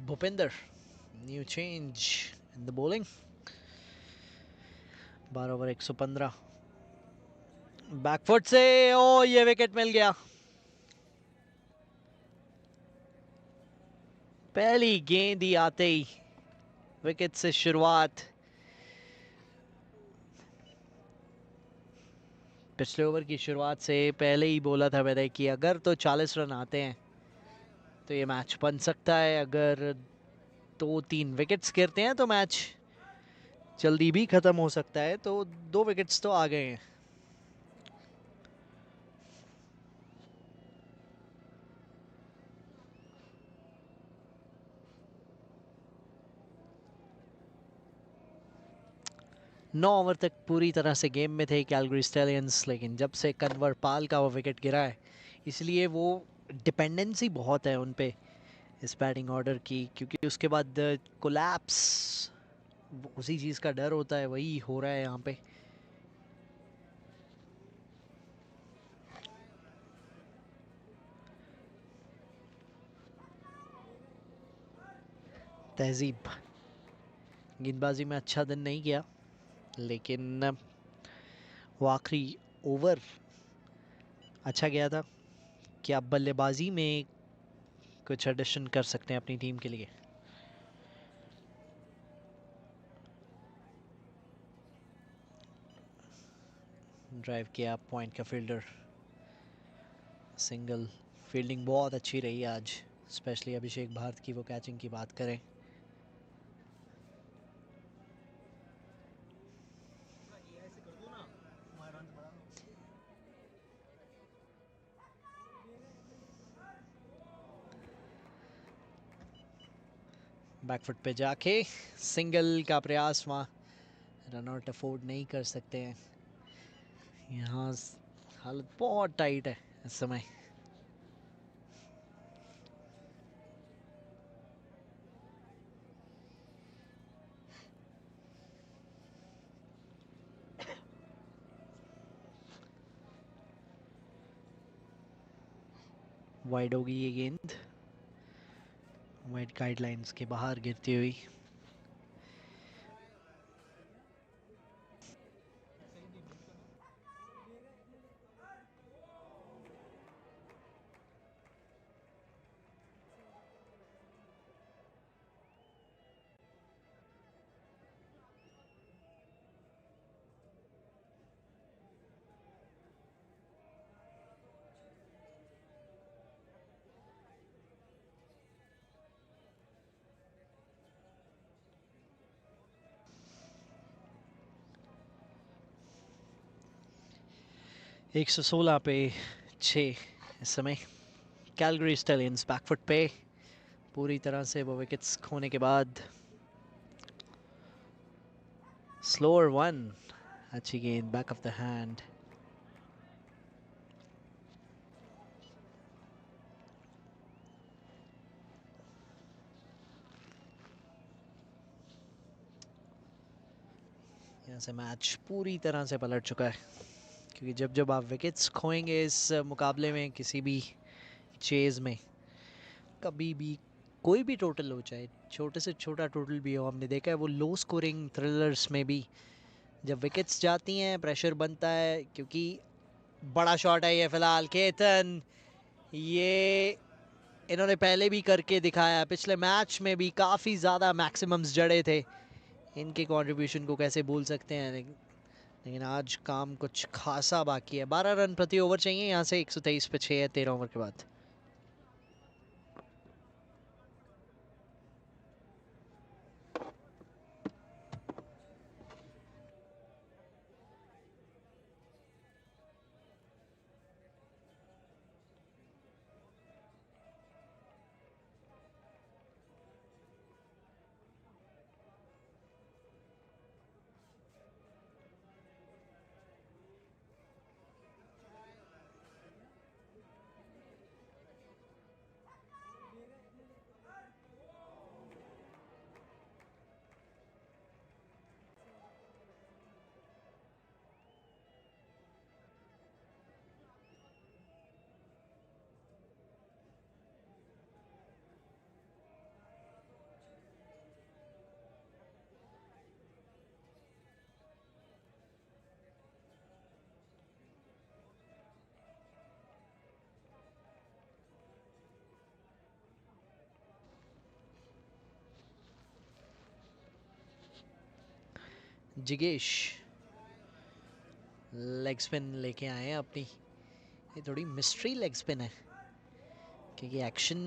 Bhupinder, new change in the bowling. 12 over 115, back foot से, ओ ये विकेट मिल गया। पहली गेंद ही आते ही विकेट से शुरुआत। पिछले ओवर की शुरुआत से पहले ही बोला था मैंने कि अगर तो 40 रन आते हैं तो ये मैच बन सकता है। अगर 2-3 विकेट्स गिरते हैं तो मैच जल्दी भी खत्म हो सकता है। तो 2 विकेट्स तो आ गए हैं। 9 ओवर तक पूरी तरह से गेम में थे कैलगरी स्टैलियंस, लेकिन जब से कन्वर पाल का वो विकेट गिरा है, इसलिए वो डिपेंडेंसी बहुत है उन पे इस बैटिंग ऑर्डर की, क्योंकि उसके बाद कोलैप्स उसी चीज़ का डर होता है, वही हो रहा है यहाँ पे। तहजीब गेंदबाजी में अच्छा दिन नहीं किया, लेकिन वो आखिरी ओवर अच्छा गया था कि आप बल्लेबाजी में कुछ एडिशन कर सकते हैं अपनी टीम के लिए। ड्राइव किया पॉइंट का फील्डर, सिंगल। फील्डिंग बहुत अच्छी रही आज, स्पेशली अभिषेक भारत की वो कैचिंग की बात करें। बैकफुट पे जाके सिंगल का प्रयास, वहाँ रनआउट अफोर्ड नहीं कर सकते हैं। यहाँ हालत बहुत टाइट है इस समय। वाइड होगी ये गेंद, वाइड गाइडलाइंस के बाहर गिरती हुई। एक 116 पे 6 इस समय। कैलगरी स्टैलियंस बैकफुट पे पूरी तरह से वो विकेट्स खोने के बाद। स्लोअर वन, अच्छी गेंद बैक ऑफ द हैंड। यहाँ से मैच पूरी तरह से पलट चुका है, क्योंकि जब जब आप विकेट्स खोएंगे इस मुकाबले में, किसी भी चेज में, कभी भी कोई भी टोटल हो, चाहे छोटे से छोटा टोटल भी हो, हमने देखा है वो लो स्कोरिंग थ्रिलर्स में भी जब विकेट्स जाती हैं प्रेशर बनता है। क्योंकि बड़ा शॉट है ये फिलहाल केतन, ये इन्होंने पहले भी करके दिखाया, पिछले मैच में भी काफ़ी ज़्यादा मैक्सिमम्स जड़े थे, इनके कंट्रीब्यूशन को कैसे भूल सकते हैं। लेकिन आज काम कुछ खासा बाकी है। 12 रन प्रति ओवर चाहिए यहाँ से, 123 पे 6 है 13 ओवर के बाद। जिगेश लेग स्पिन लेके आए हैं अपनी। ये थोड़ी मिस्ट्री लेग स्पिन है, क्योंकि एक्शन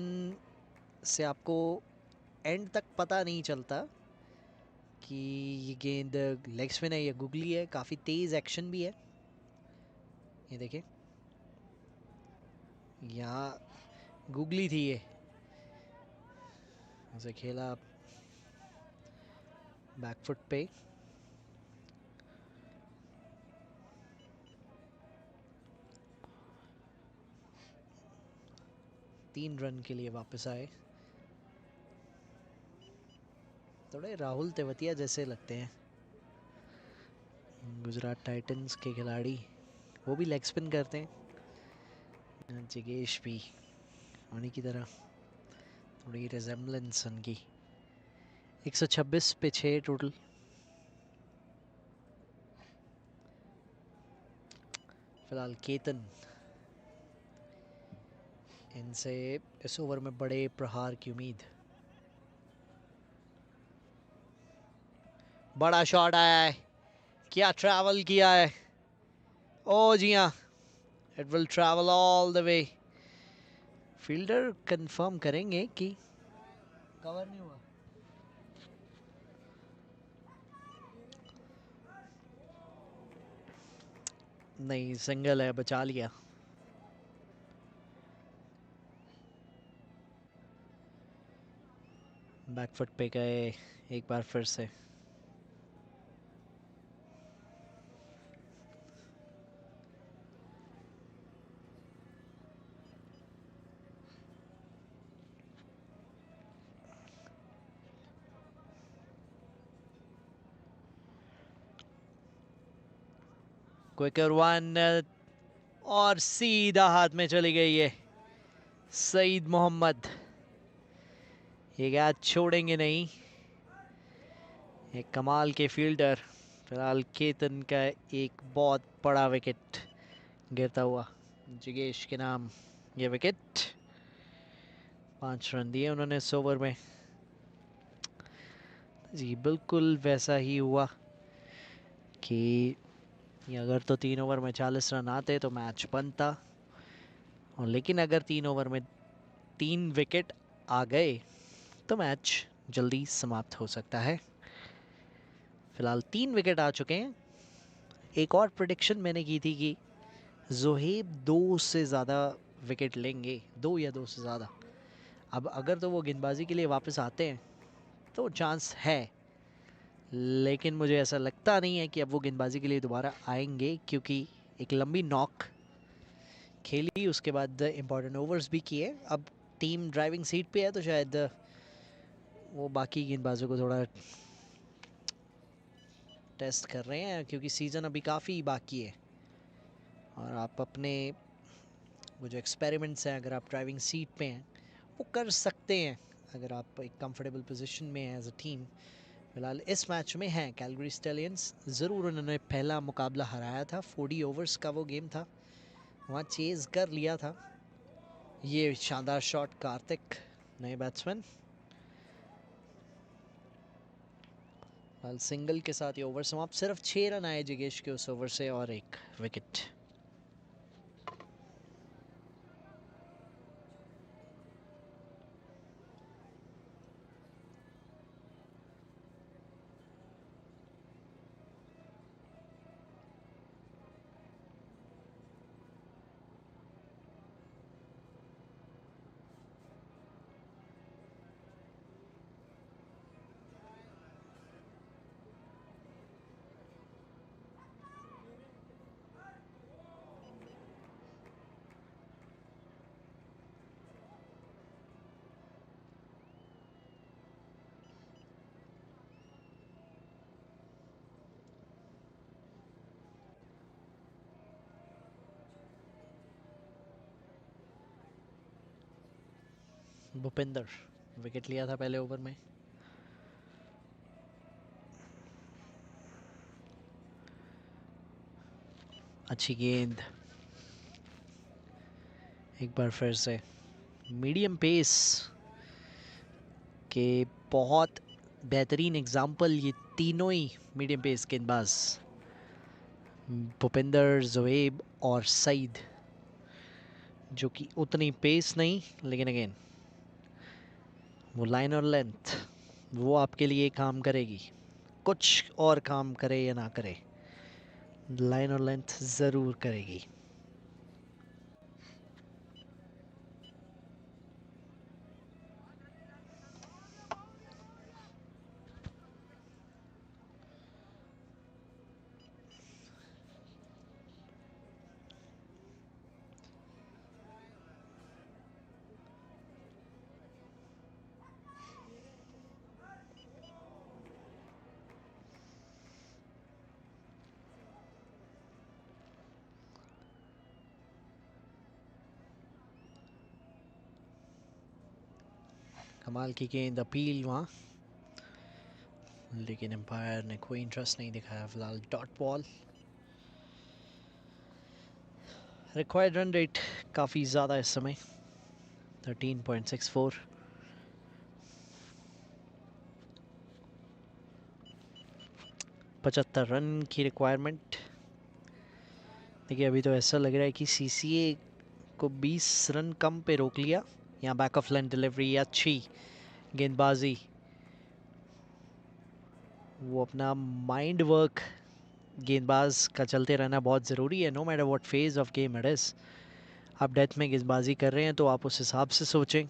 से आपको एंड तक पता नहीं चलता कि ये गेंद लेग स्पिन है या गुगली है। काफ़ी तेज़ एक्शन भी है, ये देखिए यहाँ गुगली थी ये, ऐसे खेला बैकफुट पे। तीन रन के लिए वापस आए। थोड़े राहुल तेवतिया जैसे लगते हैं गुजरात टाइटंस के खिलाड़ी, वो भी लेग स्पिन करते हैं। जिगेश भी उन्हीं की तरह, थोड़ी रिजेम्बलेंस उनकी। 126 पे 6 टोटल। फिलहाल केतन, इनसे इस ओवर में बड़े प्रहार की उम्मीद। बड़ा शॉट आया है, क्या ट्रैवल किया है। ओ जी हाँ, it will travel all the way. Fielder confirm करेंगे कि कवर नहीं हुआ। नहीं, सिंगल है, बचा लिया। बैकफुट पे गए एक बार फिर से। क्विकर वन, और सीधा हाथ में चली गई है। सईद मोहम्मद ये कैच छोड़ेंगे नहीं, एक कमाल के फील्डर। फिलहाल केतन का एक बहुत बड़ा विकेट गिरता हुआ, जिगेश के नाम ये विकेट। 5 रन दिए उन्होंने इस ओवर में। जी बिल्कुल वैसा ही हुआ कि अगर तो 3 ओवर में 40 रन आते तो मैच बनता, और लेकिन अगर 3 ओवर में 3 विकेट आ गए तो मैच जल्दी समाप्त हो सकता है। फिलहाल 3 विकेट आ चुके हैं। एक और प्रेडिक्शन मैंने की थी कि जोहेब 2 से ज़्यादा विकेट लेंगे, 2 या 2 से ज़्यादा। अब अगर तो वो गेंदबाजी के लिए वापस आते हैं तो चांस है, लेकिन मुझे ऐसा लगता नहीं है कि अब वो गेंदबाजी के लिए दोबारा आएंगे, क्योंकि एक लंबी नॉक खेली, उसके बाद इम्पोर्टेंट ओवर्स भी किए। अब टीम ड्राइविंग सीट पे है, तो शायद वो बाकी गेंदबाजों को थोड़ा टेस्ट कर रहे हैं, क्योंकि सीज़न अभी काफ़ी बाकी है। और आप अपने वो जो एक्सपेरिमेंट्स हैं, अगर आप ड्राइविंग सीट पे हैं, वो कर सकते हैं अगर आप एक कंफर्टेबल पोजीशन में हैं एज अ टीम। फिलहाल इस मैच में हैं कैलगरी स्टैलियंस। ज़रूर उन्होंने पहला मुकाबला हराया था, 40 ओवर्स का वो गेम था, वहाँ चेज़ कर लिया था। ये शानदार शॉट कार्तिक, नए बैट्समैन। सिंगल के साथ ये ओवर समाप्त। सिर्फ 6 रन आए जिगेश के उस ओवर से और एक विकेट। भूपिंदर विकेट लिया था पहले ओवर में। अच्छी गेंद, एक बार फिर से मीडियम पेस के बहुत बेहतरीन एग्जाम्पल ये तीनों ही मीडियम पेस गेंदबाज, भूपिंदर, जोएब और सईद, जो कि उतनी पेस नहीं, लेकिन अगेन वो लाइन और लेंथ वो आपके लिए काम करेगी, कुछ और काम करे या ना करे, लाइन और लेंथ ज़रूर करेगी। कमाल की गेंद, अपील वहाँ, लेकिन एम्पायर ने कोई इंटरेस्ट नहीं दिखाया। फिलहाल dot ball. Required run rate काफ़ी ज़्यादा इस समय, 13.64। 75 रन की रिक्वायरमेंट। देखिए अभी तो ऐसा लग रहा है कि सीसीए को 20 रन कम पे रोक लिया। यहाँ बैक ऑफ लाइन डिलीवरी, अच्छी गेंदबाजी, वो अपना माइंड वर्क गेंदबाज का चलते रहना बहुत ज़रूरी है, no matter what phase of game it is. आप डेथ में गेंदबाजी कर रहे हैं तो आप उस हिसाब से सोचें।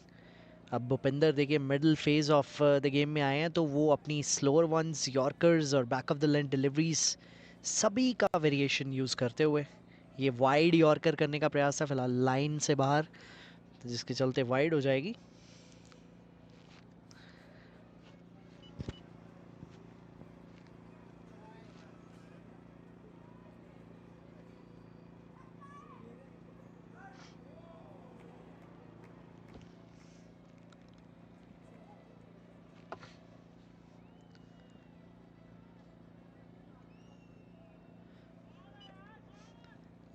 अब भूपिंदर देखिए middle phase of the game में आए हैं, तो वो अपनी स्लोअर वंस, यॉर्कर्स और back of the line deliveries सभी का वेरिएशन यूज़ करते हुए ये वाइड यॉर्कर करने का प्रयास था। फिलहाल लाइन से बाहर, जिसके चलते वाइड हो जाएगी।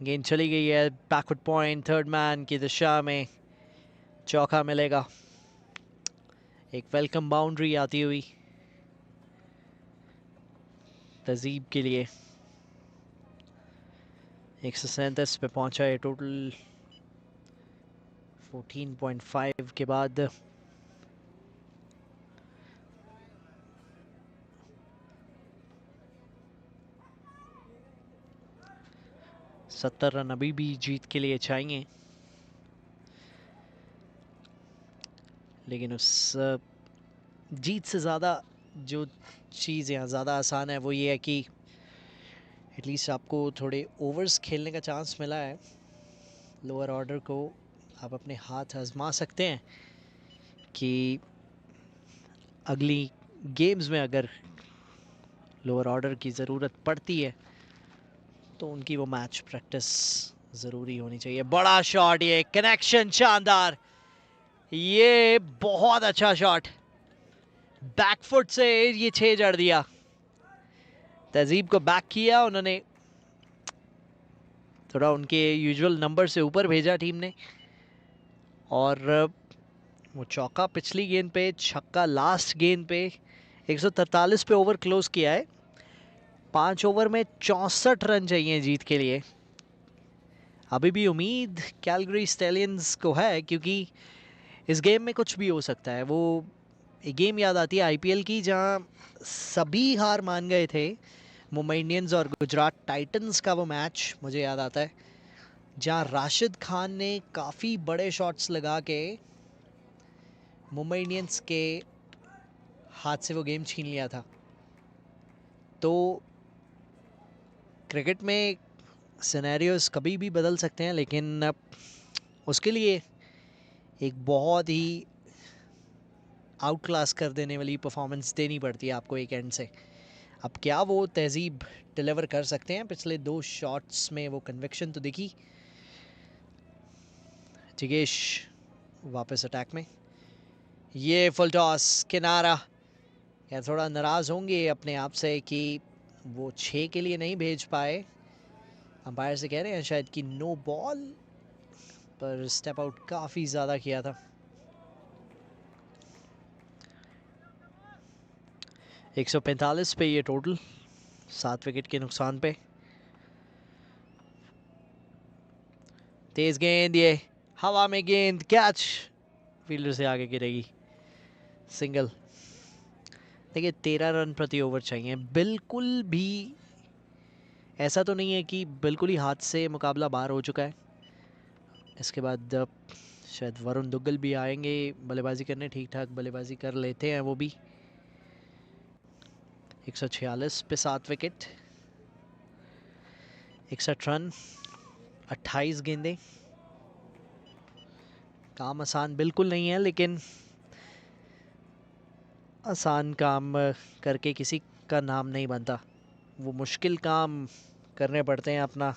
गेंद चली गई है बैकवर्ड पॉइंट, थर्ड मैन की दिशा में, चौका मिलेगा। एक वेलकम बाउंड्री आती हुई तहजीब के लिए। 137 पे पहुंचा है टोटल 14.5 के बाद। सत्तर रन अभी भी जीत के लिए चाहिए, लेकिन उस जीत से ज़्यादा जो चीज़ यहाँ ज़्यादा आसान है वो ये है कि एटलीस्ट आपको थोड़े ओवर्स खेलने का चांस मिला है। लोअर ऑर्डर को आप अपने हाथ आजमा सकते हैं कि अगली गेम्स में अगर लोअर ऑर्डर की ज़रूरत पड़ती है तो उनकी वो मैच प्रैक्टिस जरूरी होनी चाहिए। बड़ा शॉट, ये कनेक्शन शानदार, ये बहुत अच्छा शॉट, बैकफुट से ये 6 जड़ दिया। तहजीब को बैक किया उन्होंने, थोड़ा उनके यूजुअल नंबर से ऊपर भेजा टीम ने, और वो चौका पिछली गेंद पे, छक्का लास्ट गेंद पे। 143 पे ओवर क्लोज किया है। 5 ओवर में 64 रन चाहिए जीत के लिए। अभी भी उम्मीद कैलगरी स्टैलियंस को है, क्योंकि इस गेम में कुछ भी हो सकता है। वो एक गेम याद आती है आईपीएल की, जहां सभी हार मान गए थे। मुंबई इंडियंस और गुजरात टाइटंस का वो मैच मुझे याद आता है, जहां राशिद खान ने काफ़ी बड़े शॉट्स लगा के मुंबई इंडियंस के हाथ से वो गेम छीन लिया था। तो क्रिकेट में सिनेरियोस कभी भी बदल सकते हैं, लेकिन उसके लिए एक बहुत ही आउट क्लास कर देने वाली परफॉर्मेंस देनी पड़ती है आपको एक एंड से। अब क्या वो तहजीब डिलीवर कर सकते हैं? पिछले 2 शॉट्स में वो कन्विक्शन तो दिखी। जिगेश वापस अटैक में, ये फुल टॉस किनारा। या थोड़ा नाराज़ होंगे अपने आप से कि वो 6 के लिए नहीं भेज पाए। अंपायर से कह रहे हैं शायद कि नो बॉल, पर स्टेप आउट काफ़ी ज़्यादा किया था। 145 पे ये टोटल, 7 विकेट के नुकसान पे। तेज गेंद, ये हवा में गेंद, कैच, फील्डर से आगे गिरेगी, सिंगल। देखिए 13 रन प्रति ओवर चाहिए। बिल्कुल भी ऐसा तो नहीं है कि बिल्कुल ही हाथ से मुकाबला बाहर हो चुका है। इसके बाद शायद वरुण दुग्गल भी आएंगे बल्लेबाजी करने, ठीक ठाक बल्लेबाजी कर लेते हैं वो भी। 146 पे 7 विकेट, 61 रन, 28 गेंदें। काम आसान बिल्कुल नहीं है, लेकिन आसान काम करके किसी का नाम नहीं बनता। वो मुश्किल काम करने पड़ते हैं अपना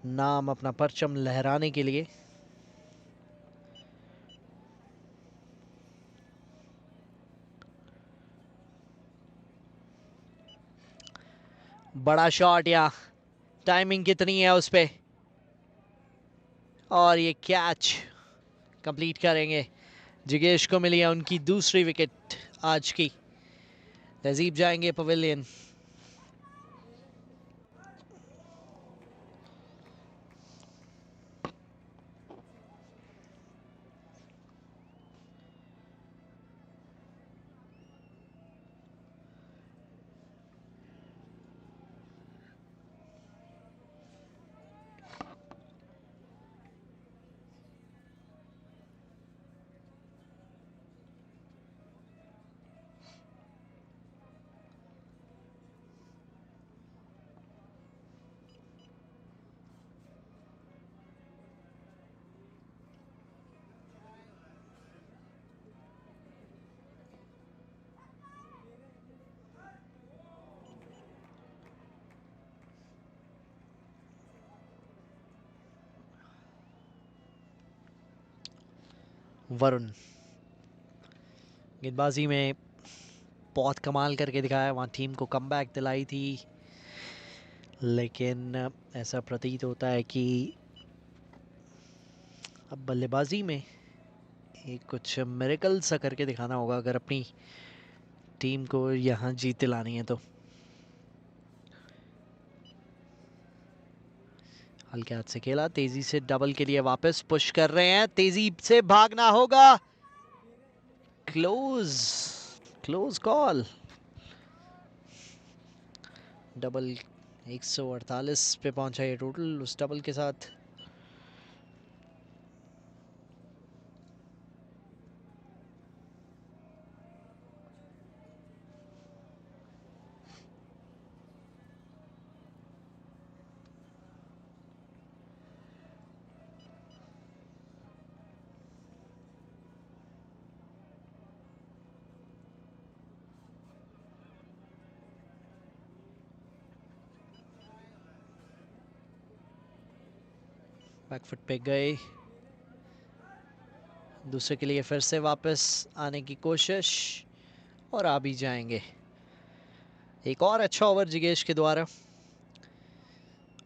नाम, अपना परचम लहराने के लिए। बड़ा शॉट, या टाइमिंग कितनी है उस पे, और ये कैच कंप्लीट करेंगे। जिगेश को मिली है उनकी दूसरी विकेट आज की। तहजीब जाएंगे पवेलियन। वरुण गेंदबाजी में बहुत कमाल करके दिखाया, वहाँ टीम को कमबैक दिलाई थी, लेकिन ऐसा प्रतीत होता है कि अब बल्लेबाजी में एक कुछ मिरेकल सा करके दिखाना होगा अगर अपनी टीम को यहाँ जीत दिलानी है तो। हल्के हाथ से खेला, तेजी से डबल के लिए वापस पुश कर रहे हैं, तेजी से भागना होगा। Close, close call. डबल 148 पे पहुंचा ये टोटल, उस डबल के साथ। बैकफुट पे गए, दूसरे के लिए फिर से वापस आने की कोशिश और आ भी जाएंगे। एक और अच्छा ओवर जिगेश के द्वारा।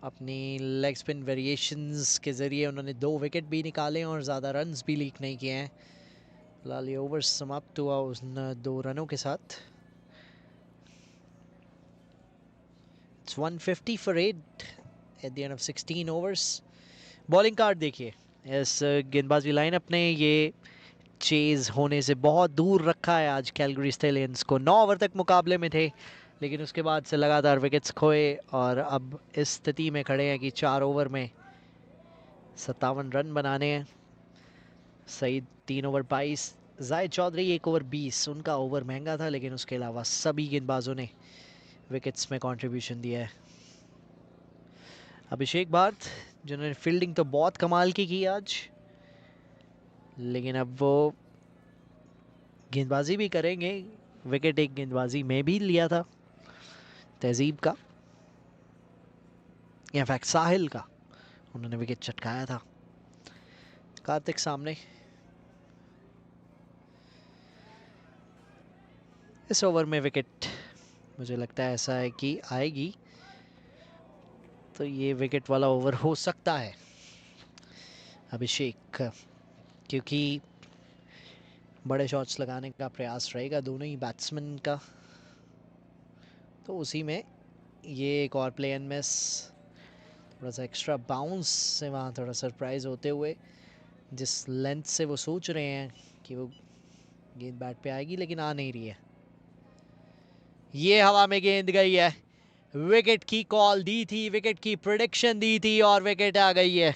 अपनी लेग स्पिन वेरिएशंस के ज़रिए उन्होंने 2 विकेट भी निकाले और ज़्यादा रन्स भी लीक नहीं किए हैं। फिलहाल ये ओवर समाप्त हुआ उन 2 रनों के साथ। It's 150 for 8 at the end of 16 overs. Bowling card देखिए, इस गेंदबाजी लाइनअप ने ये चेज होने से बहुत दूर रखा है आज कैलगरी स्टेलियंस को। 9 ओवर तक मुकाबले में थे, लेकिन उसके बाद से लगातार विकेट्स खोए और अब इस स्थिति में खड़े हैं कि 4 ओवर में 57 रन बनाने हैं। सईद 3 ओवर 22, जायद चौधरी 1 ओवर 20। उनका ओवर महंगा था, लेकिन उसके अलावा सभी गेंदबाजों ने विकेट्स में कंट्रीब्यूशन दिया है। अभिषेक भारत, जिन्होंने फील्डिंग तो बहुत कमाल की आज, लेकिन अब वो गेंदबाजी भी करेंगे। विकेट एक गेंदबाजी में भी लिया था तहजीब का, इनफैक्ट साहिल का उन्होंने विकेट चटकाया था। कार्तिक सामने, इस ओवर में विकेट मुझे लगता है ऐसा है कि आएगी, तो ये विकेट वाला ओवर हो सकता है अभिषेक, क्योंकि बड़े शॉट्स लगाने का प्रयास रहेगा दोनों ही बैट्समैन का। तो उसी में ये एक और प्ले एंड मिस, थोड़ा सा एक्स्ट्रा बाउंस से वहाँ थोड़ा सरप्राइज होते हुए, जिस लेंथ से वो सोच रहे हैं कि वो गेंद बैट पे आएगी, लेकिन आ नहीं रही है। ये हवा में गेंद गई है। विकेट की कॉल दी थी, विकेट की प्रेडिक्शन दी थी और विकेट आ गई है।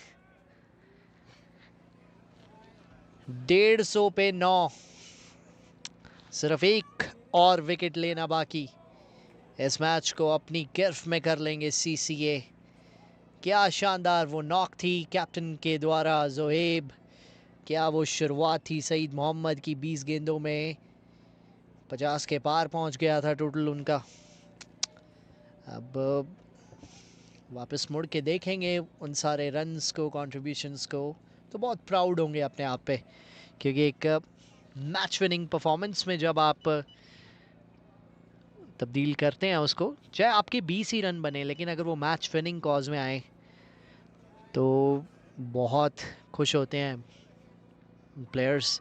150 पे 9, सिर्फ एक और विकेट लेना बाकी। इस मैच को अपनी गिरफ्त में कर लेंगे सीसीए। क्या शानदार वो नॉक थी कैप्टन के द्वारा जोहेब, क्या वो शुरुआत थी सईद मोहम्मद की। 20 गेंदों में 50 के पार पहुंच गया था टोटल उनका। अब वापस मुड़ के देखेंगे उन सारे रन्स को, कंट्रीब्यूशंस को, तो बहुत प्राउड होंगे अपने आप पे, क्योंकि एक मैच विनिंग परफॉर्मेंस में जब आप तब्दील करते हैं उसको, चाहे आपके 20 ही रन बने, लेकिन अगर वो मैच विनिंग कॉज में आए तो बहुत खुश होते हैं प्लेयर्स।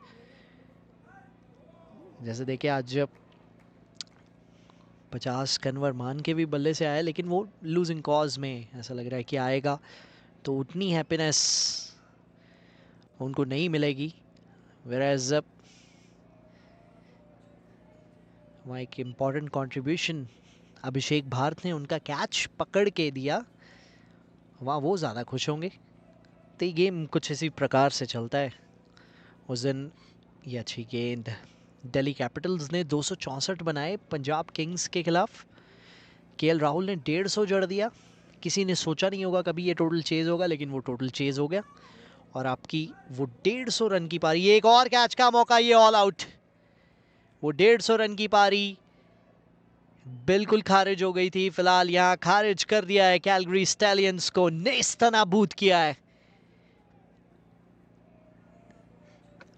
जैसे देखिए आज 50 कन्वर मान के भी बल्ले से आया, लेकिन वो लूजिंग कॉज में ऐसा लग रहा है कि आएगा तो उतनी हैप्पीनेस उनको नहीं मिलेगी। वेयरएज वहाँ एक इम्पॉर्टेंट कंट्रीब्यूशन अभिषेक भारत ने उनका कैच पकड़ के दिया, वहाँ वो ज़्यादा खुश होंगे। तो ये गेम कुछ इसी प्रकार से चलता है। उस दिन ये अच्छी गेंद, दिल्ली कैपिटल्स ने 264 बनाए पंजाब किंग्स के खिलाफ। केएल राहुल ने 150 जड़ दिया। किसी ने सोचा नहीं होगा कभी ये टोटल चेज होगा, लेकिन वो टोटल चेज हो गया और आपकी वो 150 रन की पारी, एक और कैच का मौका, ये ऑल आउट। वो 150 रन की पारी बिल्कुल खारिज हो गई थी, फिलहाल यहाँ खारिज कर दिया है कैलगरी स्टैलियंस को, नेस्तनाबूद किया है।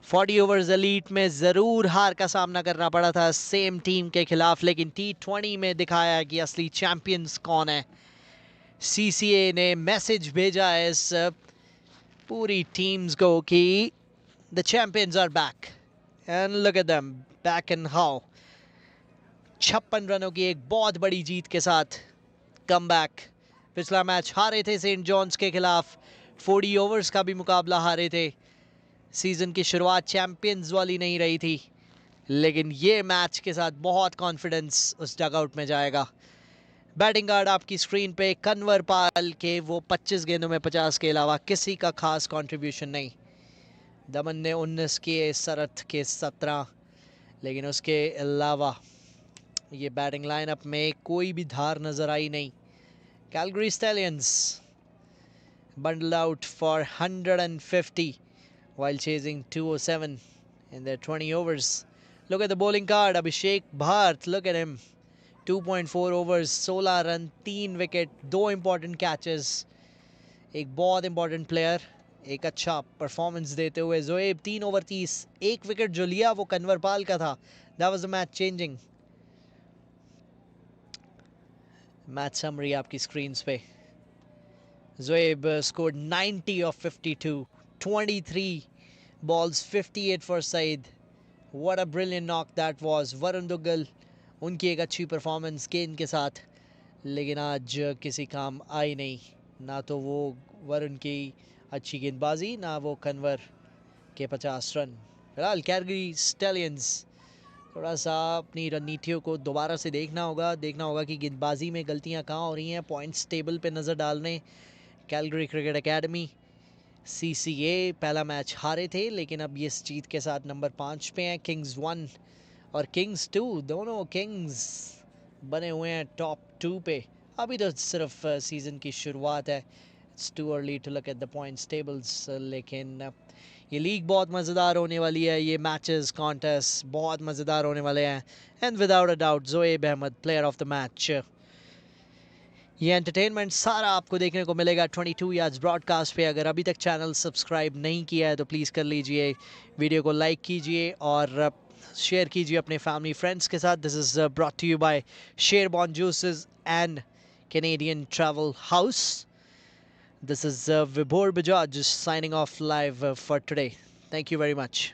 40 ओवर्स एलीट में जरूर हार का सामना करना पड़ा था सेम टीम के खिलाफ, लेकिन T20 में दिखाया कि असली चैंपियंस कौन है। सीसीए ने मैसेज भेजा है इस पूरी टीम्स को कि the champions are back and look at them back in how. 56 रनों की एक बहुत बड़ी जीत के साथ कमबैक। पिछला मैच हारे थे सेंट जॉन्स के खिलाफ, 40 ओवर्स का भी मुकाबला हारे थे। सीजन की शुरुआत चैंपियंस वाली नहीं रही थी, लेकिन ये मैच के साथ बहुत कॉन्फिडेंस उस डगआउट में जाएगा। बैटिंग कार्ड आपकी स्क्रीन पे, कन्वर पाल के वो 25 गेंदों में 50 के अलावा किसी का खास कंट्रीब्यूशन नहीं। दमन ने 19 किए, सरथ के 17, लेकिन उसके अलावा ये बैटिंग लाइनअप में कोई भी धार नजर आई नहीं। Calgary stallions bundled out for 150 while chasing 207 in their 20 overs. Look at the bowling card. Abhishek Bharat, look at him. 2.4 overs, 16 run, 3 wicket, 2 important catches. एक बहुत इंपॉर्टेंट प्लेयर एक अच्छा परफॉर्मेंस देते हुए जोएब 3 ओवर 30, एक विकेट जो लिया वो कन्वरपाल का था. That was the match changing. Match summary आपकी स्क्रीन पे. Zoeb scored 90 of 52, 23 balls, 58 for Saeed. What a brilliant knock that was. Varun Duggal, उनकी एक अच्छी परफॉर्मेंस गेंद के साथ, लेकिन आज किसी काम आई नहीं. ना तो वो वरुण की अच्छी गेंदबाजी, ना वो कन्वर के 50 रन. फिलहाल कैलगरी स्टैलियंस थोड़ा सा अपनी रणनीतियों को दोबारा से देखना होगा कि गेंदबाजी में गलतियां कहाँ हो रही हैं. पॉइंट्स टेबल पे नज़र डालने कैलगरी क्रिकेट एकेडमी CCA पहला मैच हारे थे, लेकिन अब ये इस जीत के साथ नंबर 5 पे हैं. किंग्स 1 और किंग्स 2, दोनों किंग्स बने हुए हैं टॉप 2 पे. अभी तो सिर्फ सीज़न की शुरुआत है. It's too early to look at the points tables, लेकिन ये लीग बहुत मज़ेदार होने वाली है. ये मैचेस कॉन्टेस्ट बहुत मज़ेदार होने वाले हैं. And without a doubt Joeb Ahmed player of the match. ये एंटरटेनमेंट सारा आपको देखने को मिलेगा 22 यार्ड्स ब्रॉडकास्ट पे. अगर अभी तक चैनल सब्सक्राइब नहीं किया है तो प्लीज़ कर लीजिए, वीडियो को लाइक कीजिए और शेयर कीजिए अपने फैमिली फ्रेंड्स के साथ. This is brought to you by Sherborne juices and Canadian Travel House. This is Vibhor Bajaj signing off live for today. Thank you very much.